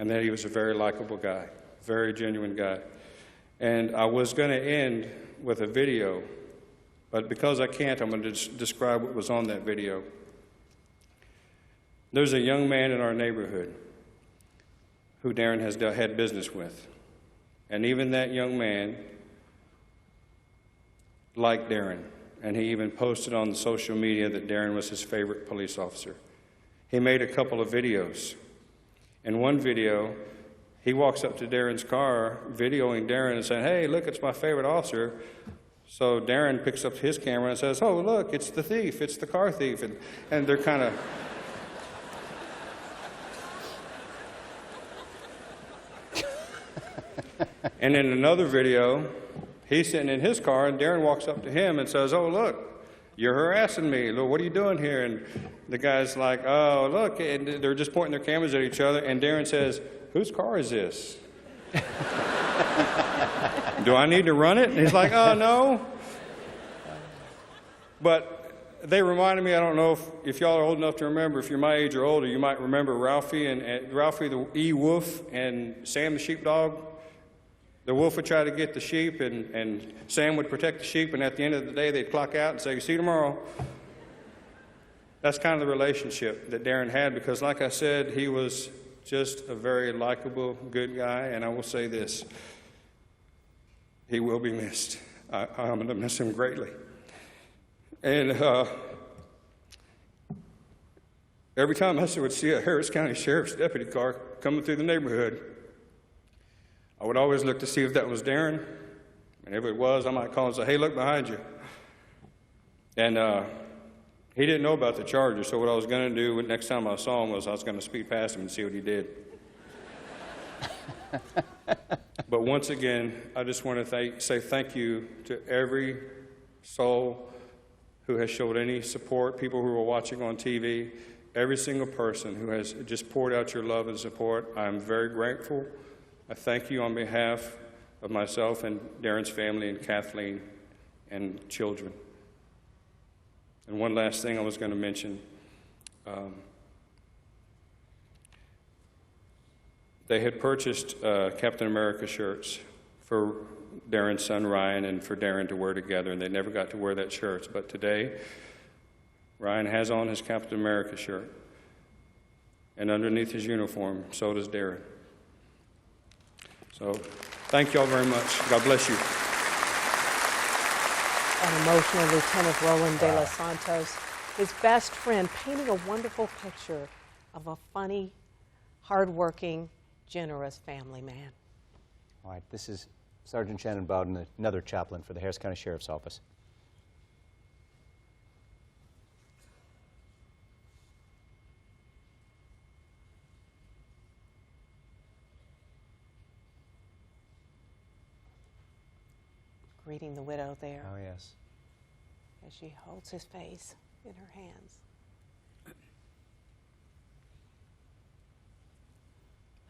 Speaker 18: and that he was a very likable guy, very genuine guy. And I was going to end with a video But because I can't, I'm going to describe what was on that video. There's a young man in our neighborhood who Darren has had business with. And even that young man liked Darren. And he even posted on the social media that Darren was his favorite police officer. He made a couple of videos. In one video, he walks up to Darren's car, videoing Darren and saying, "Hey, look, it's my favorite officer." So Darren picks up his camera and says, "Oh, look, it's the thief, it's the car thief." And they're kind of... And in another video, he's sitting in his car, and Darren walks up to him and says, "Oh, look, you're harassing me. Look, what are you doing here?" And the guy's like, "Oh, look," and they're just pointing their cameras at each other, and Darren says, "Whose car is this? Do I need to run it?" And he's like, "Oh, no." But they reminded me, I don't know if y'all are old enough to remember, if you're my age or older, you might remember Ralphie the E-Wolf and Sam the sheepdog. The wolf would try to get the sheep, and Sam would protect the sheep, and at the end of the day, they'd clock out and say, "See you tomorrow." That's kind of the relationship that Darren had, because like I said, he was just a very likable, good guy, and I will say this, he will be missed. I'm going to miss him greatly. And every time I would see a Harris County Sheriff's deputy car coming through the neighborhood, I would always look to see if that was Darren, and if it was, I might call and say, "Hey, look behind you." And he didn't know about the Charger, so what I was going to do next time I saw him was I was going to speed past him and see what he did. But once again, I just want to say thank you to every soul who has showed any support, people who are watching on TV, every single person who has just poured out your love and support. I'm very grateful. I thank you on behalf of myself and Darren's family and Kathleen and children. And one last thing I was going to mention. They had purchased Captain America shirts for Darren's son Ryan and for Darren to wear together, and they never got to wear that shirt. But today, Ryan has on his Captain America shirt, and underneath his uniform, so does Darren. So, thank you all very much. God bless you.
Speaker 3: An emotional Lieutenant Roland De Los Santos, his best friend, painting a wonderful picture of a funny, hardworking, generous family man.
Speaker 4: All right, this is Sergeant Shannon Bowden, another chaplain for the Harris County Sheriff's Office.
Speaker 3: Greeting the widow there.
Speaker 4: Oh, yes.
Speaker 3: As she holds his face in her hands.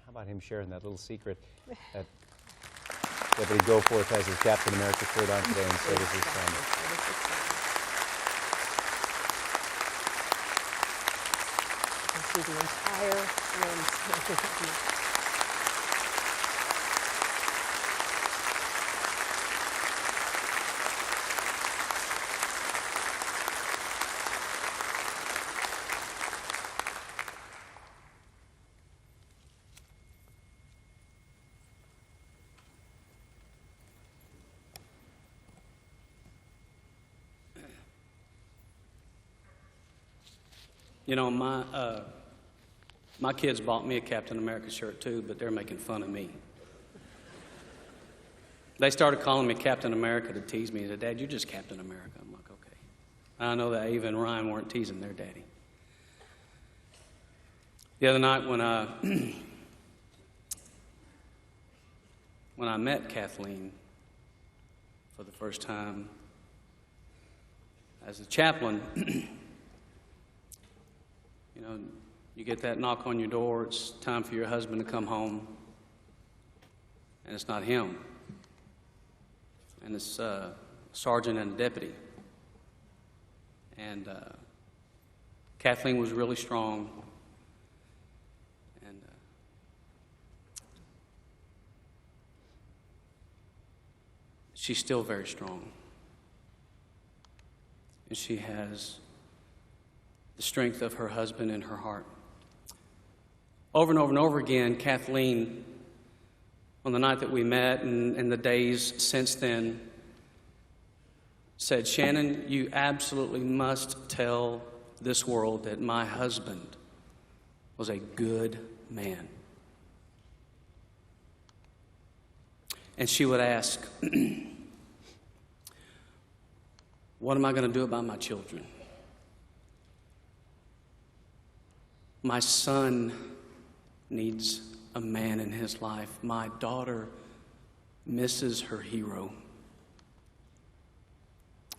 Speaker 4: How about him sharing that little secret that Deputy Goforth has his Captain America shirt on today, and so does his son.
Speaker 3: You can see the entire room.
Speaker 19: You know, my kids bought me a Captain America shirt too, but they're making fun of me. They started calling me Captain America to tease me. They said, "Dad, you're just Captain America." I'm like, okay. I know that Ava and Ryan weren't teasing their daddy. The other night when I met Kathleen for the first time as a chaplain, you know, you get that knock on your door, it's time for your husband to come home, and it's not him. And it's a sergeant and a deputy. And Kathleen was really strong. And she's still very strong. and she has the strength of her husband in her heart. Over and over and over again, Kathleen, on the night that we met and the days since then, said, "Shannon, you absolutely must tell this world that my husband was a good man." And she would ask, "What am I going to do about my children? My son needs a man in his life. My daughter misses her hero.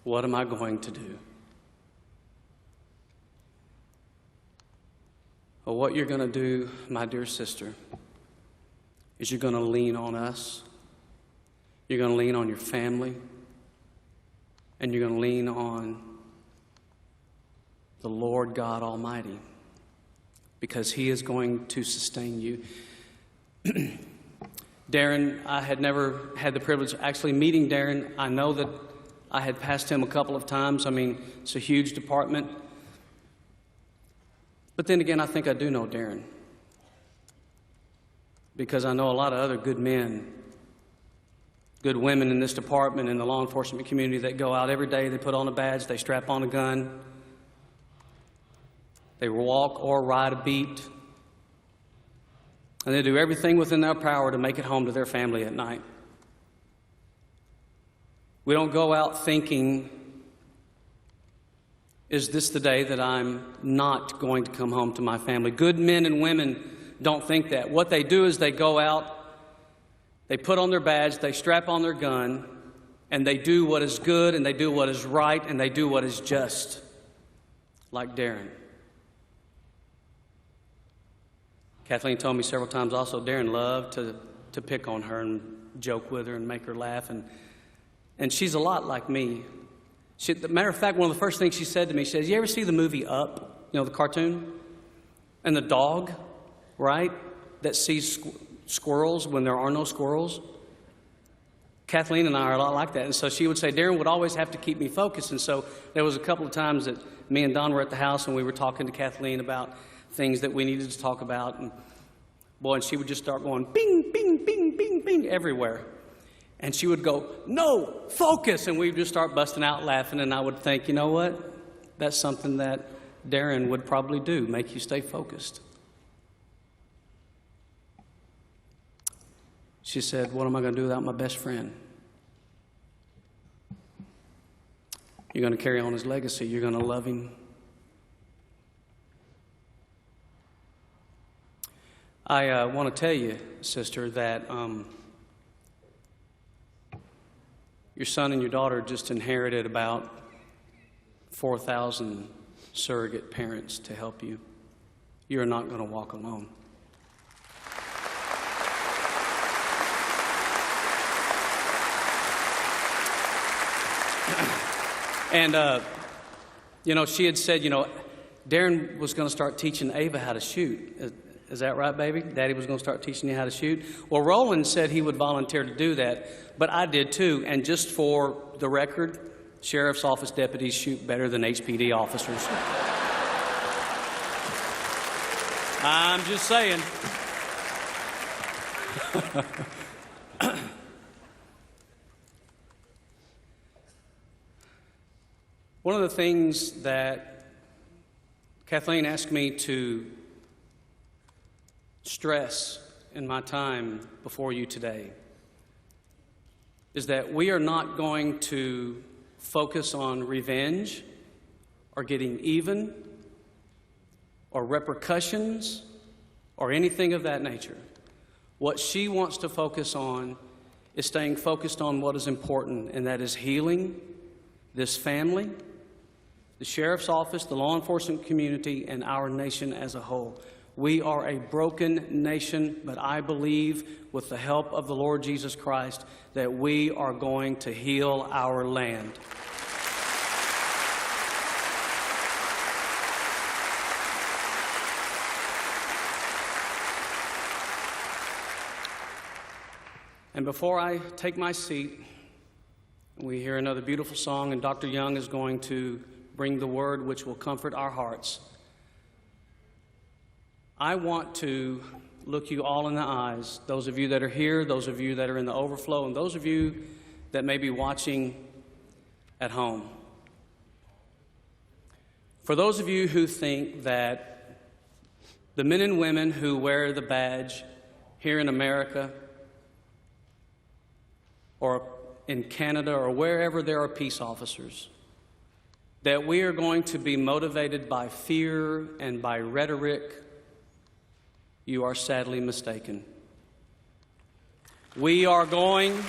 Speaker 19: What am I going to do?" Well, what you're going to do, my dear sister, is you're going to lean on us. You're going to lean on your family. And you're going to lean on the Lord God Almighty, because He is going to sustain you. Darren, I had never had the privilege of actually meeting Darren. I know that I had passed him a couple of times. I mean, it's a huge department. But then again, I think I do know Darren, because I know a lot of other good men, good women in this department, in the law enforcement community, that go out every day, they put on a badge, they strap on a gun, they walk or ride a beat, and they do everything within their power to make it home to their family at night. We don't go out thinking, is this the day that I'm not going to come home to my family? Good men and women don't think that. What they do is they go out, they put on their badge, they strap on their gun, and they do what is good, and they do what is right, and they do what is just, like Darren. Kathleen told me several times also, Darren loved to pick on her and joke with her and make her laugh, and she's a lot like me. Matter of fact, one of the first things she said to me, she says, "You ever see the movie Up, you know, the cartoon? And the dog, right, that sees squirrels when there are no squirrels?" Kathleen and I are a lot like that. And so she would say, Darren would always have to keep me focused. And so there was a couple of times that me and Don were at the house and we were talking to Kathleen about things that we needed to talk about. And boy, and she would just start going bing, bing, bing, bing, bing everywhere. And she would go, "No, focus." And we'd just start busting out laughing. And I would think, you know what? That's something that Darren would probably do, make you stay focused. She said, "What am I going to do without my best friend?" You're going to carry on his legacy. You're going to love him. I want to tell you, sister, that your son and your daughter just inherited about 4,000 surrogate parents to help you. You're not going to walk alone. And, you know, she had said, you know, Darren was going to start teaching Ava how to shoot. Is that right, baby? Daddy was going to start teaching you how to shoot? Well, Roland said he would volunteer to do that, but I did too. And just for the record, sheriff's office deputies shoot better than HPD officers. I'm just saying. One of the things that Kathleen asked me to stress in my time before you today is that we are not going to focus on revenge or getting even or repercussions or anything of that nature. What she wants to focus on is staying focused on what is important, and that is healing this family, the sheriff's office, the law enforcement community, and our nation as a whole. We are a broken nation, but I believe with the help of the Lord Jesus Christ that we are going to heal our land. And before I take my seat, we hear another beautiful song, and Dr. Young is going to bring the word which will comfort our hearts. I want to look you all in the eyes, those of you that are here, those of you that are in the overflow, and those of you that may be watching at home. For those of you who think that the men and women who wear the badge here in America or in Canada or wherever there are peace officers, that we are going to be motivated by fear and by rhetoric, you are sadly mistaken. We are going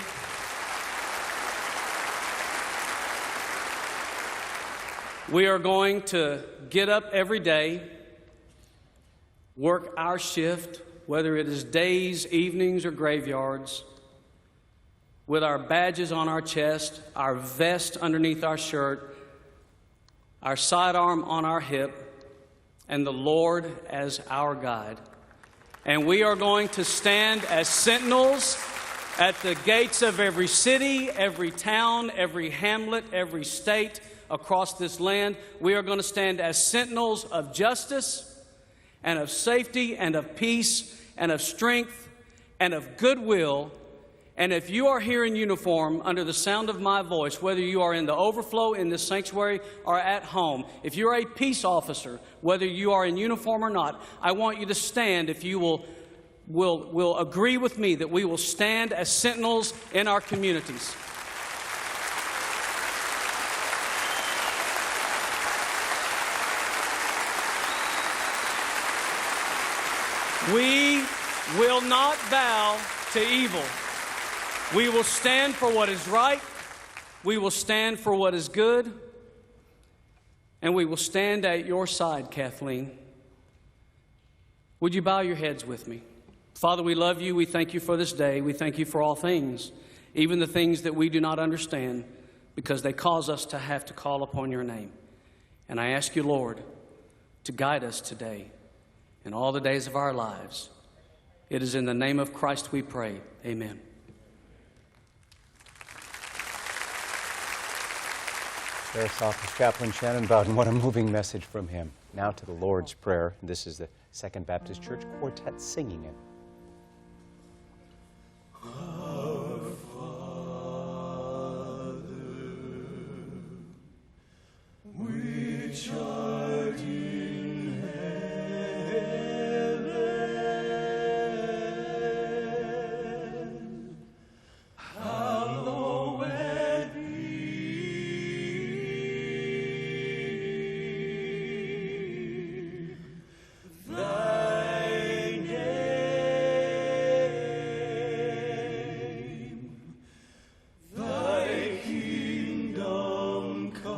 Speaker 19: to get up every day, work our shift, whether it is days, evenings, or graveyards, with our badges on our chest, our vest underneath our shirt, our sidearm on our hip, and the Lord as our guide. And we are going to stand as sentinels at the gates of every city, every town, every hamlet, every state across this land. We are going to stand as sentinels of justice and of safety and of peace and of strength and of goodwill. And if you are here in uniform under the sound of my voice, whether you are in the overflow in this sanctuary or at home, if you're a peace officer, whether you are in uniform or not, I want you to stand. If you will agree with me that we will stand as sentinels in our communities. We will not bow to evil. We will stand for what is right. We will stand for what is good. And we will stand at your side, Kathleen. Would you bow your heads with me? Father, we love you. We thank you for this day. We thank you for all things, even the things that we do not understand, because they cause us to have to call upon your name. And I ask you, Lord, to guide us today in all the days of our lives. It is in the name of Christ we pray. Amen.
Speaker 4: Sheriff's Office Chaplain Shannon Bowden, what a moving message from him. Now to the Lord's Prayer. This is the Second Baptist Church Quartet singing it.
Speaker 16: Our Father, which art in heaven, hallowed be thy name. Thy kingdom come,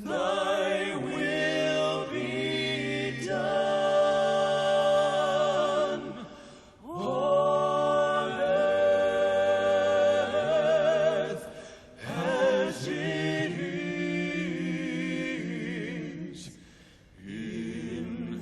Speaker 16: thy will be done on earth as it is in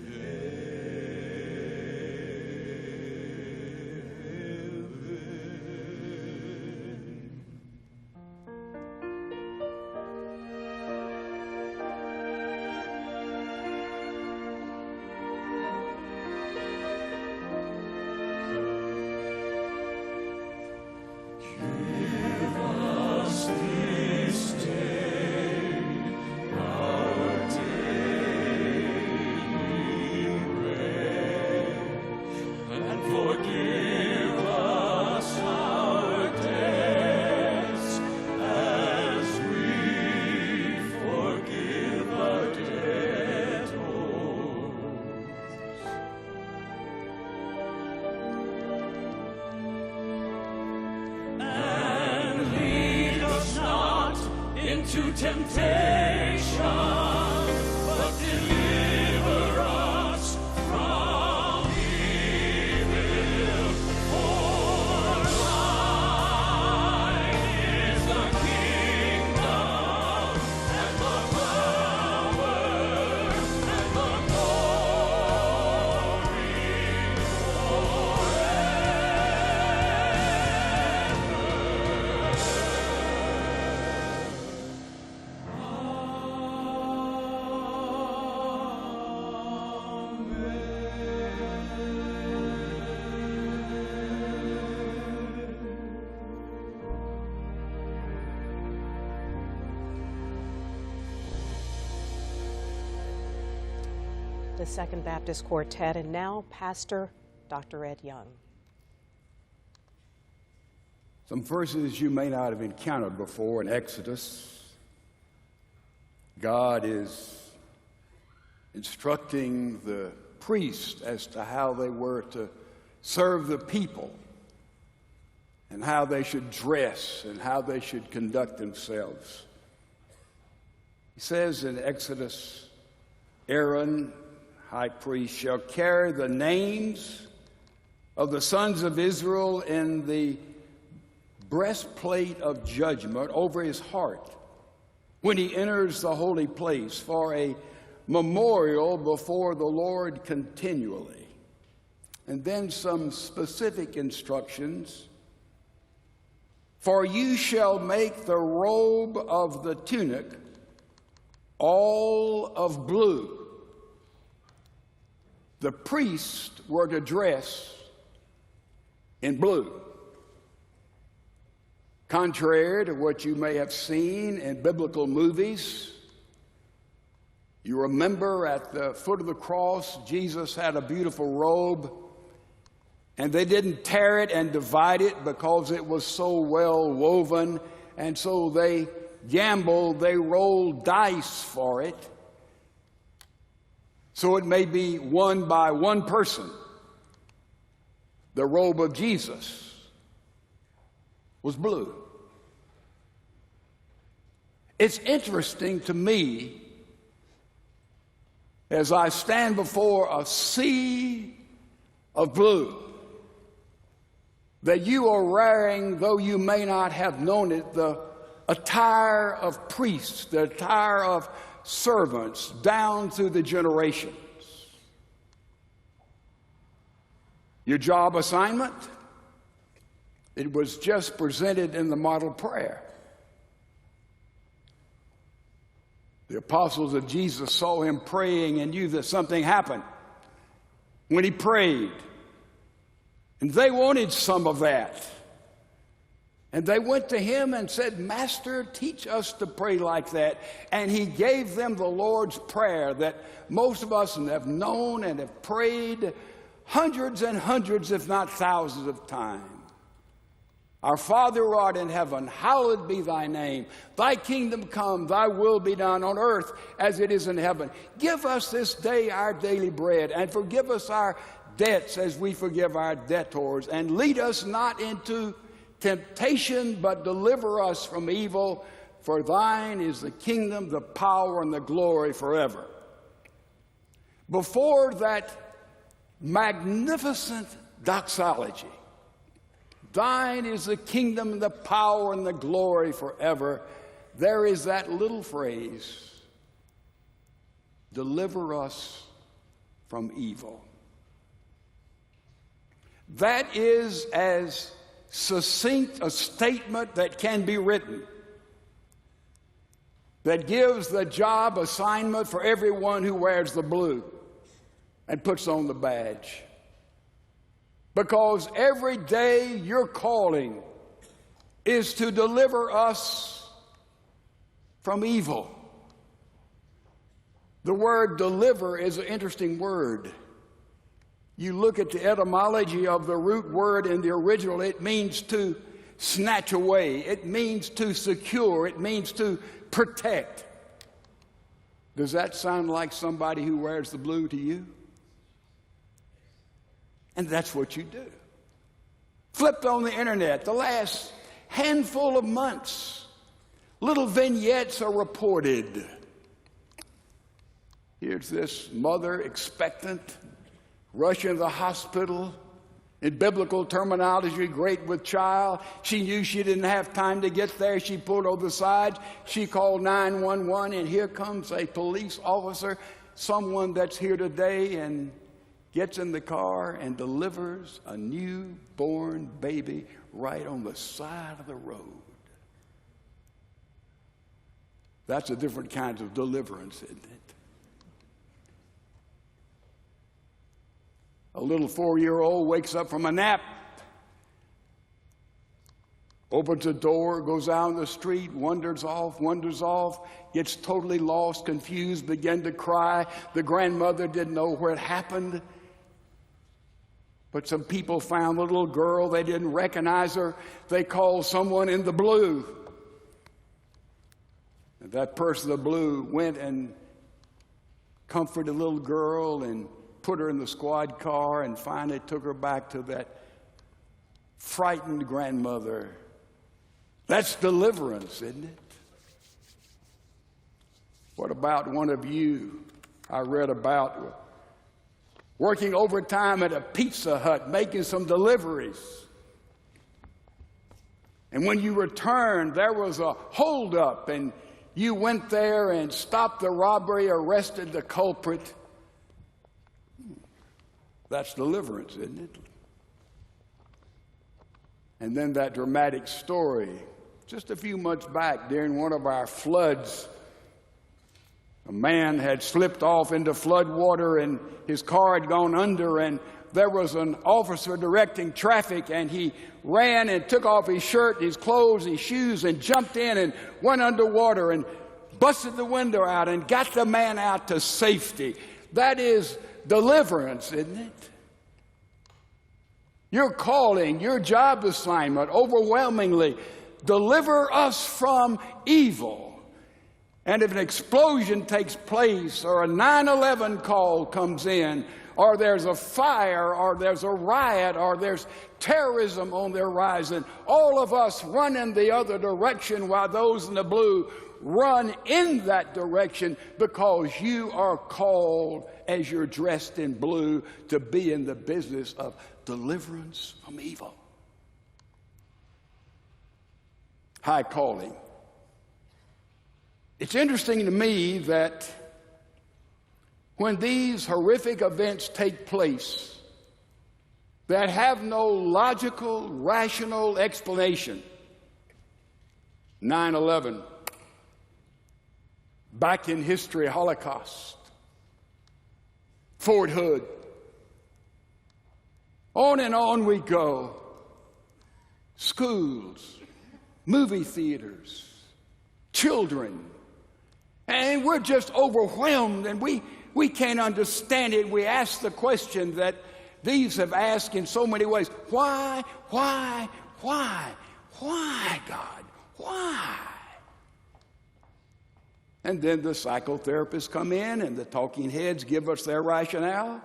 Speaker 16: Give us this day our daily bread, and forgive us our debts as we forgive our debtors. And lead us not into temptation, but deliver us from evil. For thine is the kingdom and the power and the glory forever.
Speaker 3: the Second Baptist Quartet, and now Pastor Dr. Ed Young.
Speaker 20: Some verses you may not have encountered before in Exodus. God is instructing the priests as to how they were to serve the people and how they should dress and how they should conduct themselves. He says in Exodus, Aaron, high priest, shall carry the names of the sons of Israel in the breastplate of judgment over his heart when he enters the holy place for a memorial before the Lord continually. And then some specific instructions. For you shall make the robe of the tunic all of blue. The priests were to dress in blue. Contrary to what you may have seen in biblical movies, you remember at the foot of the cross, Jesus had a beautiful robe, and they didn't tear it and divide it because it was so well woven, and so they gambled, they rolled dice for it. So it may be won by one person. The robe of Jesus was blue. It's interesting to me as I stand before a sea of blue that you are wearing, though you may not have known it, the attire of priests, the attire of servants down through the generations. Your job assignment, it was just presented in the model prayer. The apostles of Jesus saw him praying and knew that something happened when he prayed. And they wanted some of that. And they went to him and said, Master, teach us to pray like that. And he gave them the Lord's Prayer that most of us have known and have prayed hundreds and hundreds, if not thousands of times. Our Father who art in heaven, hallowed be thy name. Thy kingdom come, thy will be done on earth as it is in heaven. Give us this day our daily bread, and forgive us our debts as we forgive our debtors. And lead us not into temptation, but deliver us from evil. For thine is the kingdom, the power, and the glory forever. Before that magnificent doxology, thine is the kingdom, and the power, and the glory forever, there is that little phrase, deliver us from evil. That is as succinct a statement that can be written, that gives the job assignment for everyone who wears the blue and puts on the badge. Because every day your calling is to deliver us from evil. The word deliver is an interesting word. You look at the etymology of the root word in the original, it means to snatch away. It means to secure. It means to protect. Does that sound like somebody who wears the blue to you? And that's what you do. Flipped on the internet, the last handful of months, little vignettes are reported. Here's this mother expectant, rushing to the hospital. In biblical terminology, great with child. She knew she didn't have time to get there. She pulled over the side. She called 911, and here comes a police officer, someone that's here today, and gets in the car and delivers a newborn baby right on the side of the road. That's a different kind of deliverance, isn't it? A little 4-year-old wakes up from a nap Opens the door, goes out on the street, wanders off, gets totally lost, confused, began to cry. The grandmother didn't know where it happened. But some people found the little girl. They didn't recognize her. They called someone in the blue. And that person in the blue went and comforted the little girl and put her in the squad car and finally took her back to that frightened grandmother. That's deliverance, isn't it? What about one of you I read about working overtime at a Pizza Hut, making some deliveries? And when you returned, there was a holdup, and you went there and stopped the robbery, arrested the culprit. That's deliverance, isn't it? And then that dramatic story, just a few months back during one of our floods, a man had slipped off into flood water and his car had gone under, and there was an officer directing traffic, and he ran and took off his shirt, his clothes, his shoes, and jumped in and went underwater and busted the window out and got the man out to safety. That is deliverance, isn't it? Your calling, your job assignment, overwhelmingly, deliver us from evil. And if an explosion takes place, or a 9/11 call comes in, or there's a fire, or there's a riot, or there's terrorism on the horizon, all of us run in the other direction while those in the blue run in that direction, because you are called, as you're dressed in blue, to be in the business of deliverance from evil. High calling. It's interesting to me that when these horrific events take place that have no logical, rational explanation, 9/11, back in history, Holocaust, Fort Hood, on and on we go. Schools, movie theaters, children, and we're just overwhelmed, and we can't understand it. We ask the question that these have asked in so many ways: why, God, why? And then the psychotherapists come in, and the talking heads give us their rationale.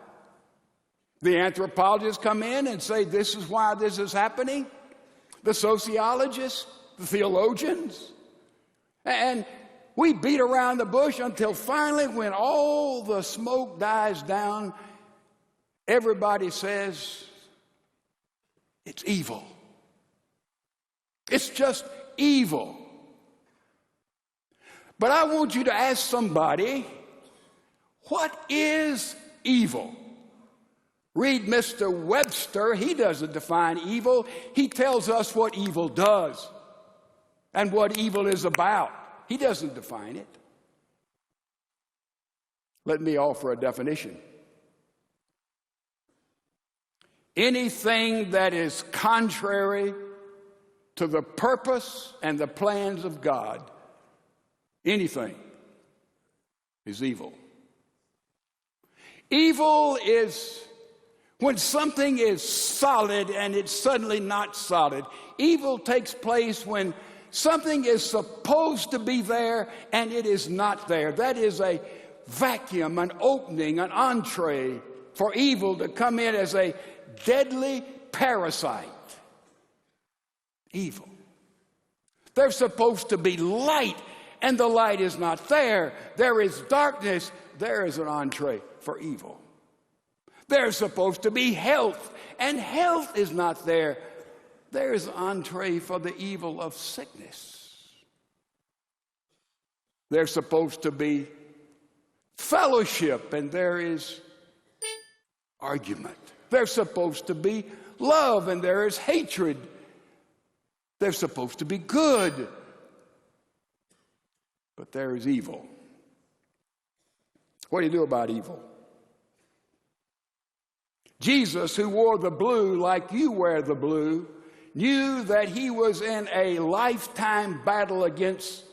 Speaker 20: The anthropologists come in and say this is why this is happening. The sociologists, the theologians. And we beat around the bush until finally, when all the smoke dies down, everybody says it's evil. It's just evil. But I want you to ask somebody, what is evil? Read Mr. Webster. He doesn't define evil. He tells us what evil does and what evil is about. He doesn't define it. Let me offer a definition. Anything that is contrary to the purpose and the plans of God, anything, is evil. Evil is when something is solid and it's suddenly not solid. Evil takes place when something is supposed to be there and it is not there. That is a vacuum, an opening, an entree for evil to come in as a deadly parasite. Evil. There's supposed to be light, and the light is not there. There is darkness. There is an entree for evil. There's supposed to be health, and health is not there. There is an entree for the evil of sickness. There's supposed to be fellowship, and there is argument. There's supposed to be love, and there is hatred. There's supposed to be good, but there is evil. What do you do about evil? Jesus, who wore the blue like you wear the blue, knew that he was in a lifetime battle against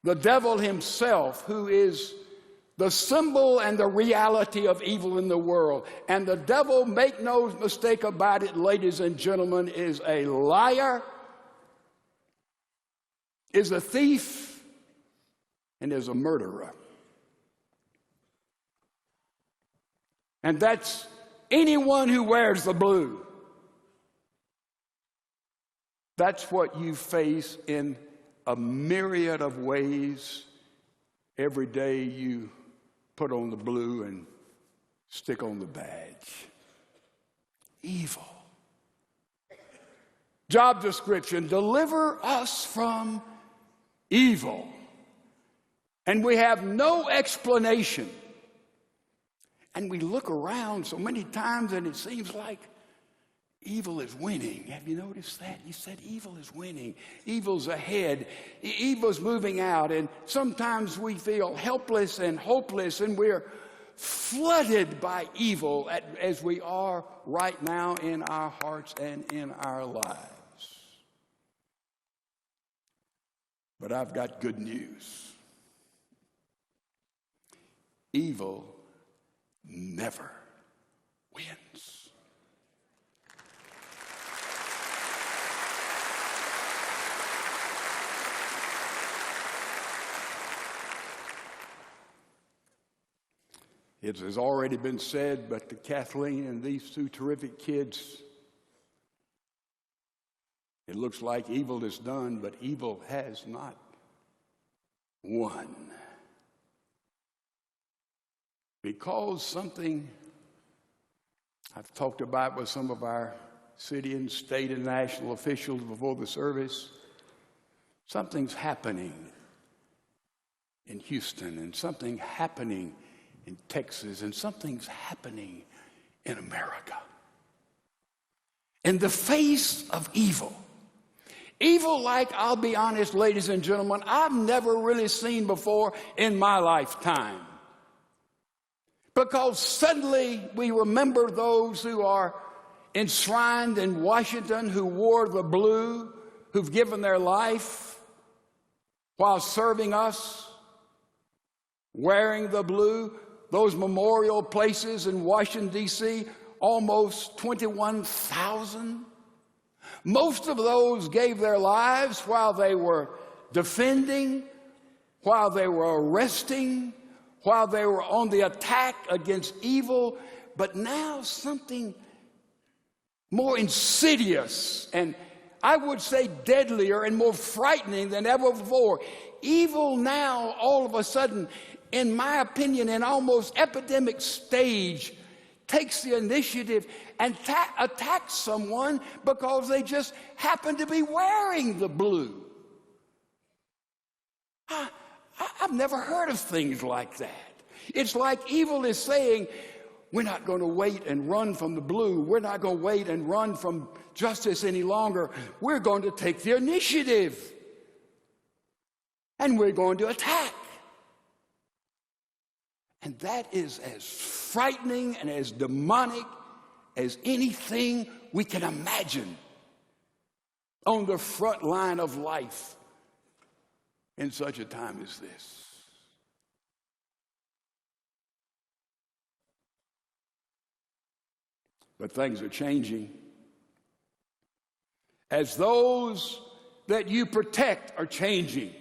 Speaker 20: the devil himself, who is the symbol and the reality of evil in the world. And the devil, make no mistake about it, ladies and gentlemen, is a liar, is a thief, and is a murderer. And that's anyone who wears the blue. That's what you face in a myriad of ways every day you put on the blue and stick on the badge. Evil. Job description: deliver us from evil. And we have no explanation. And we look around so many times and it seems like evil is winning. Have you noticed that? You said evil is winning. Evil's ahead. Evil's moving out. And sometimes we feel helpless and hopeless, and we're flooded by evil as we are right now in our hearts and in our lives. But I've got good news. Evil never wins. It has already been said, but to Kathleen and these two terrific kids, it looks like evil is done, but evil has not won. Because something I've talked about with some of our city and state and national officials before the service, something's happening in Houston, and something happening in Texas, and something's happening in America. In the face of evil, evil like, I'll be honest, ladies and gentlemen, I've never really seen before in my lifetime. Because suddenly we remember those who are enshrined in Washington, who wore the blue, who've given their life while serving us, wearing the blue. Those memorial places in Washington, D.C., almost 21,000. Most of those gave their lives while they were defending, while they were arresting, while they were on the attack against evil. But now something more insidious and I would say deadlier and more frightening than ever before. Evil now, all of a sudden, in my opinion, in almost epidemic stage, takes the initiative and attacks someone because they just happen to be wearing the blue. I've never heard of things like that. It's like evil is saying, we're not going to wait and run from the blue. We're not going to wait and run from justice any longer. We're going to take the initiative. And we're going to attack. And that is as frightening and as demonic as anything we can imagine on the front line of life in such a time as this. But things are changing. As those that you protect are changing,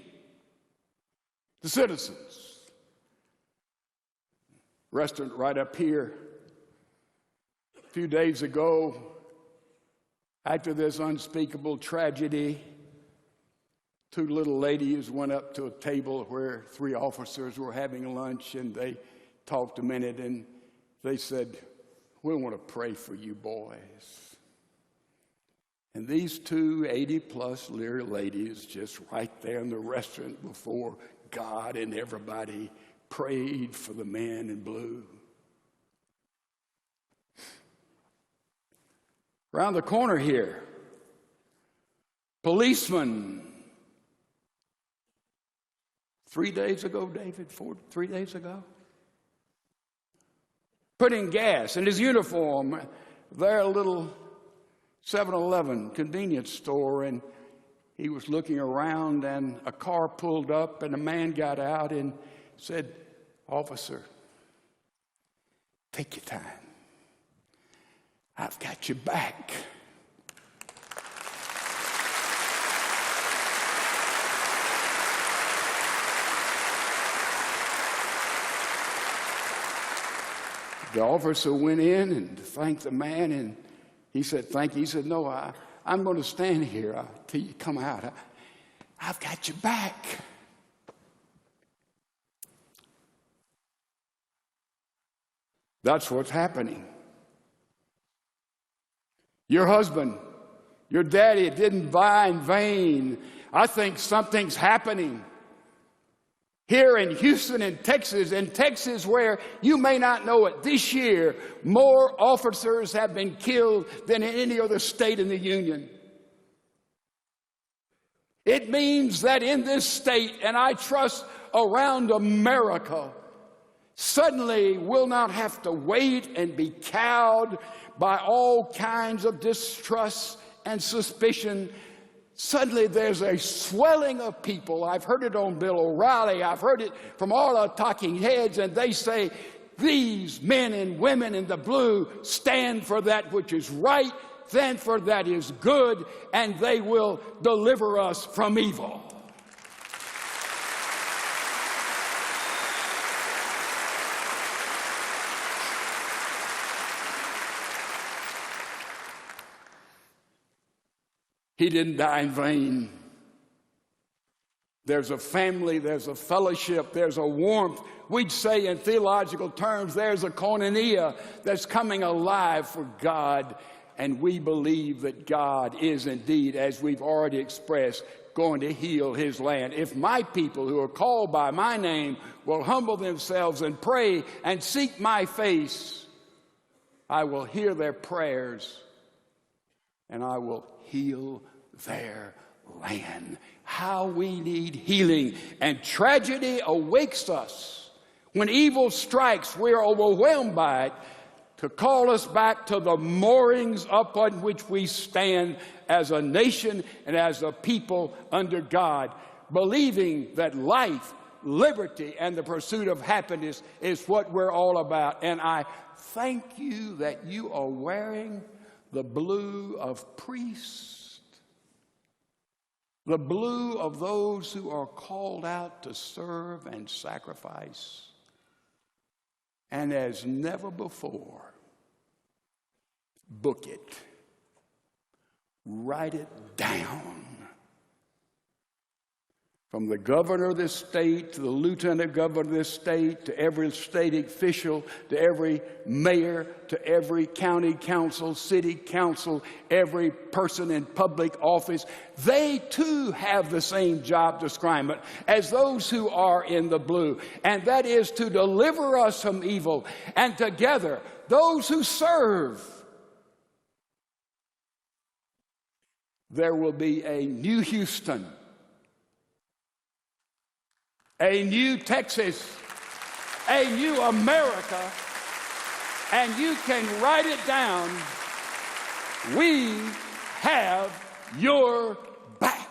Speaker 20: the citizens. Restaurant right up here, a few days ago, after this unspeakable tragedy, two little ladies went up to a table where three officers were having lunch, and they talked a minute, and they said, "We want to pray for you boys." And these two 80-plus ladies, just right there in the restaurant before God and everybody, prayed for the man in blue. Around the corner here, policeman, 3 days ago, David, 3 days ago, putting gas in his uniform. There a little 7-Eleven convenience store, and he was looking around, and a car pulled up, and a man got out and said, "Officer, take your time. I've got your back." The officer went in and thanked the man, and he said, "Thank you." He said, "No, I'm going to stand here till you come out. I've got your back." That's what's happening. Your husband, your daddy didn't die in vain. I think something's happening here in Houston and Texas, where you may not know it. This year, more officers have been killed than in any other state in the Union. It means that in this state, and I trust around America, suddenly we'll not have to wait and be cowed by all kinds of distrust and suspicion. Suddenly there's a swelling of people. I've heard it on Bill O'Reilly. I've heard it from all the talking heads, and they say, these men and women in the blue stand for that which is right, stand for that is good, and they will deliver us from evil. He didn't die in vain. There's a family, there's a fellowship, there's a warmth. We'd say in theological terms, there's a koinonia that's coming alive for God. And we believe that God is indeed, as we've already expressed, going to heal his land. If my people who are called by my name will humble themselves and pray and seek my face, I will hear their prayers and I will heal their land. How we need healing. And tragedy awakes us. When evil strikes, we are overwhelmed by it, to call us back to the moorings upon which we stand as a nation and as a people under God, believing that life, liberty, and the pursuit of happiness is what we're all about. And I thank you that you are wearing the blue of priests, the blue of those who are called out to serve and sacrifice. And as never before, book it, write it down. From the governor of this state to the lieutenant governor of this state, to every state official, to every mayor, to every county council, city council, every person in public office, they too have the same job description as those who are in the blue, and that is to deliver us from evil. And together, those who serve, there will be a new Houston, a new Texas, a new America, and you can write it down. We have your back.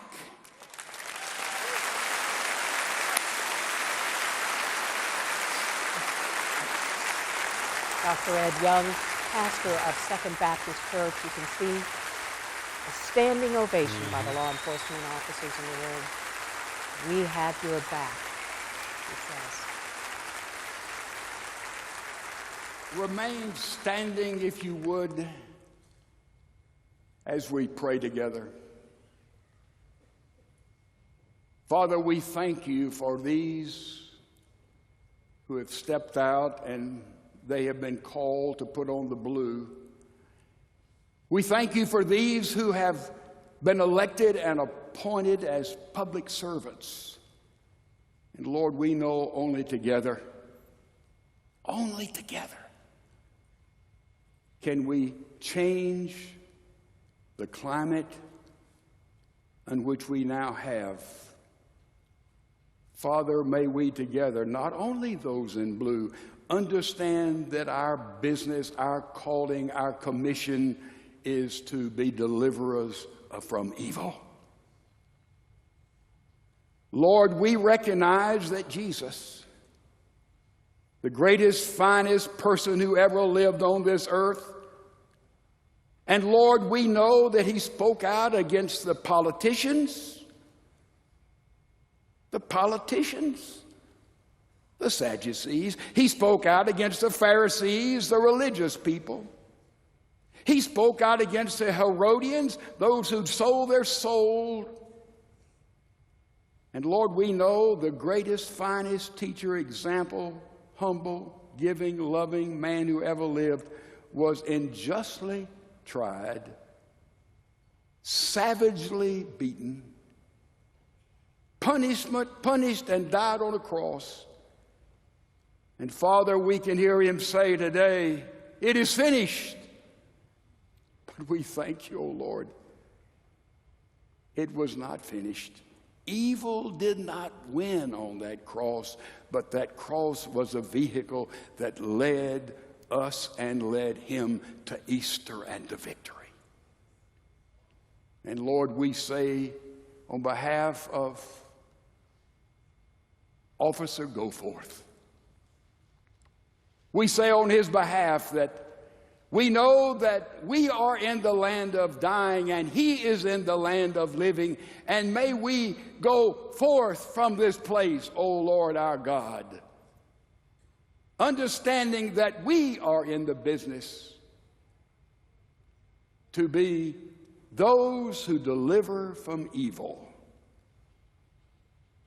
Speaker 3: Dr. Ed Young, pastor of Second Baptist Church. You can see a standing ovation by the law enforcement officers in the room. We have your back, he says.
Speaker 20: Remain standing, if you would, as we pray together. Father, we thank you for these who have stepped out and they have been called to put on the blue. We thank you for these who have been elected and appointed as public servants. And Lord, we know only together can we change the climate in which we now have. Father, may we together, not only those in blue, understand that our business, our calling, our commission is to be deliverers from evil. Lord, we recognize that Jesus, the greatest, finest person who ever lived on this earth, and Lord, we know that he spoke out against the politicians, the Sadducees. He spoke out against the Pharisees, the religious people. He spoke out against the Herodians, those who'd sold their soul. And Lord, we know the greatest, finest teacher, example, humble, giving, loving man who ever lived was unjustly tried, savagely beaten, punished and died on a cross. And Father, we can hear him say today, it is finished. But we thank you, O Lord, it was not finished. Evil did not win on that cross, but that cross was a vehicle that led us and led him to Easter and to victory. And Lord, we say on behalf of Officer Goforth, we say on his behalf that we know that we are in the land of dying and he is in the land of living. And may we go forth from this place, O Lord our God, understanding that we are in the business to be those who deliver from evil,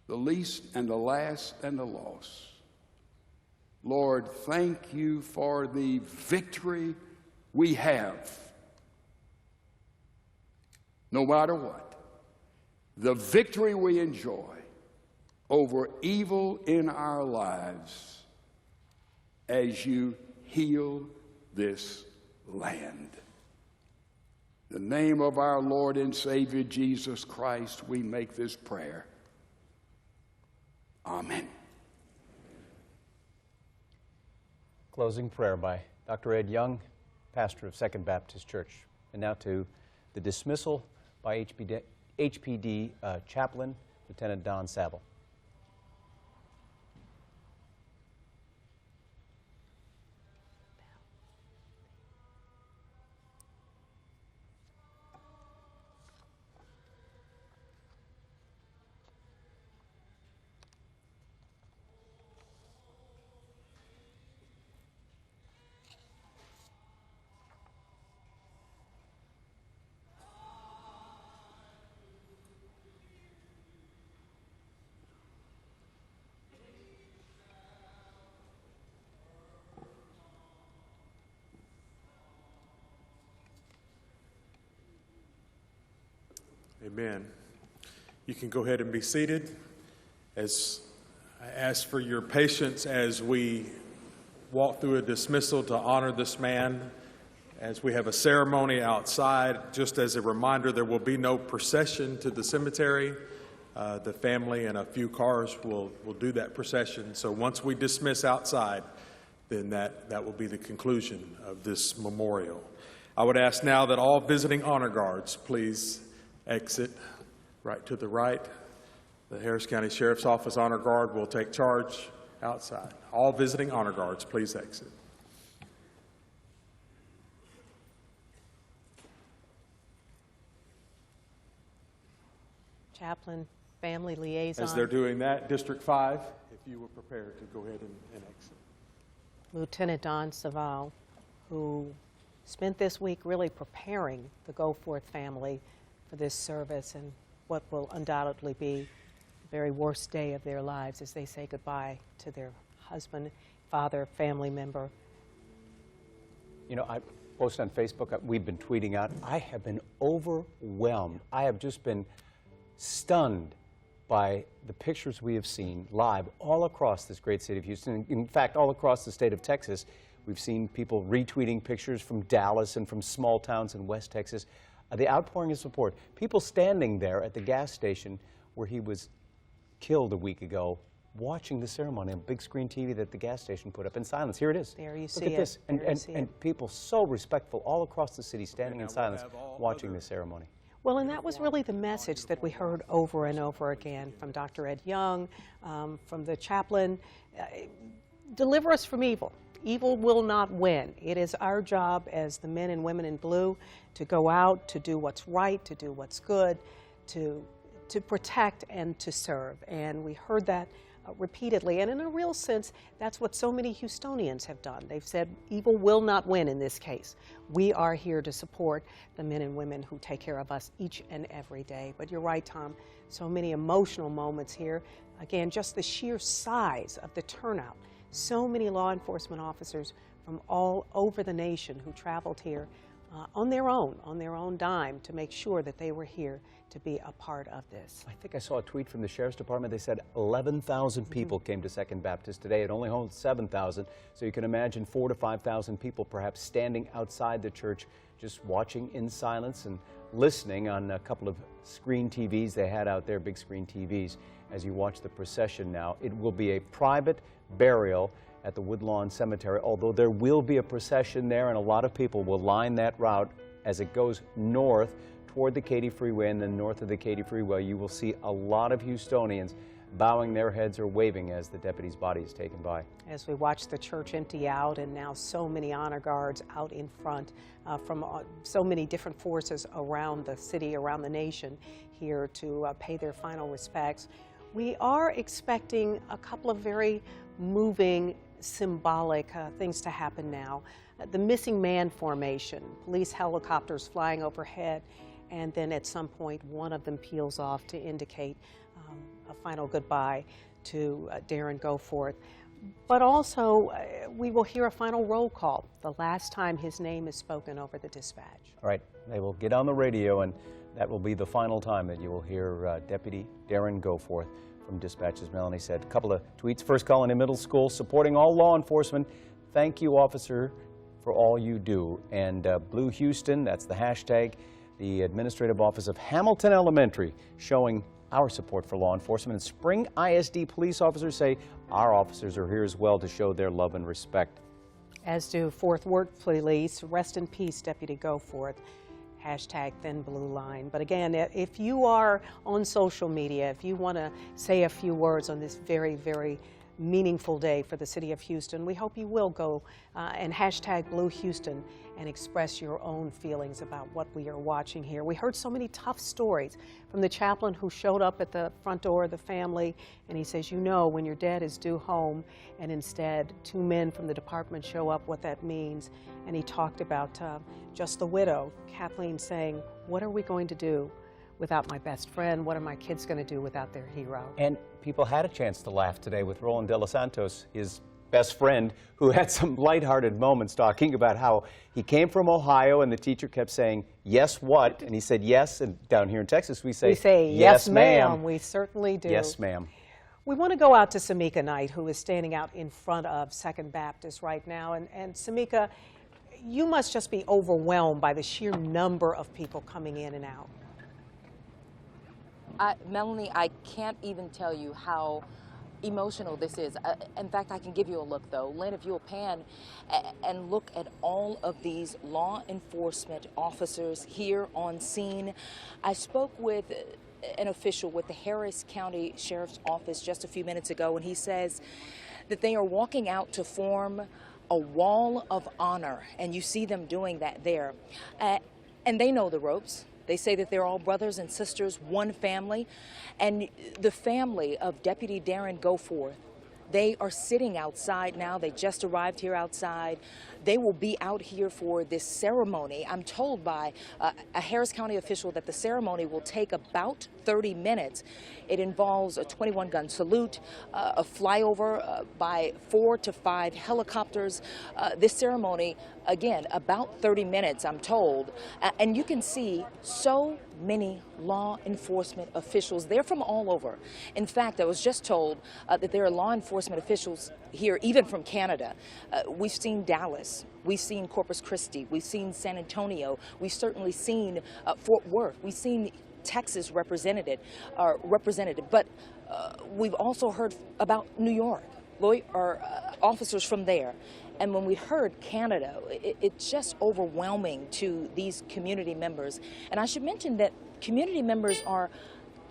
Speaker 20: the least and the last and the lost. Lord, thank you for the victory we have, no matter what, the victory we enjoy over evil in our lives as you heal this land. In the name of our Lord and Savior Jesus Christ, we make this prayer. Amen.
Speaker 4: Closing prayer by Dr. Ed Young, pastor of Second Baptist Church. And now to the dismissal by HPD chaplain, Lieutenant Don Saville.
Speaker 15: Amen. You can go ahead and be seated. As I ask for your patience as we walk through a dismissal to honor this man, as we have a ceremony outside. Just as a reminder, there will be no procession to the cemetery. The family and a few cars will do that procession. So once we dismiss outside, then that will be the conclusion of this memorial. I would ask now that all visiting honor guards please exit right to the right. The Harris County Sheriff's Office Honor Guard will take charge outside. All visiting honor guards, please exit.
Speaker 3: Chaplain, family liaison.
Speaker 15: As they're doing that, District 5, if you were prepared to go ahead and exit.
Speaker 3: Lieutenant Don Saville, who spent this week really preparing the Goforth family for this service and what will undoubtedly be the very worst day of their lives as they say goodbye to their husband, father, family member.
Speaker 4: You know, I posted on Facebook, we've been tweeting out, I have been overwhelmed. I have just been stunned by the pictures we have seen live all across this great city of Houston. In fact, all across the state of Texas. We've seen people retweeting pictures from Dallas and from small towns in West Texas. The outpouring of support. People standing there at the gas station where he was killed a week ago, watching the ceremony on big screen TV that the gas station put up in silence. Here it is.
Speaker 3: There you see
Speaker 4: Look at this.
Speaker 3: it.
Speaker 4: And people so respectful all across the city standing in silence watching the ceremony.
Speaker 3: Well, and that was really the message that we heard over and over again from Dr. Ed Young, from the chaplain. Deliver us from evil. Evil will not win. It is our job as the men and women in blue to go out, to do what's right, to do what's good, to protect and to serve. And we heard that repeatedly. And in a real sense, that's what so many Houstonians have done. They've said evil will not win in this case. We are here to support the men and women who take care of us each and every day. But you're right, Tom, so many emotional moments here. Again, just the sheer size of the turnout. So many law enforcement officers from all over the nation who traveled here on their own dime to make sure that they were here to be a part of this.
Speaker 4: I think I saw a tweet from the Sheriff's Department. They said 11,000 people came to Second Baptist today. It only holds 7,000, so you can imagine 4,000 to 5,000 people perhaps standing outside the church just watching in silence and listening on a couple of screen TVs they had out there, big screen TVs, as you watch the procession now. It will be a private burial at the Woodlawn Cemetery, although there will be a procession there, and a lot of people will line that route as it goes north toward the Katy Freeway, and then north of the Katy Freeway. You will see a lot of Houstonians bowing their heads or waving as the deputy's body is taken by.
Speaker 3: As we watch the church empty out, and now so many honor guards out in front from so many different forces around the city, around the nation, here to pay their final respects. We are expecting a couple of very moving, symbolic things to happen now. The missing man formation, police helicopters flying overhead, and then at some point one of them peels off to indicate a final goodbye to Darren Goforth. But also, we will hear a final roll call, the last time his name is spoken over the dispatch.
Speaker 4: All right, they will get on the radio, and that will be the final time that you will hear Deputy Darren Goforth from dispatch, as Melanie said. A couple of tweets. First Colony Middle School supporting all law enforcement. Thank you, officer, for all you do. And Blue Houston, that's the hashtag. The Administrative Office of Hamilton Elementary showing our support for law enforcement. And Spring ISD police officers say our officers are here as well to show their love and respect.
Speaker 3: As do Fourth Ward Police. Rest in peace, Deputy Goforth. Hashtag Thin Blue Line. But again, if you are on social media, if you want to say a few words on this very, very meaningful day for the city of Houston, we hope you will go and hashtag Blue Houston and express your own feelings about what we are watching here. We heard so many tough stories from the chaplain who showed up at the front door of the family, and he says, you know, when your dad is due home and instead two men from the department show up, what that means. And he talked about just the widow, Kathleen, saying, what are we going to do without my best friend? What are my kids going to do without their hero?
Speaker 4: And people had a chance to laugh today with Roland De Los Santos, his best friend, who had some lighthearted moments talking about how he came from Ohio and the teacher kept saying, yes, what? And he said, yes. And down here in Texas, we say
Speaker 3: yes, ma'am. We certainly do.
Speaker 4: Yes, ma'am.
Speaker 3: We want to go out to Samika Knight, who is standing out in front of Second Baptist right now. And Samika, you must just be overwhelmed by the sheer number of people coming in and out.
Speaker 6: Melanie, I can't even tell you how emotional this is. In fact, I can give you a look, though. Lynn, if you'll pan and look at all of these law enforcement officers here on scene. I spoke with an official with the Harris County Sheriff's Office just a few minutes ago, and he says that they are walking out to form a wall of honor, and you see them doing that there. And they know the ropes. They say that they're all brothers and sisters, one family. And the family of Deputy Darren Goforth, they are sitting outside now. They just arrived here outside. They will be out here for this ceremony. I'm told by a Harris County official that the ceremony will take about 30 minutes. It involves a 21-gun salute, a flyover by 4 to 5 helicopters. This ceremony, again, about 30 minutes, I'm told. And you can see so many law enforcement officials. They're from all over. In fact, I was just told that there are law enforcement officials here, even from Canada. We've seen Dallas. We've seen Corpus Christi. We've seen San Antonio. We've certainly seen Fort Worth. We've seen Texas represented, but we've also heard about New York, officers from there. And when we heard Canada, it's just overwhelming to these community members. And I should mention that community members are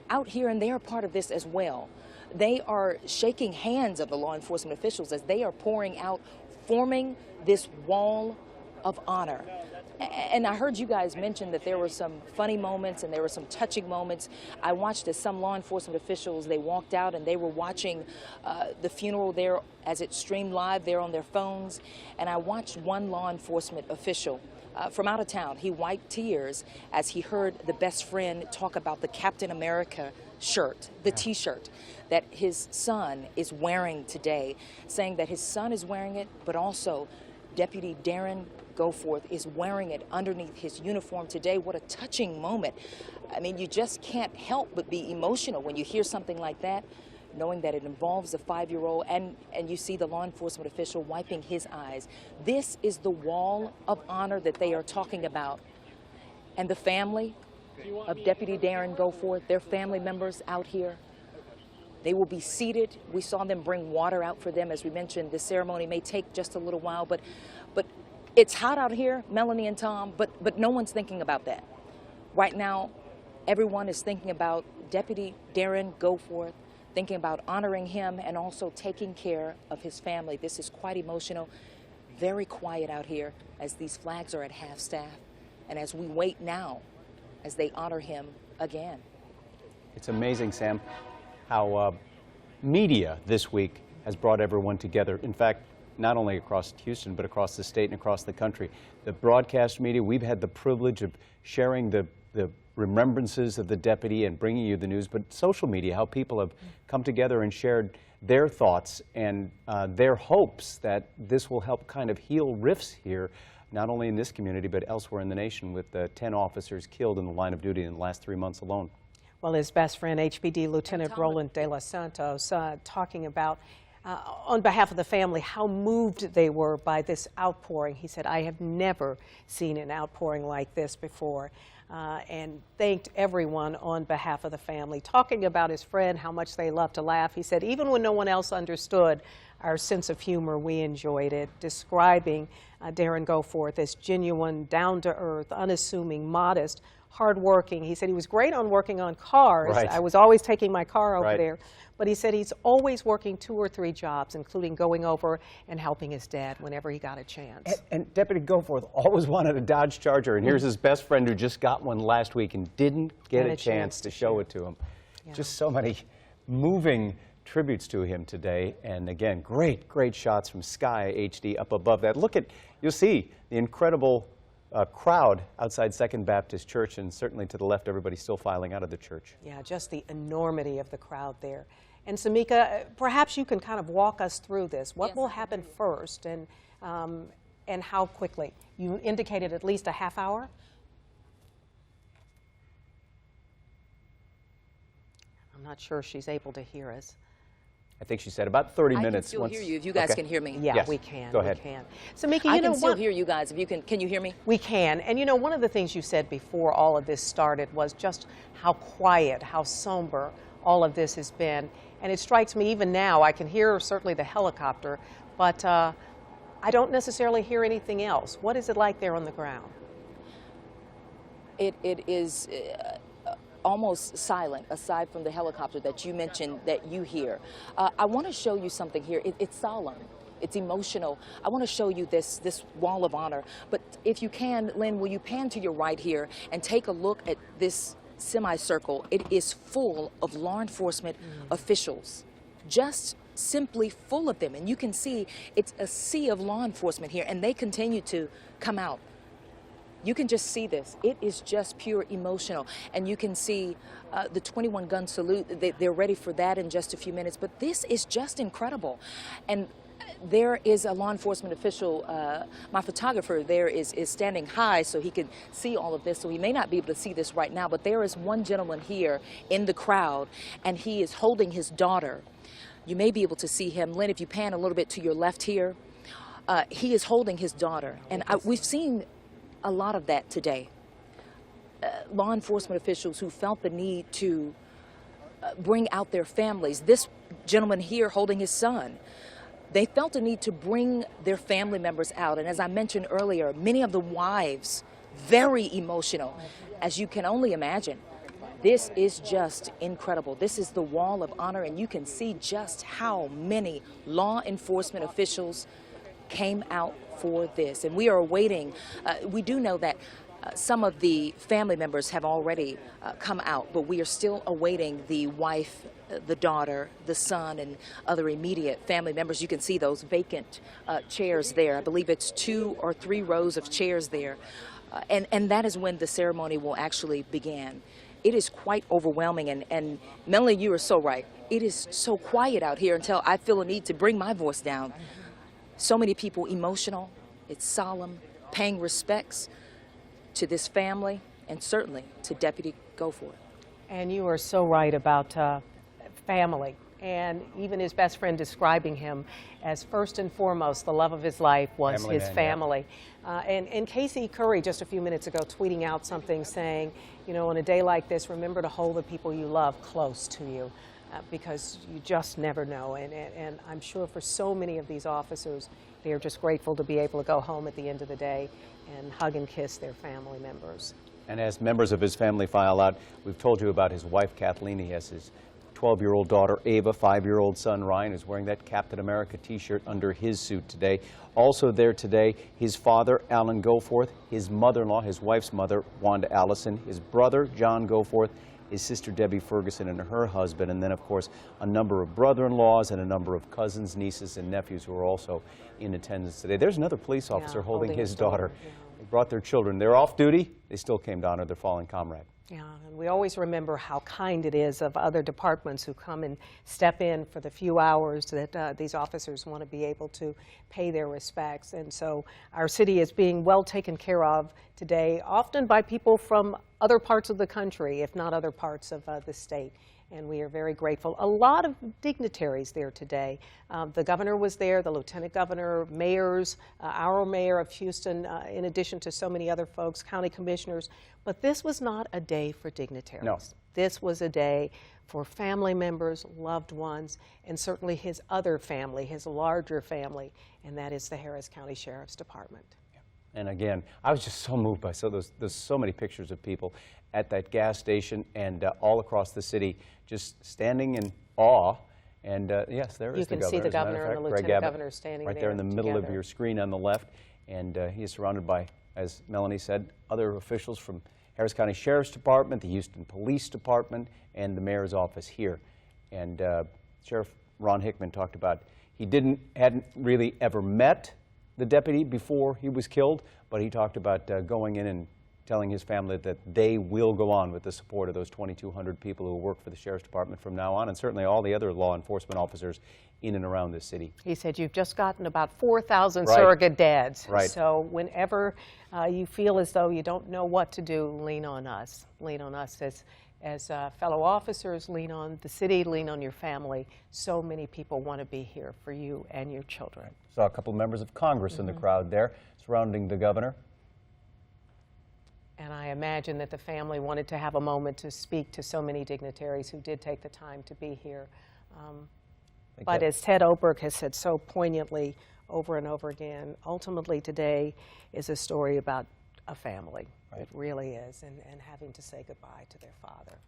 Speaker 6: out here and they are part of this as well. They are shaking hands of the law enforcement officials as they are pouring out, forming this wall of honor. And I heard you guys mention that there were some funny moments and there were some touching moments. I watched as some law enforcement officials, they walked out and they were watching the funeral there as it streamed live there on their phones. And I watched one law enforcement official from out of town. He wiped tears as he heard the best friend talk about the Captain America shirt, the T-shirt that his son is wearing today, saying that his son is wearing it, but also Deputy Darren Goforth is wearing it underneath his uniform today. What a touching moment. I mean, you just can't help but be emotional when you hear something like that, knowing that it involves a 5-year-old, and you see the law enforcement official wiping his eyes. This is the wall of honor that they are talking about. And the family of Deputy Darren Goforth, their family members out here, they will be seated. We saw them bring water out for them. As we mentioned, the ceremony may take just a little while, but it's hot out here, Melanie and Tom, but no one's thinking about that. Right now, everyone is thinking about Deputy Darren Goforth, thinking about honoring him and also taking care of his family. This is quite emotional, very quiet out here as these flags are at half-staff and as we wait now as they honor him again.
Speaker 4: It's amazing, Sam, how media this week has brought everyone together. In fact, not only across Houston, but across the state and across the country. The broadcast media, we've had the privilege of sharing the remembrances of the deputy and bringing you the news, but social media, how people have come together and shared their thoughts and their hopes that this will help kind of heal rifts here, not only in this community, but elsewhere in the nation, with 10 officers killed in the line of duty in the last 3 months alone.
Speaker 3: Well, his best friend, HPD Lieutenant Roland De Los Santos, talking about on behalf of the family, how moved they were by this outpouring. He said, I have never seen an outpouring like this before, and thanked everyone on behalf of the family. Talking about his friend, how much they love to laugh. He said, even when no one else understood our sense of humor, we enjoyed it. Describing Darren Goforth as genuine, down-to-earth, unassuming, modest, hardworking. He said he was great on working on cars.
Speaker 4: Right.
Speaker 3: I was always taking my car over there. But he said he's always working 2 or 3 jobs, including going over and helping his dad whenever he got a chance.
Speaker 4: And Deputy Goforth always wanted a Dodge Charger, and here's his best friend who just got one last week and didn't get a chance to show it to him. Yeah. Just so many moving tributes to him today. And again, great, great shots from Sky HD up above that. Look at, you'll see the incredible crowd outside Second Baptist Church, and certainly to the left, everybody's still filing out of the church.
Speaker 3: Yeah, just the enormity of the crowd there. And Samika, perhaps you can kind of walk us through this. What will happen first, and how quickly? You indicated at least a half hour? I'm not sure she's able to hear us.
Speaker 4: I think she said about 30 minutes.
Speaker 6: I can still hear you if you guys can hear me.
Speaker 3: Yeah,
Speaker 4: yes.
Speaker 3: we can.
Speaker 4: Go ahead.
Speaker 3: We can. So, Mickey,
Speaker 6: I can still hear you guys. If you can you hear me?
Speaker 3: We can. And you know, one of the things you said before all of this started was just how quiet, how somber all of this has been. And it strikes me even now, I can hear certainly the helicopter, but I don't necessarily hear anything else. What is it like there on the ground?
Speaker 6: It is almost silent, aside from the helicopter that you mentioned that you hear. I want to show you something here. It's solemn. It's emotional. I want to show you this wall of honor. But if you can, Lynn, will you pan to your right here and take a look at this semicircle? It is full of law enforcement officials, just simply full of them. And you can see it's a sea of law enforcement here, and they continue to come out. You can just see this. It is just pure emotional. And you can see the 21-gun salute. They're ready for that in just a few minutes. But this is just incredible. And there is a law enforcement official. My photographer there is standing high so he can see all of this. So he may not be able to see this right now. But there is one gentleman here in the crowd, and he is holding his daughter. You may be able to see him. Lynn, if you pan a little bit to your left here, he is holding his daughter. And we've seen a lot of that today. law enforcement officials who felt the need to bring out their families. This gentleman here holding his son, they felt a need to bring their family members out. And as I mentioned earlier, many of the wives, very emotional, as you can only imagine. This is just incredible. This is the wall of honor, and you can see just how many law enforcement officials came out for this. And we are awaiting, we do know that some of the family members have already come out, but we are still awaiting the wife, the daughter, the son, and other immediate family members. You can see those vacant chairs there. I believe it's 2 or 3 rows of chairs there. And that is when the ceremony will actually begin. It is quite overwhelming, and Melanie, you are so right. It is so quiet out here until I feel a need to bring my voice down. So many people emotional, it's solemn, paying respects to this family and certainly to Deputy Goforth.
Speaker 3: And you are so right about family, and even his best friend describing him as first and foremost the love of his life was his family. And Casey Curry just a few minutes ago tweeting out something saying, you know, on a day like this, remember to hold the people you love close to you because you just never know. And I'm sure for so many of these officers, they are just grateful to be able to go home at the end of the day and hug and kiss their family members.
Speaker 4: And as members of his family file out, we've told you about his wife, Kathleen. He has his 12-year-old daughter, Ava, 5-year-old son, Ryan, who's wearing that Captain America t-shirt under his suit today. Also there today, his father, Alan Goforth, his mother-in-law, his wife's mother, Wanda Allison, his brother, John Goforth, his sister, Debbie Ferguson, and her husband, and then, of course, a number of brother-in-laws and a number of cousins, nieces, and nephews who are also in attendance today. There's another police officer holding his daughter. They brought their children. They're off duty. They still came to honor their fallen comrade.
Speaker 3: Yeah, and we always remember how kind it is of other departments who come and step in for the few hours that these officers want to be able to pay their respects. And so our city is being well taken care of today, often by people from other parts of the country, if not other parts of the state. And we are very grateful. A lot of dignitaries there today. The governor was there, the lieutenant governor, mayors, our mayor of Houston, in addition to so many other folks, county commissioners. But this was not a day for dignitaries.
Speaker 4: No.
Speaker 3: This was a day for family members, loved ones, and certainly his other family, his larger family, and that is the Harris County Sheriff's Department.
Speaker 4: And again, I was just so moved by there's so many pictures of people at that gas station and all across the city just standing in awe. And yes, there is the governor.
Speaker 3: You can see the governor and the lieutenant governor standing
Speaker 4: right there in the middle of your screen on the left. And he is surrounded by, as Melanie said, other officials from Harris County Sheriff's Department, the Houston Police Department, and the mayor's office here. And Sheriff Ron Hickman talked about he hadn't really ever met the deputy before he was killed, but he talked about going in and telling his family that they will go on with the support of those 2,200 people who work for the Sheriff's Department from now on, and certainly all the other law enforcement officers in and around this city. He said
Speaker 3: you've just gotten about 4,000 surrogate dads.
Speaker 4: Right.
Speaker 3: So whenever you feel as though you don't know what to do, lean on us. Lean on us as fellow officers, lean on the city, lean on your family. So many people want to be here for you and your children.
Speaker 4: Saw a couple members of Congress in the crowd there surrounding the governor.
Speaker 3: And I imagine that the family wanted to have a moment to speak to so many dignitaries who did take the time to be here. But as Ted Oberg has said so poignantly over and over again, ultimately today is a story about a family. Right. It really is, and having to say goodbye to their father.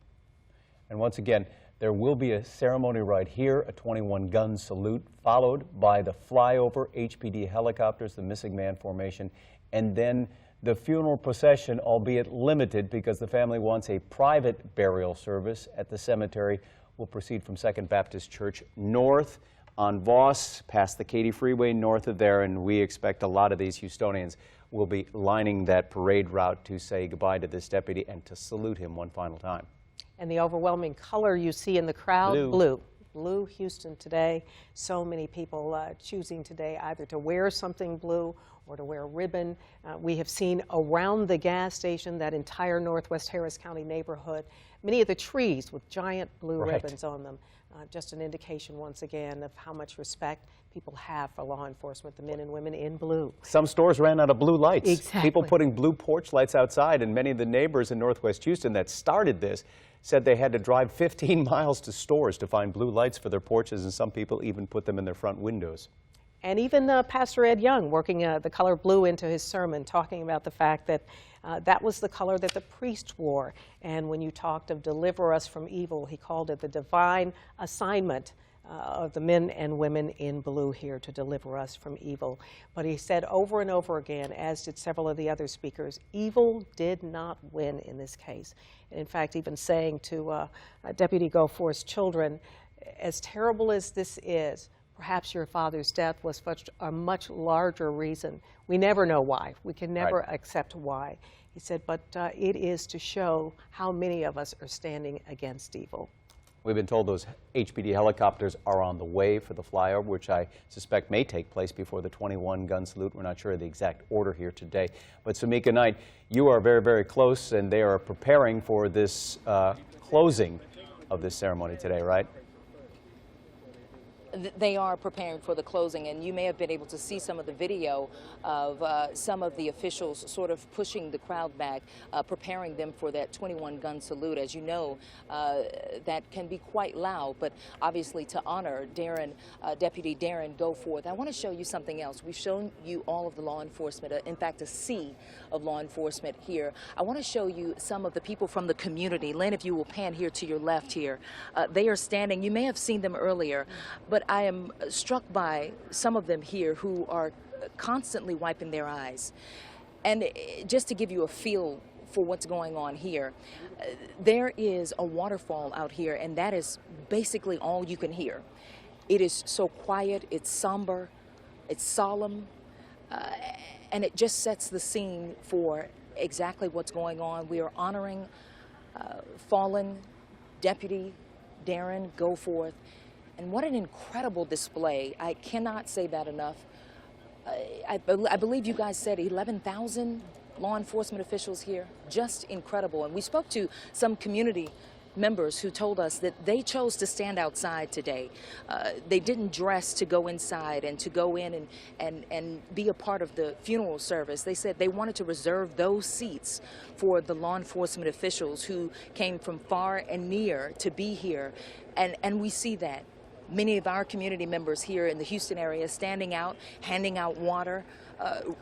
Speaker 4: And once again, there will be a ceremony right here, a 21-gun salute, followed by the flyover HPD helicopters, the missing man formation, and then the funeral procession, albeit limited because the family wants a private burial service at the cemetery, will proceed from Second Baptist Church north on Voss, past the Katy Freeway north of there, and we expect a lot of these Houstonians will be lining that parade route to say goodbye to this deputy and to salute him one final time.
Speaker 3: And the overwhelming color you see in the crowd, blue. Blue Houston today. So many people choosing today either to wear something blue or to wear a ribbon. We have seen around the gas station, that entire Northwest Harris County neighborhood, many of the trees with giant blue
Speaker 4: Right.
Speaker 3: ribbons on them. Just an indication once again of how much respect people have for law enforcement, the men and women in blue.
Speaker 4: Some stores ran out of blue lights.
Speaker 3: Exactly.
Speaker 4: People putting blue porch lights outside, and many of the neighbors in Northwest Houston that started this said they had to drive 15 miles to stores to find blue lights for their porches, and some people even put them in their front windows.
Speaker 3: And even Pastor Ed Young working the color blue into his sermon, talking about the fact that that was the color that the priest wore. And when you talked of deliver us from evil, he called it the divine assignment of the men and women in blue here to deliver us from evil. But he said over and over again, as did several of the other speakers, evil did not win in this case. And in fact, even saying to Deputy Goforth's children, as terrible as this is, perhaps your father's death was a much larger reason. We never know why. We can never accept why. He said, but it is to show how many of us are standing against evil.
Speaker 4: We've been told those HPD helicopters are on the way for the flyover, which I suspect may take place before the 21-gun salute. We're not sure of the exact order here today. But Samika Knight, you are very, very close, and they are preparing for this closing of this ceremony today, right?
Speaker 6: They are preparing for the closing, and you may have been able to see some of the video of some of the officials sort of pushing the crowd back, preparing them for that 21-gun salute. As you know, that can be quite loud, but obviously to honor Deputy Darren Goforth, I want to show you something else. We've shown you all of the law enforcement, in fact, a sea of law enforcement here. I want to show you some of the people from the community. Lynn, if you will pan here to your left here, they are standing. You may have seen them earlier, but I am struck by some of them here who are constantly wiping their eyes. And just to give you a feel for what's going on here, there is a waterfall out here, and that is basically all you can hear. It is so quiet, it's somber, it's solemn, and it just sets the scene for exactly what's going on. We are honoring fallen Deputy Darren Goforth. And what an incredible display. I cannot say that enough. I believe you guys said 11,000 law enforcement officials here. Just incredible. And we spoke to some community members who told us that they chose to stand outside today. They didn't dress to go inside and to go in and be a part of the funeral service. They said they wanted to reserve those seats for the law enforcement officials who came from far and near to be here. And we see that. Many of our community members here in the Houston area standing out, handing out water,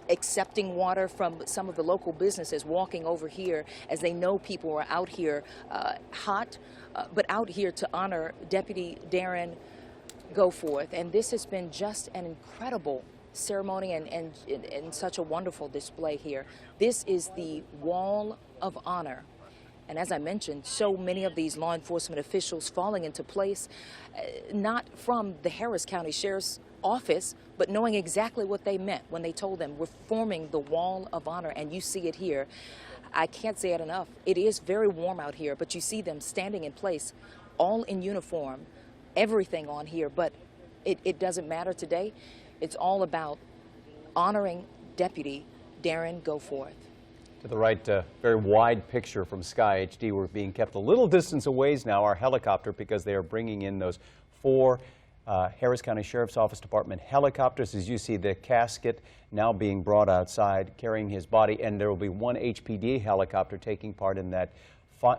Speaker 6: accepting water from some of the local businesses, walking over here as they know people are out here hot, but out here to honor Deputy Darren Goforth. And this has been just an incredible ceremony and such a wonderful display here. This is the Wall of Honor. And as I mentioned, so many of these law enforcement officials falling into place, not from the Harris County Sheriff's Office, but knowing exactly what they meant when they told them we're forming the Wall of Honor, and you see it here. I can't say it enough. It is very warm out here, but you see them standing in place, all in uniform, everything on here, but it doesn't matter today. It's all about honoring Deputy Darren Goforth.
Speaker 4: To the right, very wide picture from Sky HD. We're being kept a little distance away now, our helicopter, because they are bringing in those 4 Harris County Sheriff's Office Department helicopters. As you see, the casket now being brought outside, carrying his body, and there will be 1 HPD helicopter taking part in that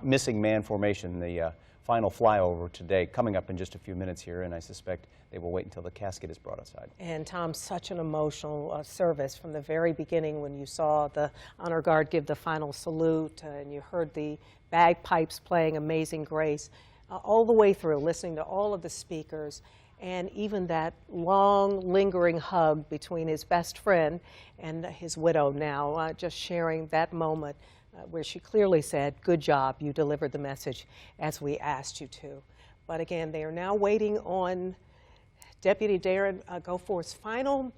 Speaker 4: missing man formation, the final flyover today, coming up in just a few minutes here, and I suspect they will wait until the casket is brought outside.
Speaker 3: And Tom, such an emotional service from the very beginning when you saw the honor guard give the final salute and you heard the bagpipes playing Amazing Grace, all the way through, listening to all of the speakers, and even that long, lingering hug between his best friend and his widow now, just sharing that moment where she clearly said, good job, you delivered the message as we asked you to. But again, they are now waiting on Deputy Darren Goforth's final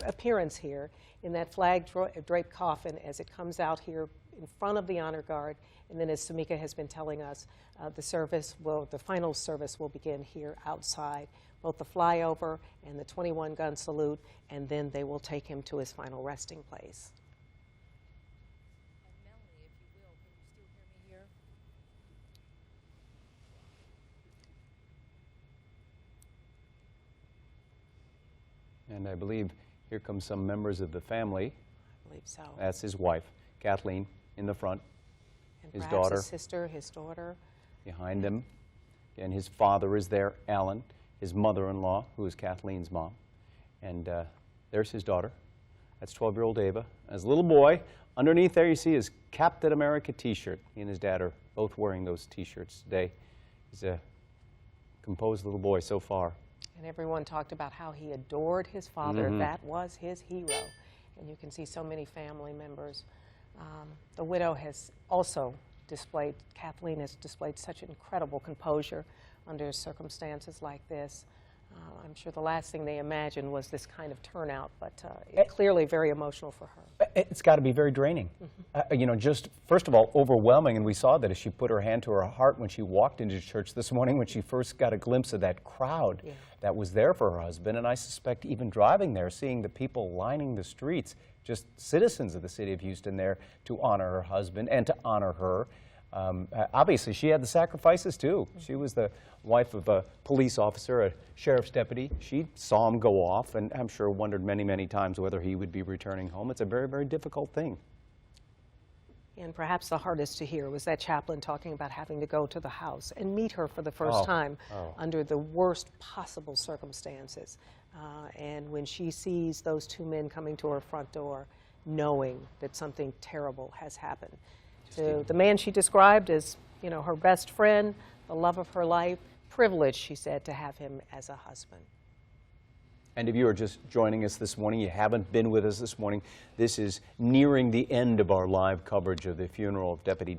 Speaker 3: appearance here in that flag-draped coffin as it comes out here in front of the honor guard. And then, as Samika has been telling us, the final service will begin here outside, both the flyover and the 21-gun salute, and then they will take him to his final resting place.
Speaker 4: And I believe here come some members of the family.
Speaker 3: I believe so.
Speaker 4: That's his wife, Kathleen, in the front.
Speaker 3: And
Speaker 4: his
Speaker 3: perhaps
Speaker 4: daughter.
Speaker 3: his sister, his daughter.
Speaker 4: Behind him. And his father is there, Alan, his mother-in-law, who is Kathleen's mom. And there's his daughter. That's 12-year-old Ava. And his little boy, underneath there you see his Captain America t-shirt. He and his dad are both wearing those t-shirts today. He's a composed little boy so far.
Speaker 3: And everyone talked about how he adored his father. That was his hero. And you can see so many family members. The widow has also displayed, Kathleen has displayed such incredible composure under circumstances like this. I'm sure the last thing they imagined was this kind of turnout, but it's clearly very emotional for her.
Speaker 4: It's got to be very draining. You know, just first of all, overwhelming, and we saw that as she put her hand to her heart when she walked into church this morning, when she first got a glimpse of that crowd that was there for her husband, and I suspect even driving there, seeing the people lining the streets, just citizens of the city of Houston there to honor her husband and to honor her. Obviously, she had the sacrifices too. She was the wife of a police officer, a sheriff's deputy. She saw him go off and I'm sure wondered many, many times whether he would be returning home. It's a very, very difficult thing.
Speaker 3: And perhaps the hardest to hear was that chaplain talking about having to go to the house and meet her for the first time under the worst possible circumstances. And when she sees those two men coming to her front door, knowing that something terrible has happened. To the man she described as, you know, her best friend, the love of her life, privileged, she said, to have him as a husband.
Speaker 4: And if you are just joining us this morning, you haven't been with us this morning, this is nearing the end of our live coverage of the funeral of Deputy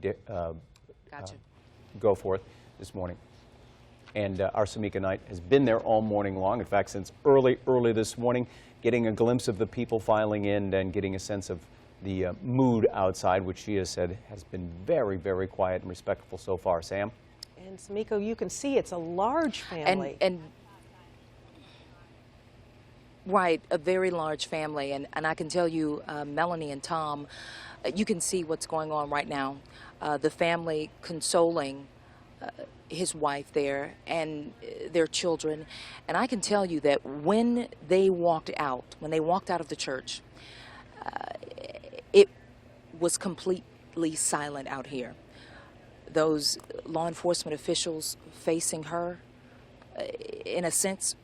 Speaker 4: Goforth this morning. And our Samika Knight has been there all morning long. In fact, since early this morning, getting a glimpse of the people filing in and getting a sense of the mood outside, which she has said has been very, very quiet and respectful so far. Sam?
Speaker 3: And Samiko, you can see it's a large family.
Speaker 6: And right, a very large family. And I can tell you, Melanie and Tom, you can see what's going on right now. The family consoling his wife there and their children. And I can tell you that when they walked out of the church, it was completely silent out here. Those law enforcement officials facing her, in a sense,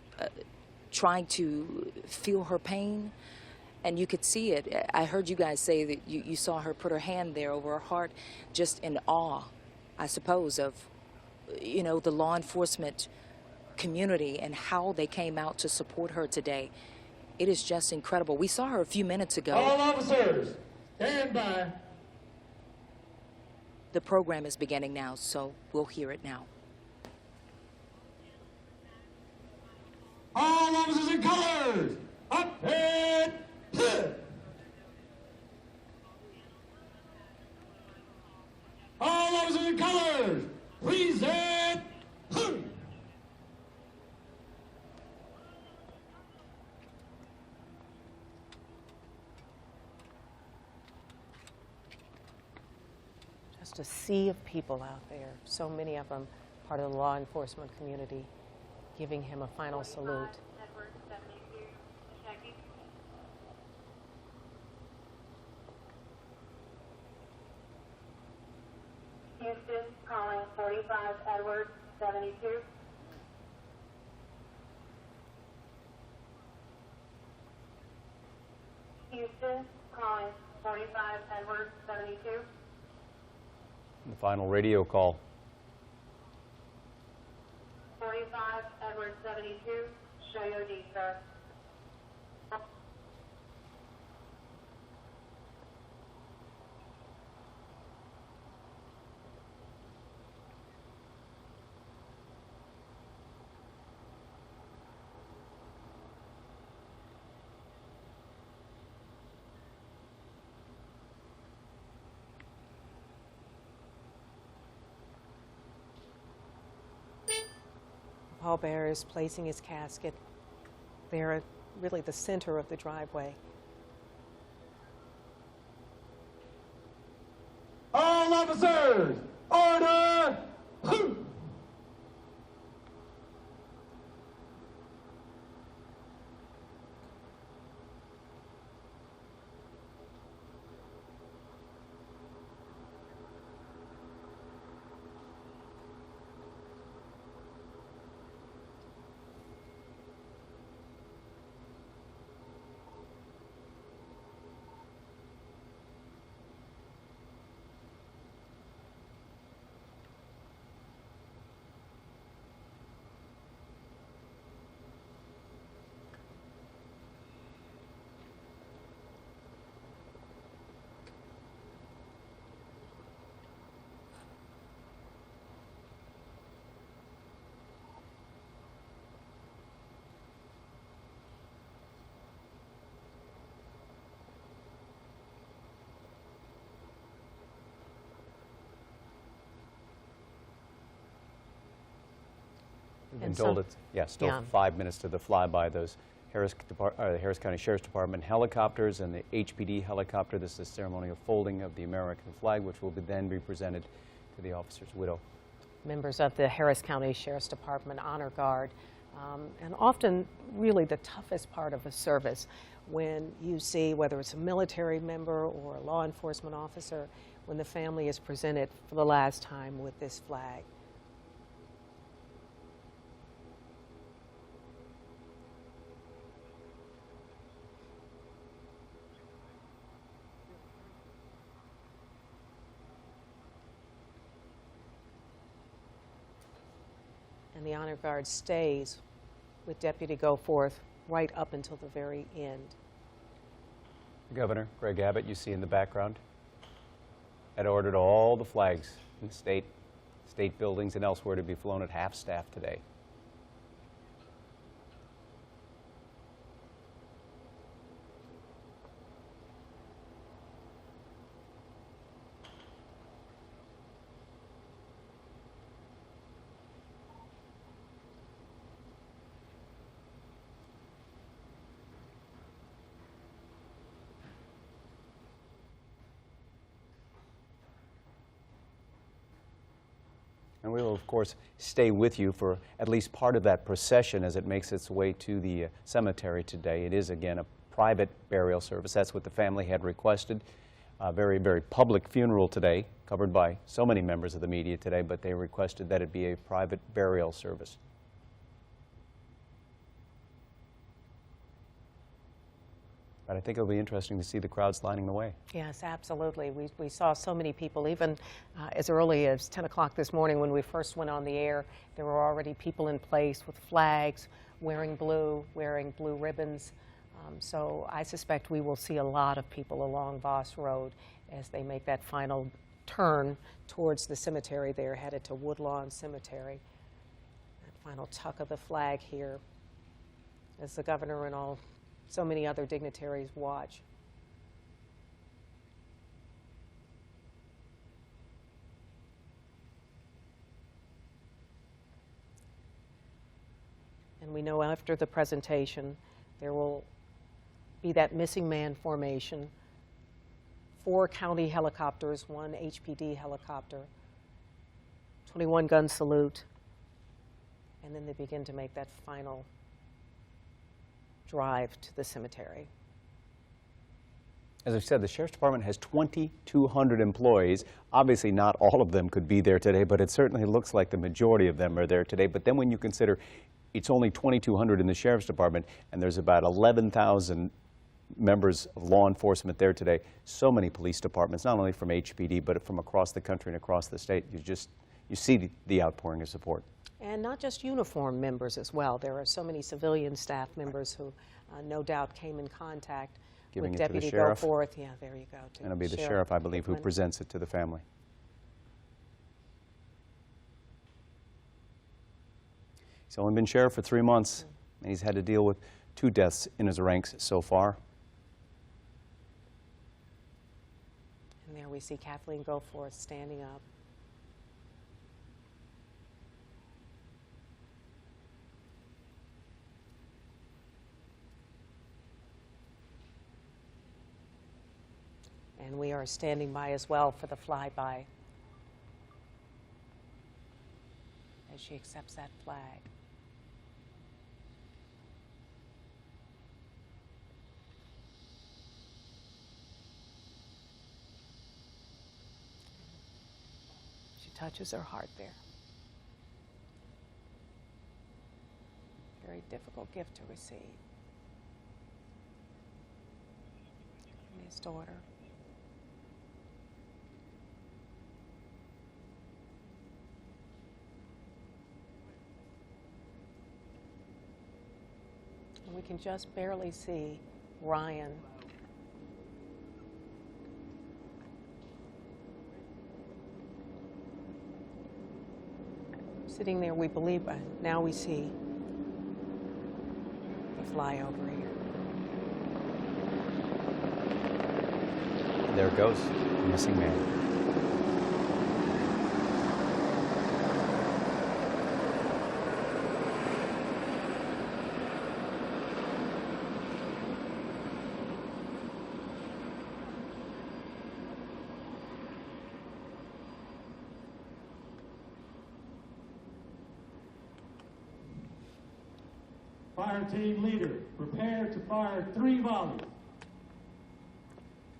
Speaker 6: trying to feel her pain, and you could see it. I heard you guys say that you saw her put her hand there over her heart, just in awe, I suppose, of, you know, the law enforcement community and how they came out to support her today. It is just incredible. We saw her a few minutes ago.
Speaker 16: All officers, stand by.
Speaker 6: The program is beginning now, so we'll hear it now.
Speaker 16: All officers in colors, up and hit. All officers in colors, present.
Speaker 3: Just a sea of people out there, so many of them part of the law enforcement community, giving him a final salute.
Speaker 21: Houston, calling 45 Edwards, 72. Houston, calling 45 Edwards, 72.
Speaker 4: The final radio call.
Speaker 21: 45 Edwards, 72. Show your ID, sir.
Speaker 3: Pallbearer is placing his casket there at really the center of the driveway.
Speaker 16: All officers, order!
Speaker 4: We've been told it's, still 5 minutes to the flyby. Those Harris County Sheriff's Department helicopters and the HPD helicopter. This is a ceremonial folding of the American flag, which will then be presented to the officer's widow.
Speaker 3: Members of the Harris County Sheriff's Department Honor Guard, and often really the toughest part of a service when you see, whether it's a military member or a law enforcement officer, when the family is presented for the last time with this flag. And the Honor Guard stays with Deputy Goforth right up until the very end.
Speaker 4: Governor Greg Abbott, you see in the background, had ordered all the flags in state buildings and elsewhere to be flown at half-staff today. And we will, of course, stay with you for at least part of that procession as it makes its way to the cemetery today. It is, again, a private burial service. That's what the family had requested. A very, very public funeral today, covered by so many members of the media today, but they requested that it be a private burial service. But I think it'll be interesting to see the crowds lining the way.
Speaker 3: Yes, absolutely. We saw so many people, even as early as 10 o'clock this morning when we first went on the air. There were already people in place with flags, wearing blue ribbons. So I suspect we will see a lot of people along Voss Road as they make that final turn towards the cemetery. They're headed to Woodlawn Cemetery. That final tuck of the flag here as the governor and so many other dignitaries watch. And we know after the presentation, there will be that missing man formation, 4 county helicopters, 1 HPD helicopter, 21 gun salute, and then they begin to make that final drive to the cemetery.
Speaker 4: As I said, the Sheriff's Department has 2,200 employees. Obviously, not all of them could be there today, but it certainly looks like the majority of them are there today. But then when you consider it's only 2,200 in the Sheriff's Department, and there's about 11,000 members of law enforcement there today, so many police departments, not only from HPD, but from across the country and across the state, you see the outpouring of support.
Speaker 3: And not just uniformed members as well. There are so many civilian staff members who no doubt came in contact with Deputy Goforth. Yeah, there you go.
Speaker 4: And it'll be the sheriff, I believe, who presents it to the family. He's only been sheriff for 3 months, and he's had to deal with 2 deaths in his ranks so far.
Speaker 3: And there we see Kathleen Goforth standing up. And we are standing by as well for the flyby as she accepts that flag. She touches her heart there. Very difficult gift to receive. And his daughter. We can just barely see Ryan. Sitting there, we believe, now we see the flyover here.
Speaker 4: There it goes, the missing man.
Speaker 1: Fire team leader, prepare to fire 3 volleys.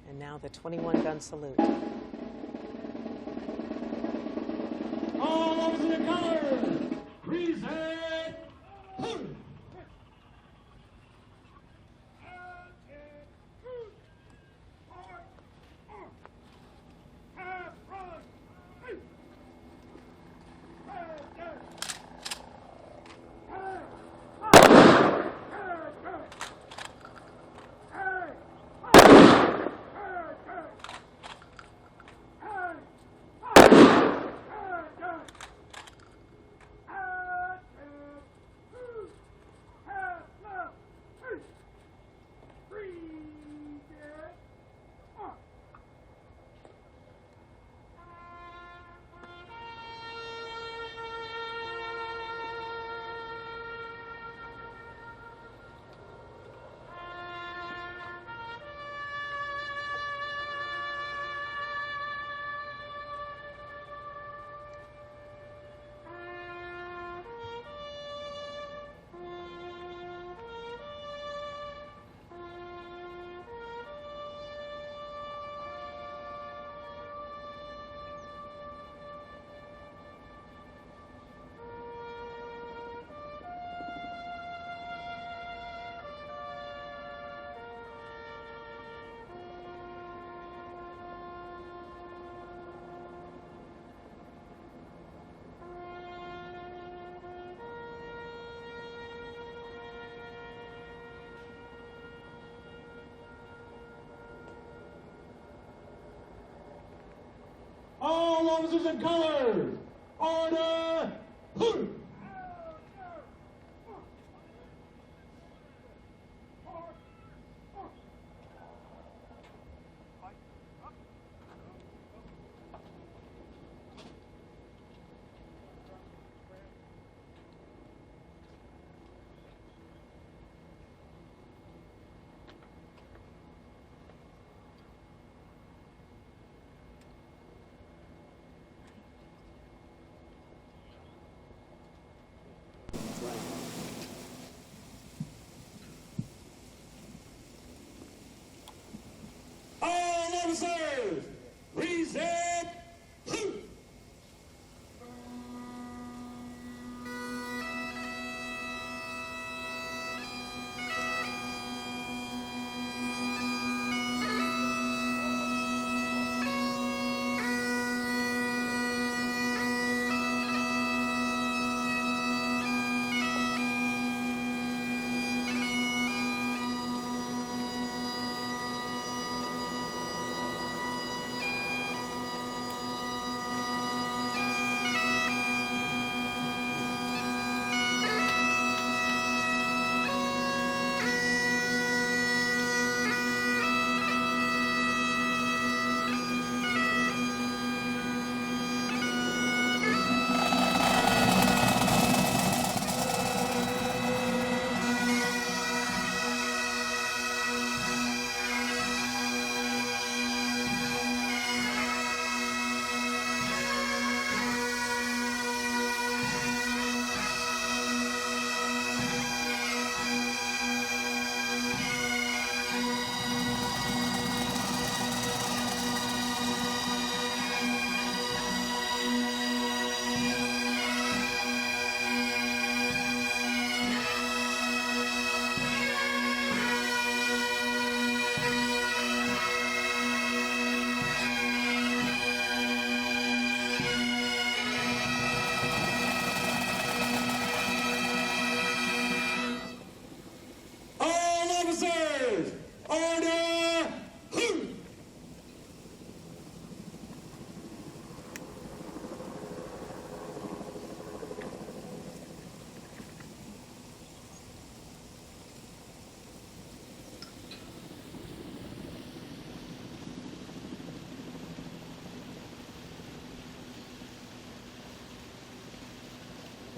Speaker 3: And now the 21-gun salute.
Speaker 1: All officers in colors, present. All officers in colors, order! All officers, present.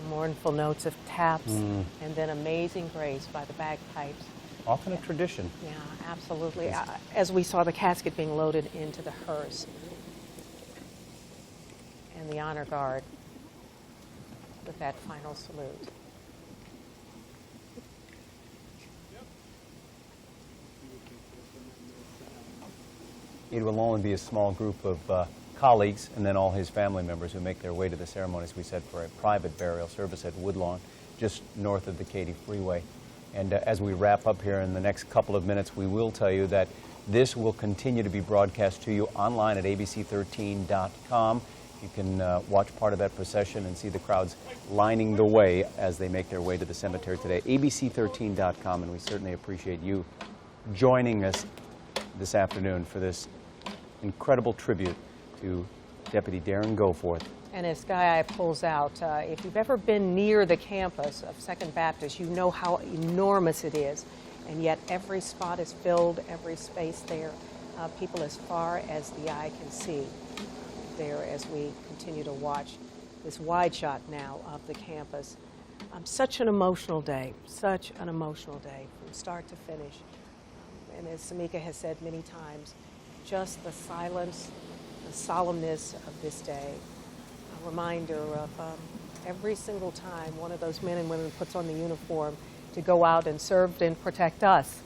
Speaker 3: Mournful notes of taps and then Amazing Grace by the bagpipes.
Speaker 4: Often a tradition.
Speaker 3: Yeah, absolutely. As we saw the casket being loaded into the hearse. And the honor guard with that final salute.
Speaker 4: it will only be a small group of colleagues and then all his family members who make their way to the ceremony, as we said, for a private burial service at Woodlawn, just north of the Katy Freeway. And as we wrap up here in the next couple of minutes, we will tell you that this will continue to be broadcast to you online at abc13.com. You can watch part of that procession and see the crowds lining the way as they make their way to the cemetery today. abc13.com, and we certainly appreciate you joining us this afternoon for this incredible tribute to Deputy Darren Goforth.
Speaker 3: And as Sky Eye pulls out, if you've ever been near the campus of Second Baptist, you know how enormous it is. And yet every spot is filled, every space there, people as far as the eye can see there as we continue to watch this wide shot now of the campus. Such an emotional day from start to finish. And as Samika has said many times, just the silence, the solemnness of this day, a reminder of every single time one of those men and women puts on the uniform to go out and serve and protect us,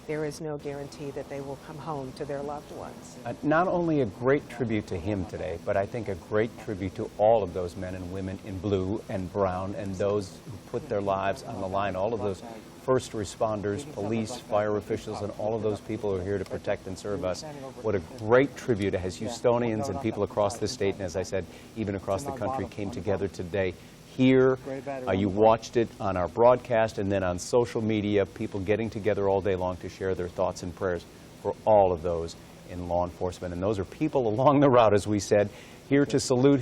Speaker 3: there is no guarantee that they will come home to their loved ones.
Speaker 4: Not only a great tribute to him today, but I think a great tribute to all of those men and women in blue and brown and those who put their lives on the line, all of those first responders, police, fire officials, and all of those people who are here to protect and serve us. What a great tribute as Houstonians and people across the state, and as I said, even across the country, came together today. Here, you watched it on our broadcast and then on social media, people getting together all day long to share their thoughts and prayers for all of those in law enforcement. And those are people along the route, as we said, here to salute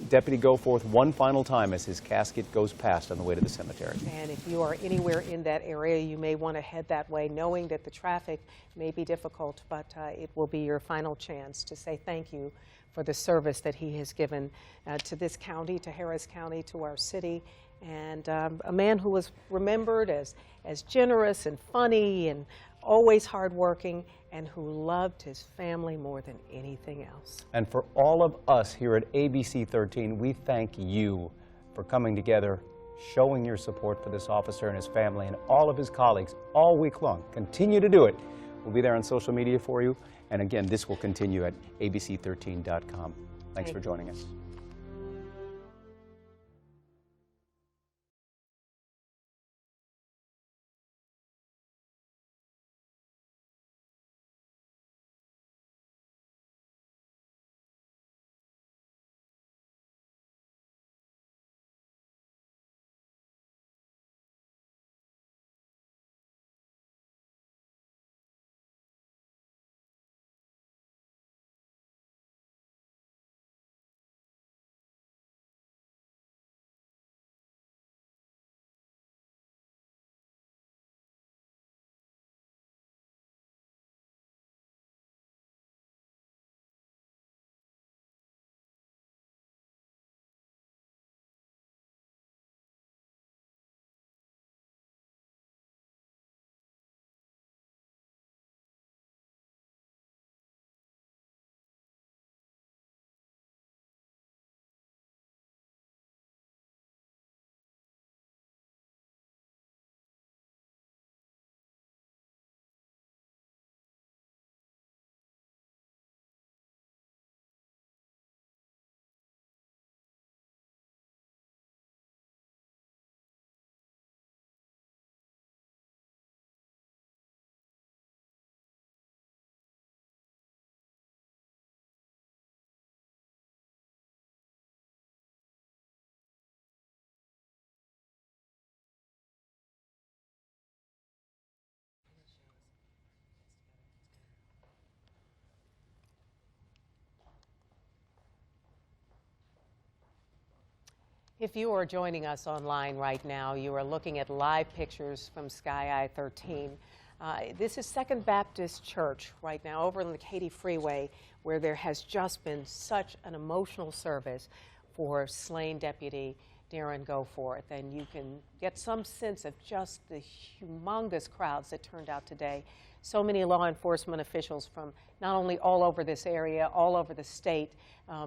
Speaker 4: Deputy Goforth one final time as his casket goes past on the way to the cemetery.
Speaker 3: And if you are anywhere in that area, you may want to head that way, knowing that the traffic may be difficult, but it will be your final chance to say thank you for the service that he has given to this county, to Harris County, to our city, and a man who was remembered as generous and funny and always hardworking, and who loved his family more than anything else.
Speaker 4: And for all of us here at ABC 13, we thank you for coming together, showing your support for this officer and his family and all of his colleagues all week long. Continue to do it. We'll be there on social media for you. And again, this will continue at abc13.com. Thanks for joining us.
Speaker 3: If you are joining us online right now, you are looking at live pictures from Sky Eye 13. This is Second Baptist Church right now over on the Katy Freeway, where there has just been such an emotional service for slain Deputy Darren Goforth. And you can get some sense of just the humongous crowds that turned out today. So many law enforcement officials from not only all over this area, all over the state,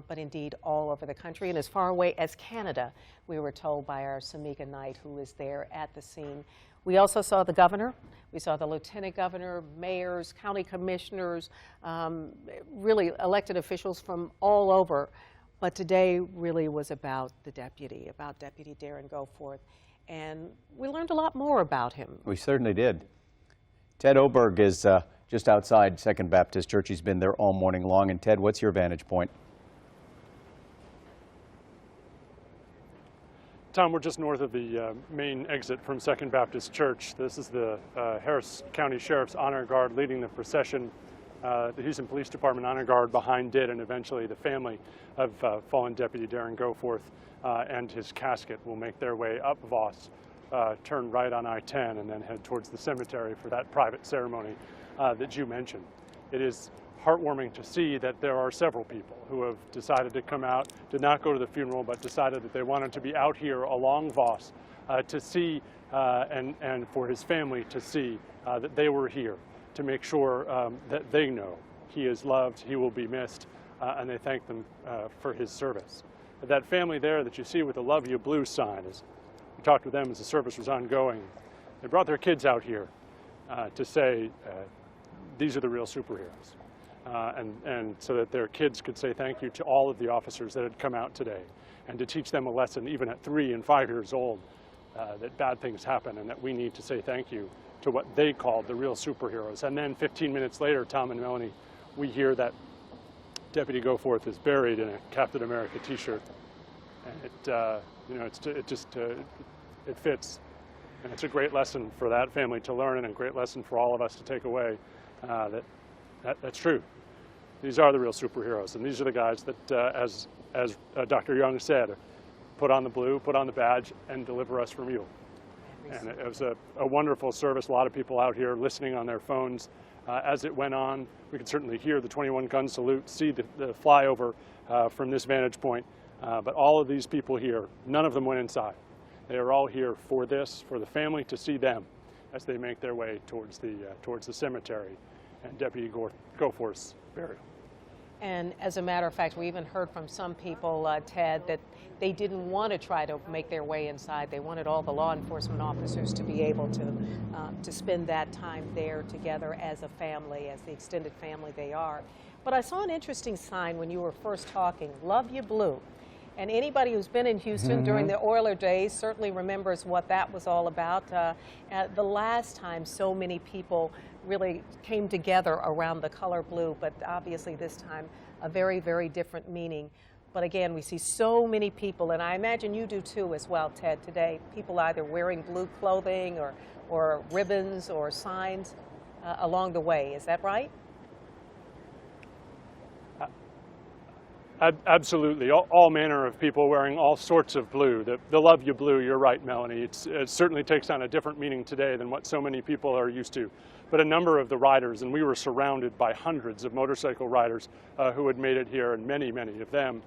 Speaker 3: but indeed all over the country and as far away as Canada, we were told by our Samika Knight, who is there at the scene. We also saw the governor. We saw the lieutenant governor, mayors, county commissioners, really elected officials from all over. But today really was about the deputy, about Deputy Darren Goforth. And we learned a lot more about him.
Speaker 4: We certainly did. Ted Oberg is just outside Second Baptist Church. He's been there all morning long. And Ted, what's your vantage point?
Speaker 5: Tom, we're just north of the main exit from Second Baptist Church. This is the Harris County Sheriff's Honor Guard leading the procession. The Houston Police Department Honor Guard behind it, and eventually the family of fallen Deputy Darren Goforth and his casket will make their way up Voss, turn right on I-10, and then head towards the cemetery for that private ceremony that you mentioned. It is heartwarming to see that there are several people who have decided to come out, did not go to the funeral, but decided that they wanted to be out here along Voss to see and for his family to see that they were here, to make sure that they know he is loved, he will be missed, and they thank them for his service. That family there that you see with the Love You Blue sign, as we talked with them as the service was ongoing, they brought their kids out here to say, these are the real superheroes. And so that their kids could say thank you to all of the officers that had come out today, and to teach them a lesson even at 3 and 5 years old that bad things happen and that we need to say thank you to what they called the real superheroes. And then 15 minutes later, Tom and Melanie, we hear that Deputy Goforth is buried in a Captain America t-shirt. And it, you know, it fits. And it's a great lesson for that family to learn, and a great lesson for all of us to take away that's true. These are the real superheroes, and these are the guys that, as Dr. Young said, put on the blue, put on the badge, and deliver us from evil. And it was a wonderful service. A lot of people out here listening on their phones as it went on. We could certainly hear the 21-gun salute, see the flyover from this vantage point. But all of these people here, none of them went inside. They are all here for this, for the family to see them as they make their way towards the cemetery and Deputy Goforth's burial.
Speaker 3: And as a matter of fact, we even heard from some people, Ted, that they didn't want to try to make their way inside. They wanted all the law enforcement officers to be able to spend that time there together as a family, as the extended family they are. But I saw an interesting sign when you were first talking, Love You Blue. And anybody who's been in Houston during the Oiler days certainly remembers what that was all about. The last time so many people really came together around the color blue, but obviously this time a very, very different meaning. But again, we see so many people, and I imagine you do too as well, Ted, today, people either wearing blue clothing or ribbons or signs along the way. Is that right?
Speaker 5: Absolutely. All manner of people wearing all sorts of blue. The Love You Blue, you're right, Melanie. It certainly takes on a different meaning today than what so many people are used to. But a number of the riders, and we were surrounded by hundreds of motorcycle riders who had made it here, and many, many of them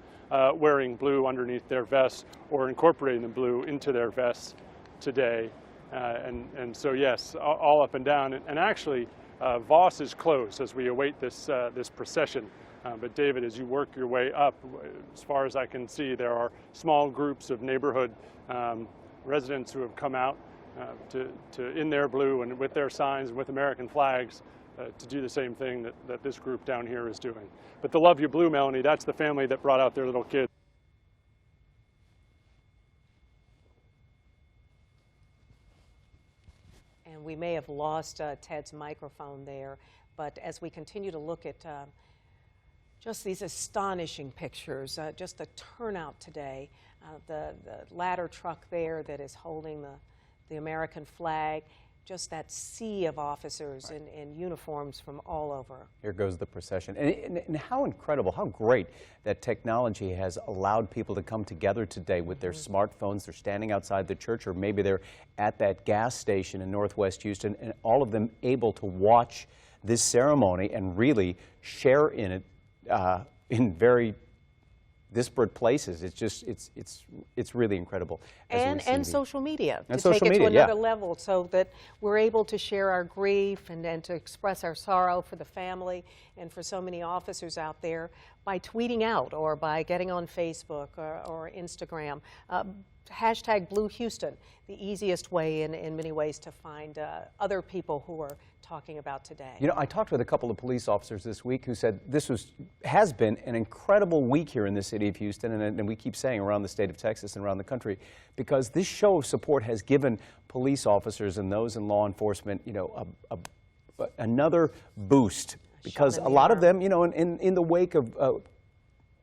Speaker 5: wearing blue underneath their vests or incorporating the blue into their vests today. And so, yes, all up and down. And actually, Voss is closed as we await this procession. But David, as you work your way up, as far as I can see, there are small groups of neighborhood residents who have come out in their blue and with their signs and with American flags to do the same thing that this group down here is doing. But the Love You Blue, Melanie, that's the family that brought out their little kids.
Speaker 3: And we may have lost Ted's microphone there, but as we continue to look at just these astonishing pictures, just the turnout today, the ladder truck there that is holding the American flag, just that sea of officers in uniforms from all over.
Speaker 4: Here goes the procession. And how incredible, how great that technology has allowed people to come together today with their smartphones. They're standing outside the church, or maybe they're at that gas station in Northwest Houston, and all of them able to watch this ceremony and really share in it in very disparate places. It's just, it's really incredible.
Speaker 3: And social media,
Speaker 4: and
Speaker 3: to
Speaker 4: social
Speaker 3: take it
Speaker 4: media,
Speaker 3: to another level, so that we're able to share our grief and to express our sorrow for the family and for so many officers out there by tweeting out or by getting on Facebook or Instagram. hashtag Blue Houston, the easiest way in many ways to find other people who are talking about today.
Speaker 4: You know, I talked with a couple of police officers this week who said this has been an incredible week here in the city of Houston, and we keep saying around the state of Texas and around the country, because this show of support has given police officers and those in law enforcement, you know, another boost, because a lot of them, you know, in the wake of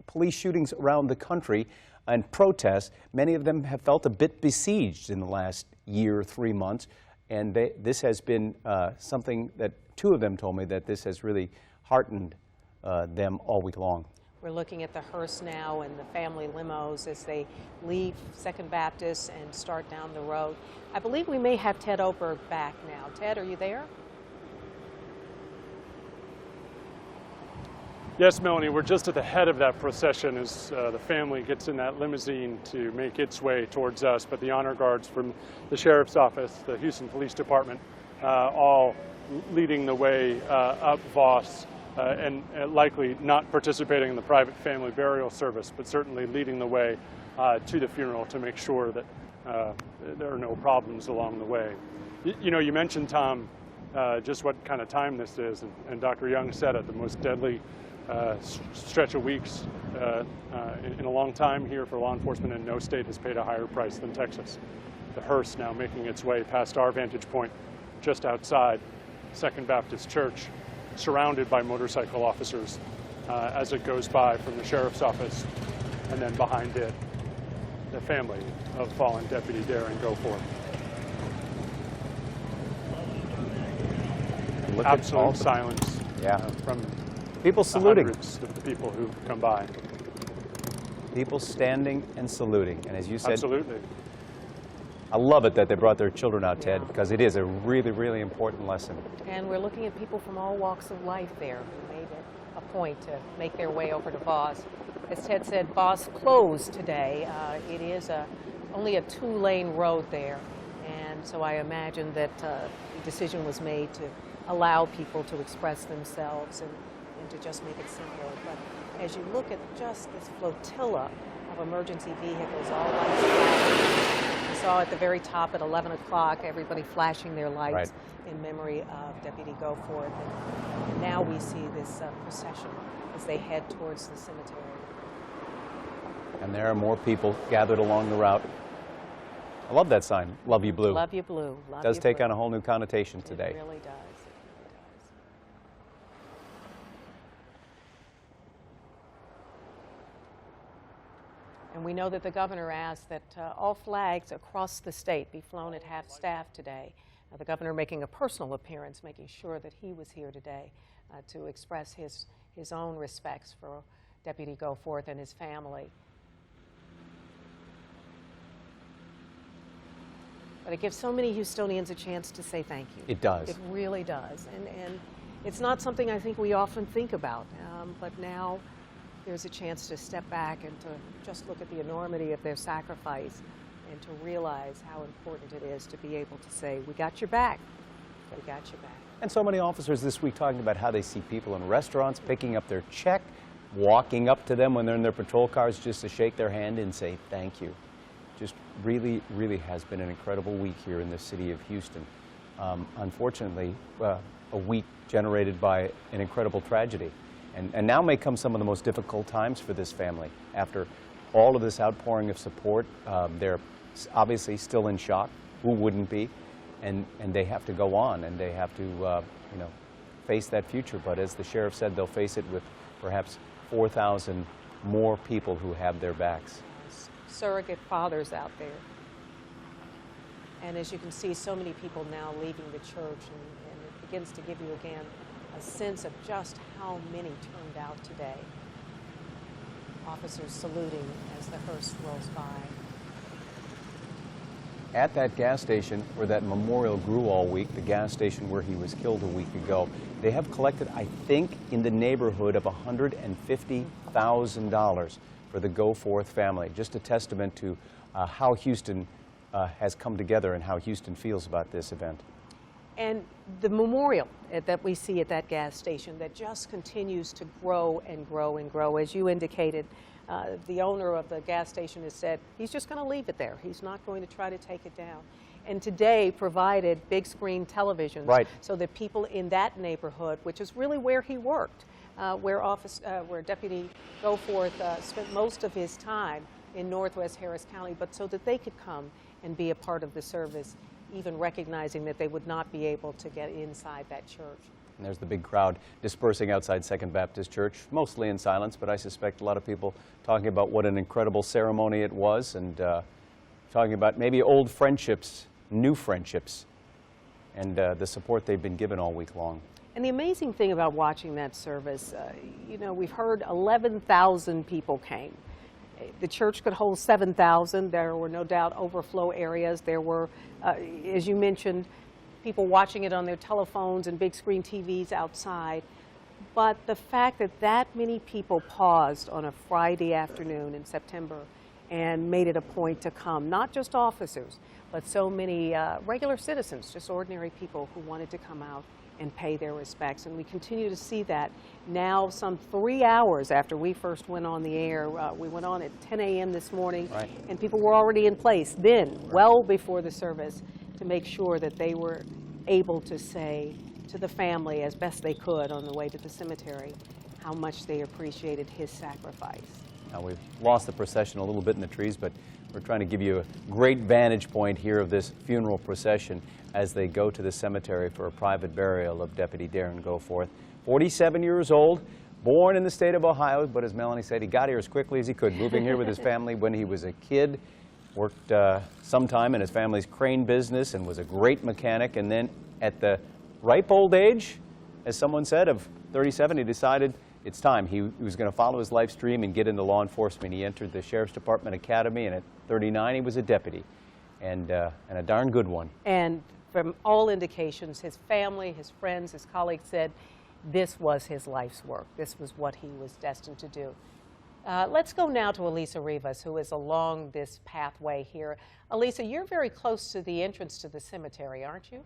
Speaker 4: police shootings around the country and protests, many of them have felt a bit besieged in the last year, 3 months. And this has been something that 2 of them told me that this has really heartened them all week long.
Speaker 3: We're looking at the hearse now and the family limos as they leave Second Baptist and start down the road. I believe we may have Ted Oberg back now. Ted, are you there?
Speaker 5: Yes, Melanie, we're just at the head of that procession as the family gets in that limousine to make its way towards us. But the honor guards from the Sheriff's Office, the Houston Police Department, all leading the way up Voss and likely not participating in the private family burial service, but certainly leading the way to the funeral to make sure that there are no problems along the way. You know, you mentioned, Tom, just what kind of time this is, and Dr. Young said it, the most deadly stretch of weeks in a long time here for law enforcement, and no state has paid a higher price than Texas. The hearse now making its way past our vantage point just outside Second Baptist Church, surrounded by motorcycle officers as it goes by from the Sheriff's Office, and then behind it, the family of fallen Deputy Darren Goforth. Absolute silence from
Speaker 4: people saluting.
Speaker 5: Hundreds of the people who come by.
Speaker 4: People standing and saluting. And as you said,
Speaker 5: absolutely.
Speaker 4: I love it that they brought their children out, Ted, because it is a really, really important lesson.
Speaker 3: And we're looking at people from all walks of life there who made it a point to make their way over to Voss. As Ted said, Voss closed today. It is only a 2-lane road there. And so I imagine that the decision was made to allow people to express themselves and to just make it simpler. But as you look at just this flotilla of emergency vehicles, all lights flashing, we saw at the very top at 11 o'clock everybody flashing their lights in memory of Deputy Goforth. And now we see this procession as they head towards the cemetery.
Speaker 4: And there are more people gathered along the route. I love that sign, Love You Blue.
Speaker 3: Love You Blue.
Speaker 4: It does take on a whole new connotation today.
Speaker 3: It really does. And we know that the governor asked that all flags across the state be flown at half-staff today. The governor making a personal appearance, making sure that he was here today to express his own respects for Deputy Goforth and his family. But it gives so many Houstonians a chance to say thank you.
Speaker 4: It does.
Speaker 3: It really does. And it's not something I think we often think about, but now there's a chance to step back and to just look at the enormity of their sacrifice and to realize how important it is to be able to say, we got your back, we got your back.
Speaker 4: And so many officers this week talking about how they see people in restaurants picking up their check, walking up to them when they're in their patrol cars just to shake their hand and say thank you. Just really, really has been an incredible week here in the city of Houston. Unfortunately, a week generated by an incredible tragedy. And now may come some of the most difficult times for this family. After all of this outpouring of support, they're obviously still in shock. Who wouldn't be? And they have to go on, and they have to you know, face that future. But as the sheriff said, they'll face it with perhaps 4,000 more people who have their backs.
Speaker 3: Surrogate fathers out there. And as you can see, so many people now leaving the church, and it begins to give you again a sense of just how many turned out today. Officers saluting as the hearse rolls by.
Speaker 4: At that gas station where that memorial grew all week, the gas station where he was killed a week ago, they have collected, I think, in the neighborhood of $150,000 for the Goforth family. Just a testament to how Houston has come together and how Houston feels about this event.
Speaker 3: And the memorial that we see at that gas station that just continues to grow and grow and grow. As you indicated, The owner of the gas station has said he's just going to leave it there. He's not going to try to take it down. And today provided big screen televisions so that people in that neighborhood, which is really where he worked, where Deputy Goforth spent most of his time in Northwest Harris County, but so that they could come and be a part of the service, even recognizing that they would not be able to get inside that church.
Speaker 4: And there's the big crowd dispersing outside Second Baptist Church, mostly in silence, but I suspect a lot of people talking about what an incredible ceremony it was, and talking about maybe old friendships, new friendships, and the support they've been given all week long.
Speaker 3: And the amazing thing about watching that service, you know, we've heard 11,000 people came. The church could hold 7,000. There were no doubt overflow areas. There were, as you mentioned, people watching it on their telephones and big screen TVs outside. But the fact that that many people paused on a Friday afternoon in September and made it a point to come, not just officers, but so many regular citizens, just ordinary people who wanted to come out and pay their respects. And we continue to see that now some 3 hours after we first went on the air. We went on at 10 a.m. this morning, and people were already in place then, well before the service, to make sure that they were able to say to the family as best they could on the way to the cemetery how much they appreciated his sacrifice.
Speaker 4: Now, we've lost the procession a little bit in the trees, but we're trying to give you a great vantage point here of this funeral procession as they go to the cemetery for a private burial of Deputy Darren Goforth. 47 years old, born in the state of Ohio, but as Melanie said, he got here as quickly as he could, moving here with his family when he was a kid, worked some time in his family's crane business and was a great mechanic, and then at the ripe old age, as someone said, of 37, he decided it's time. He was going to follow his life stream and get into law enforcement. He entered the Sheriff's Department Academy, and at 39, he was a deputy, and a darn good one.
Speaker 3: And from all indications, his family, his friends, his colleagues said this was his life's work. This was what he was destined to do. Let's go now to Elisa Rivas, who is along this pathway here. Elisa, you're very close to the entrance to the cemetery, aren't you?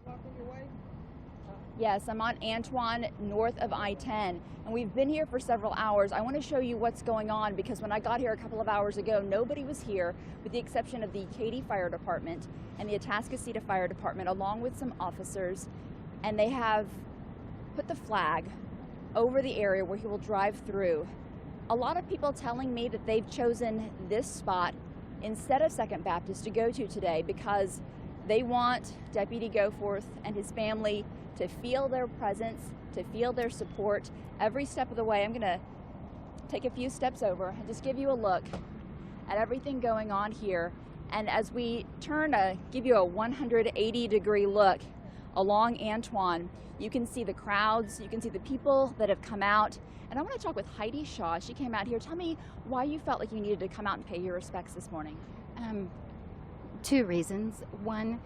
Speaker 8: Yes, I'm on Antoine, north of I-10, and we've been here for several hours. I want to show you what's going on because when I got here a couple of hours ago, nobody was here with the exception of the Katy Fire Department and the Atascocita Fire Department, along with some officers, and they have put the flag over the area where he will drive through. A lot of people telling me that they've chosen this spot instead of Second Baptist to go to today because they want Deputy Goforth and his family to feel their presence, to feel their support every step of the way. I'm going to take a few steps over and just give you a look at everything going on here. And as we turn to give you a 180-degree look along Antoine, you can see the crowds, you can see the people that have come out. And I want to talk with Heidi Shaw. She came out here. Tell me why you felt like you needed to come out and pay your respects this morning.
Speaker 7: Two reasons. One,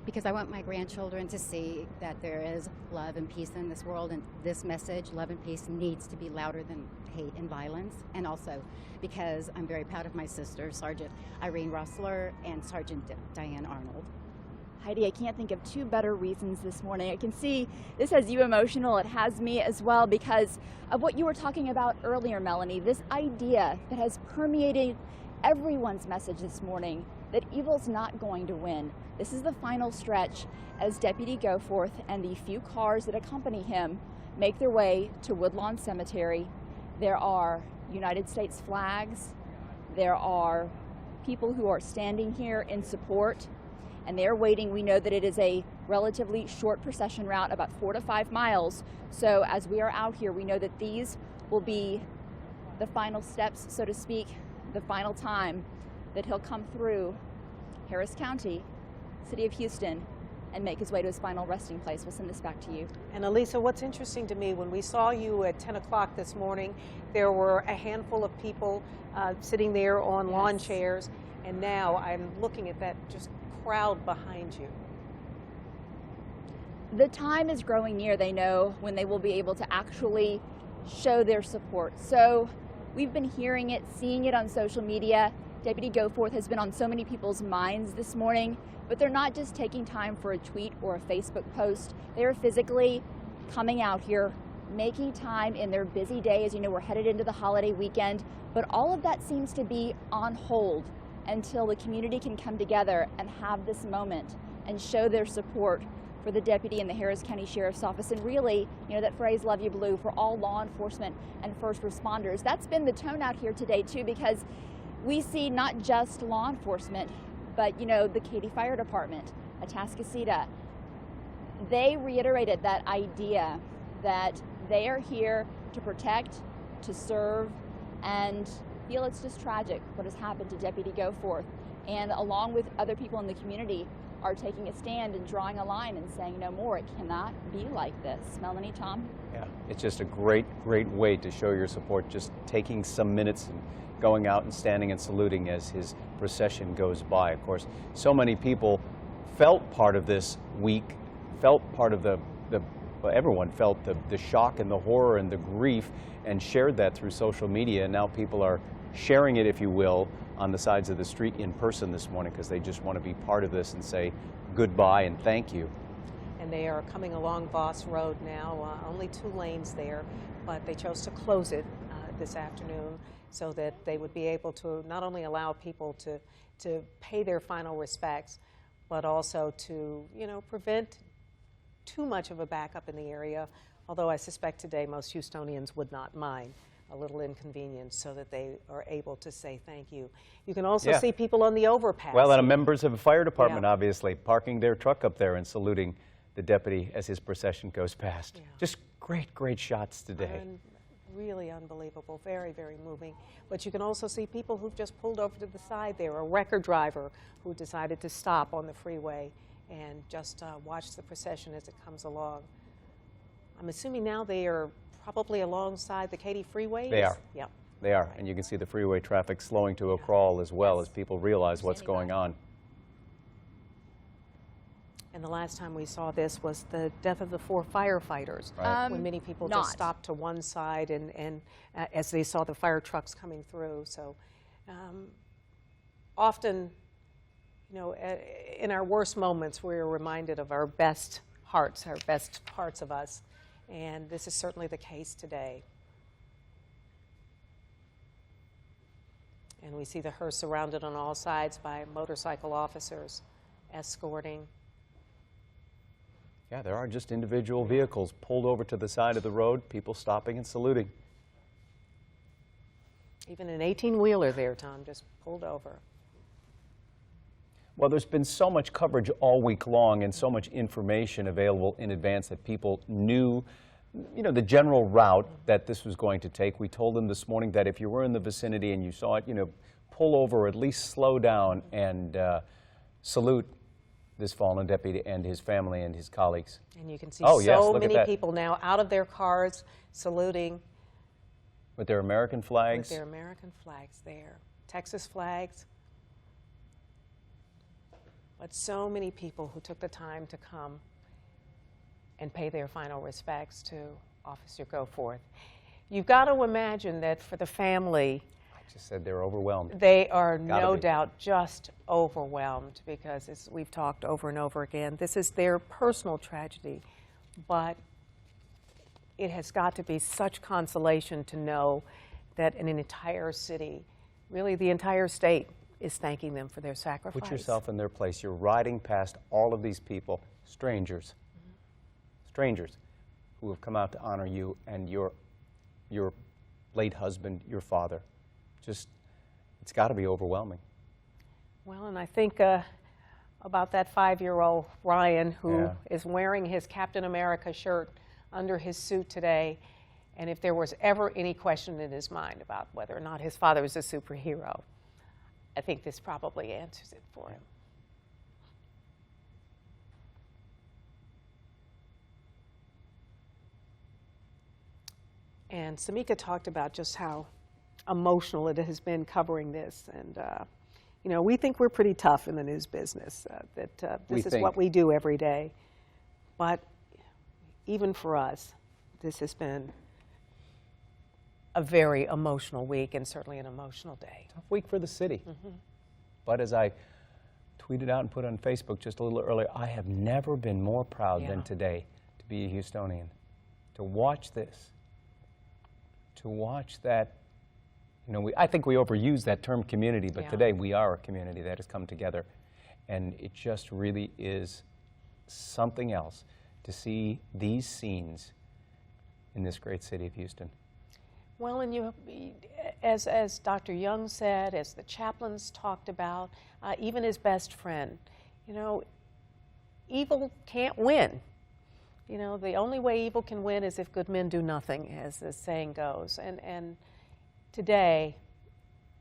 Speaker 7: because I want my grandchildren to see that there is love and peace in this world, and this message, love and peace, needs to be louder than hate and violence. And also because I'm very proud of my sisters, Sergeant Irene Rossler and Sergeant Diane Arnold.
Speaker 8: Heidi, I can't think of two better reasons this morning. I can see this has you emotional. It has me as well because of what you were talking about earlier, Melanie, this idea that has permeated everyone's message this morning that evil's not going to win. This is the final stretch as Deputy Goforth and the few cars that accompany him make their way to Woodlawn Cemetery. There are United States flags. There are people who are standing here in support, and they're waiting. We know that it is a relatively short procession route, about 4 to 5 miles. So as we are out here, we know that these will be the final steps, so to speak, the final time that he'll come through Harris County, City of Houston, and make his way to his final resting place. We'll send this back to you.
Speaker 3: And Elisa, what's interesting to me, when we saw you at 10 o'clock this morning, there were a handful of people sitting there on lawn chairs, and now I'm looking at that just crowd behind you.
Speaker 8: The time is growing near, they know, when they will be able to actually show their support. So we've been hearing it, seeing it on social media. Deputy Goforth has been on so many people's minds this morning, but they're not just taking time for a tweet or a Facebook post. They are physically coming out here making time in their busy day. As you know, we're headed into the holiday weekend, but all of that seems to be on hold until the community can come together and have this moment and show their support for the deputy in the Harris County Sheriff's Office. And really, you know, that phrase, "Love You Blue," for all law enforcement and first responders. That's been the tone out here today, too, because we see not just law enforcement, but, you know, the Katy Fire Department, Atascocita. They reiterated that idea that they are here to protect, to serve, and feel it's just tragic what has happened to Deputy Goforth. And along with other people in the community are taking a stand and drawing a line and saying no more. It cannot be like this. Melanie, Tom?
Speaker 4: Yeah, it's just a great, great way to show your support, just taking some minutes and going out and standing and saluting as his procession goes by. Of course, so many people felt part of this week, felt part of well, everyone felt the shock and the horror and the grief and shared that through social media. And now people are sharing it, if you will, on the sides of the street in person this morning because they just want to be part of this and say goodbye and thank you.
Speaker 3: And they are coming along Voss Road now, only 2 lanes there, but they chose to close it this afternoon so that they would be able to not only allow people to pay their final respects, but also to, you know, prevent too much of a backup in the area, although I suspect today most Houstonians would not mind a little inconvenience so that they are able to say thank you. You can also see people on the overpass.
Speaker 4: Well, and members of the fire department, obviously, parking their truck up there and saluting the deputy as his procession goes past. Just great, great shots today.
Speaker 3: Really unbelievable, very, very moving. But you can also see people who've just pulled over to the side there, a wrecker driver who decided to stop on the freeway and just watch the procession as it comes along. I'm assuming now they are probably alongside the Katy freeway?
Speaker 4: They are.
Speaker 3: Yep.
Speaker 4: They are. And you can see the freeway traffic slowing to a crawl as well as people realize what's going on.
Speaker 3: And the last time we saw this was the death of the 4 firefighters, when many people just stopped to one side and as they saw the fire trucks coming through. So often, you know, in our worst moments, we're reminded of our best hearts, our best parts of us. And this is certainly the case today. And we see the hearse surrounded on all sides by motorcycle officers escorting.
Speaker 4: Yeah, there are just individual vehicles pulled over to the side of the road, people stopping and saluting.
Speaker 3: Even an 18-wheeler there, Tom, just pulled over.
Speaker 4: Well, there's been so much coverage all week long and so much information available in advance that people knew, you know, the general route that this was going to take. We told them this morning that if you were in the vicinity and you saw it, you know, pull over or at least slow down and salute this fallen deputy and his family and his colleagues.
Speaker 3: And you can see so many people now out of their cars saluting.
Speaker 4: With their American flags.
Speaker 3: With their American flags there. Texas flags. But so many people who took the time to come and pay their final respects to Officer Goforth. You've got to imagine that for the family,
Speaker 4: I just said they're overwhelmed.
Speaker 3: They are no doubt just overwhelmed because, as we've talked over and over again, this is their personal tragedy, but it has got to be such consolation to know that an entire city, really the entire state, is thanking them for their sacrifice.
Speaker 4: Put yourself in their place. You're riding past all of these people, strangers, strangers who have come out to honor you and your late husband, your father. Just, it's got to be overwhelming.
Speaker 3: Well, and I think about that 5-year-old Ryan who is wearing his Captain America shirt under his suit today, and if there was ever any question in his mind about whether or not his father was a superhero, I think this probably answers it for him. And Samika talked about just how emotional it has been covering this. And, you know, we think we're pretty tough in the news business, that this is what we do every day. But even for us, this has been a very emotional week and certainly an emotional day.
Speaker 4: Tough week for the city. But as I tweeted out and put on Facebook just a little earlier, I have never been more proud than today to be a Houstonian,
Speaker 9: to watch this, to watch that, I think we overuse that term community, but today we are a community that has come together. And it just really is something else to see these scenes in this great city of Houston.
Speaker 3: Well, and as Dr. Young said, as the chaplains talked about, even his best friend, evil can't win. The only way evil can win is if good men do nothing, as the saying goes. And today,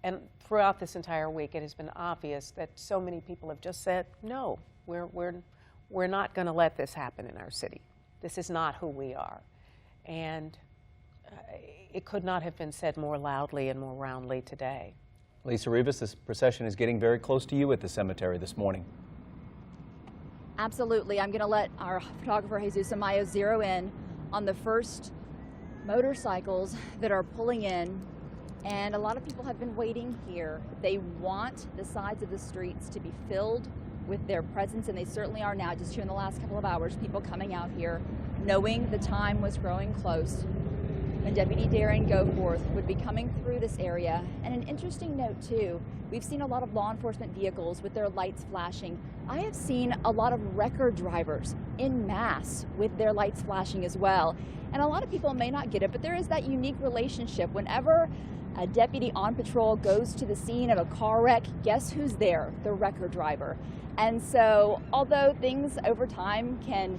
Speaker 3: and throughout this entire week, it has been obvious that so many people have just said, no, we're not going to let this happen in our city. This is not who we are. And it could not have been said more loudly and more roundly today.
Speaker 9: Lisa Rivas, this procession is getting very close to you at the cemetery this morning.
Speaker 8: Absolutely. I'm going to let our photographer Jesus Amayo zero in on the first motorcycles that are pulling in. And a lot of people have been waiting here. They want the sides of the streets to be filled with their presence, and they certainly are now. Just here in the last couple of hours, people coming out here knowing the time was growing close and Deputy Darren Goforth would be coming through this area. And an interesting note too, we've seen a lot of law enforcement vehicles with their lights flashing. I have seen a lot of wrecker drivers en masse with their lights flashing as well. And a lot of people may not get it, but there is that unique relationship. Whenever a deputy on patrol goes to the scene of a car wreck, guess who's there? The wrecker driver. And so, although things over time can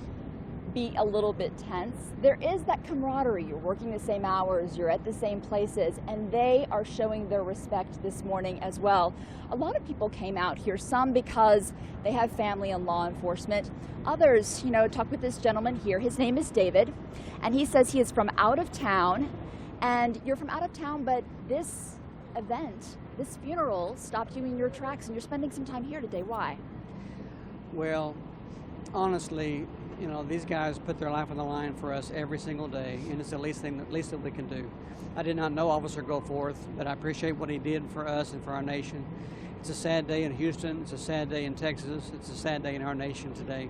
Speaker 8: be a little bit tense, there is that camaraderie. You're working the same hours, you're at the same places, and they are showing their respect this morning as well. A lot of people came out here, some because they have family in law enforcement. Others, talk with this gentleman here. His name is David, and he says he is from out of town. And you're from out of town, but this event, this funeral, stopped you in your tracks, and you're spending some time here today. Why?
Speaker 22: Well, honestly, these guys put their life on the line for us every single day, and it's the least that we can do. I did not know Officer Goforth, but I appreciate what he did for us and for our nation. It's a sad day in Houston. It's a sad day in Texas. It's a sad day in our nation today.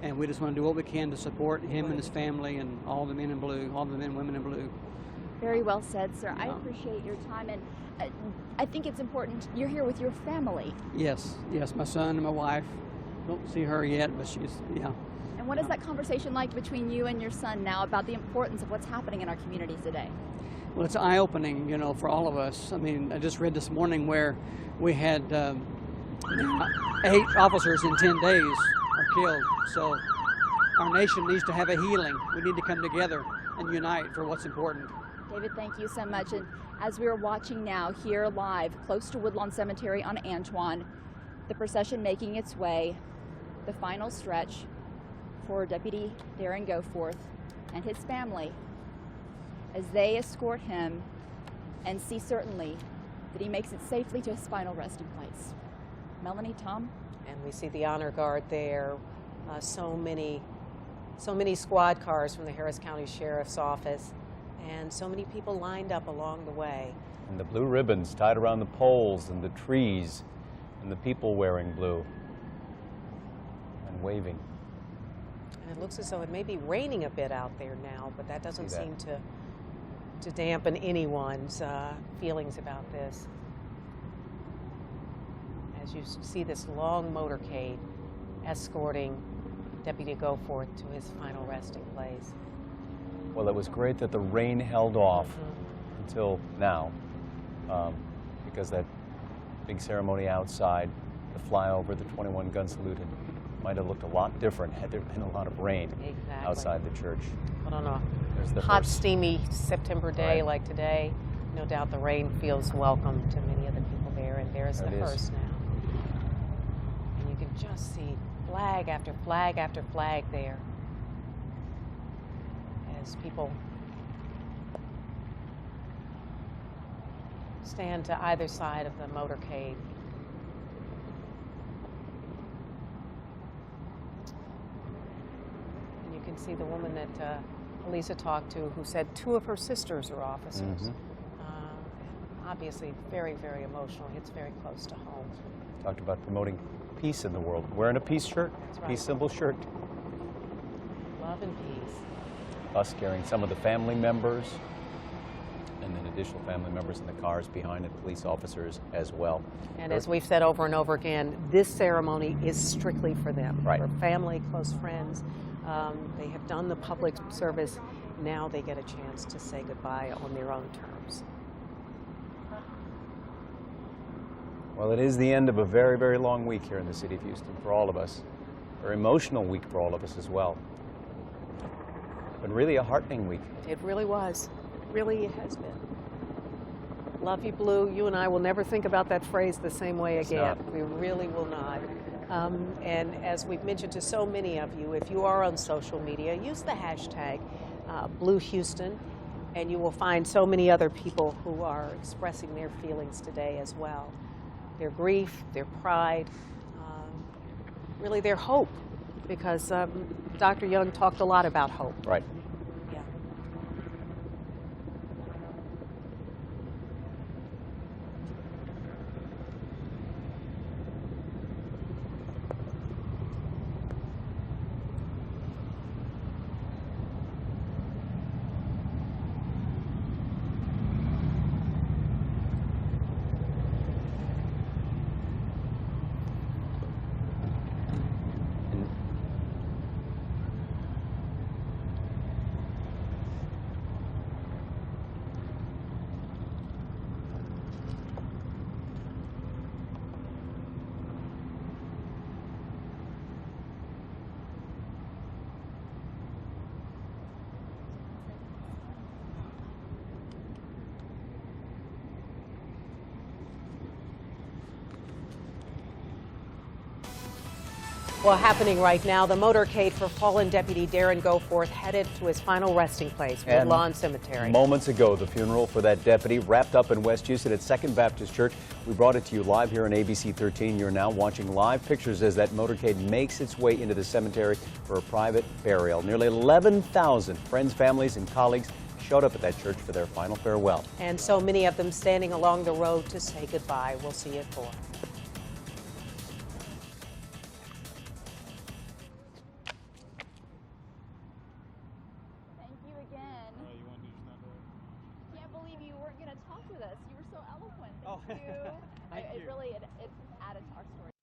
Speaker 22: And we just want to do what we can to support him and his family and all the men in blue, all the men and women in blue.
Speaker 8: Very well said, sir. I appreciate your time, and I think it's important. You're here with your family.
Speaker 22: Yes, my son and my wife. Don't see her yet, but she's,
Speaker 8: And what is that conversation like between you and your son now about the importance of what's happening in our communities today?
Speaker 22: Well, it's eye-opening, for all of us. I mean, I just read this morning where we had 8 officers in 10 days are killed. So our nation needs to have a healing. We need to come together and unite for what's important.
Speaker 8: David, thank you so much. And as we are watching now here live close to Woodlawn Cemetery on Antoine, the procession making its way, the final stretch for Deputy Darren Goforth and his family as they escort him and see certainly that he makes it safely to his final resting place. Melanie, Tom?
Speaker 3: And we see the honor guard there, so many squad cars from the Harris County Sheriff's Office, and so many people lined up along the way.
Speaker 9: And the blue ribbons tied around the poles and the trees and the people wearing blue and waving.
Speaker 3: And it looks as though it may be raining a bit out there now, but that doesn't seem to dampen anyone's feelings about this. As you see this long motorcade escorting Deputy Goforth to his final resting place.
Speaker 9: Well, it was great that the rain held off until now, because that big ceremony outside, the flyover, the 21-gun salute, might have looked a lot different had there been a lot of rain outside the church.
Speaker 3: But on a hot, steamy September day like today, no doubt the rain feels welcome to many of the people there, and there's the hearse now. And you can just see flag after flag after flag there as people stand to either side of the motorcade. And you can see the woman that Elisa talked to, who said 2 of her sisters are officers. Obviously very, very emotional. It's very close to home.
Speaker 9: Talked about promoting peace in the world. Wearing a peace shirt,
Speaker 3: That's right.
Speaker 9: peace symbol shirt.
Speaker 3: Love and peace.
Speaker 9: bus carrying some of the family members, and then additional family members in the cars behind it, police officers as well.
Speaker 3: And as we've said over and over again, this ceremony is strictly for them,
Speaker 9: right.
Speaker 3: for family, close friends. They have done the public service. Now they get a chance to say goodbye on their own terms.
Speaker 9: Well, it is the end of a very, very long week here in the city of Houston for all of us. A very emotional week for all of us as well. But really a heartening week.
Speaker 3: It really was. It really has been. Love you, Blue. You and I will never think about that phrase the same way again. We really will not. And as we've mentioned to so many of you, if you are on social media, use the hashtag #BlueHouston, and you will find so many other people who are expressing their feelings today as well. Their grief, their pride, really their hope, because Dr. Young talked a lot about hope.
Speaker 9: Right.
Speaker 3: Yeah. Well, happening right now, the motorcade for fallen Deputy Darren Goforth headed to his final resting place, Woodlawn Cemetery.
Speaker 9: Moments ago, the funeral for that deputy wrapped up in West Houston at Second Baptist Church. We brought it to you live here on ABC 13. You're now watching live pictures as that motorcade makes its way into the cemetery for a private burial. Nearly 11,000 friends, families, and colleagues showed up at that church for their final farewell.
Speaker 3: And so many of them standing along the road to say goodbye. We'll see you at 4.
Speaker 8: Can't believe you weren't going to talk with us. You were so eloquent. Thank you. It really, it's added to our story.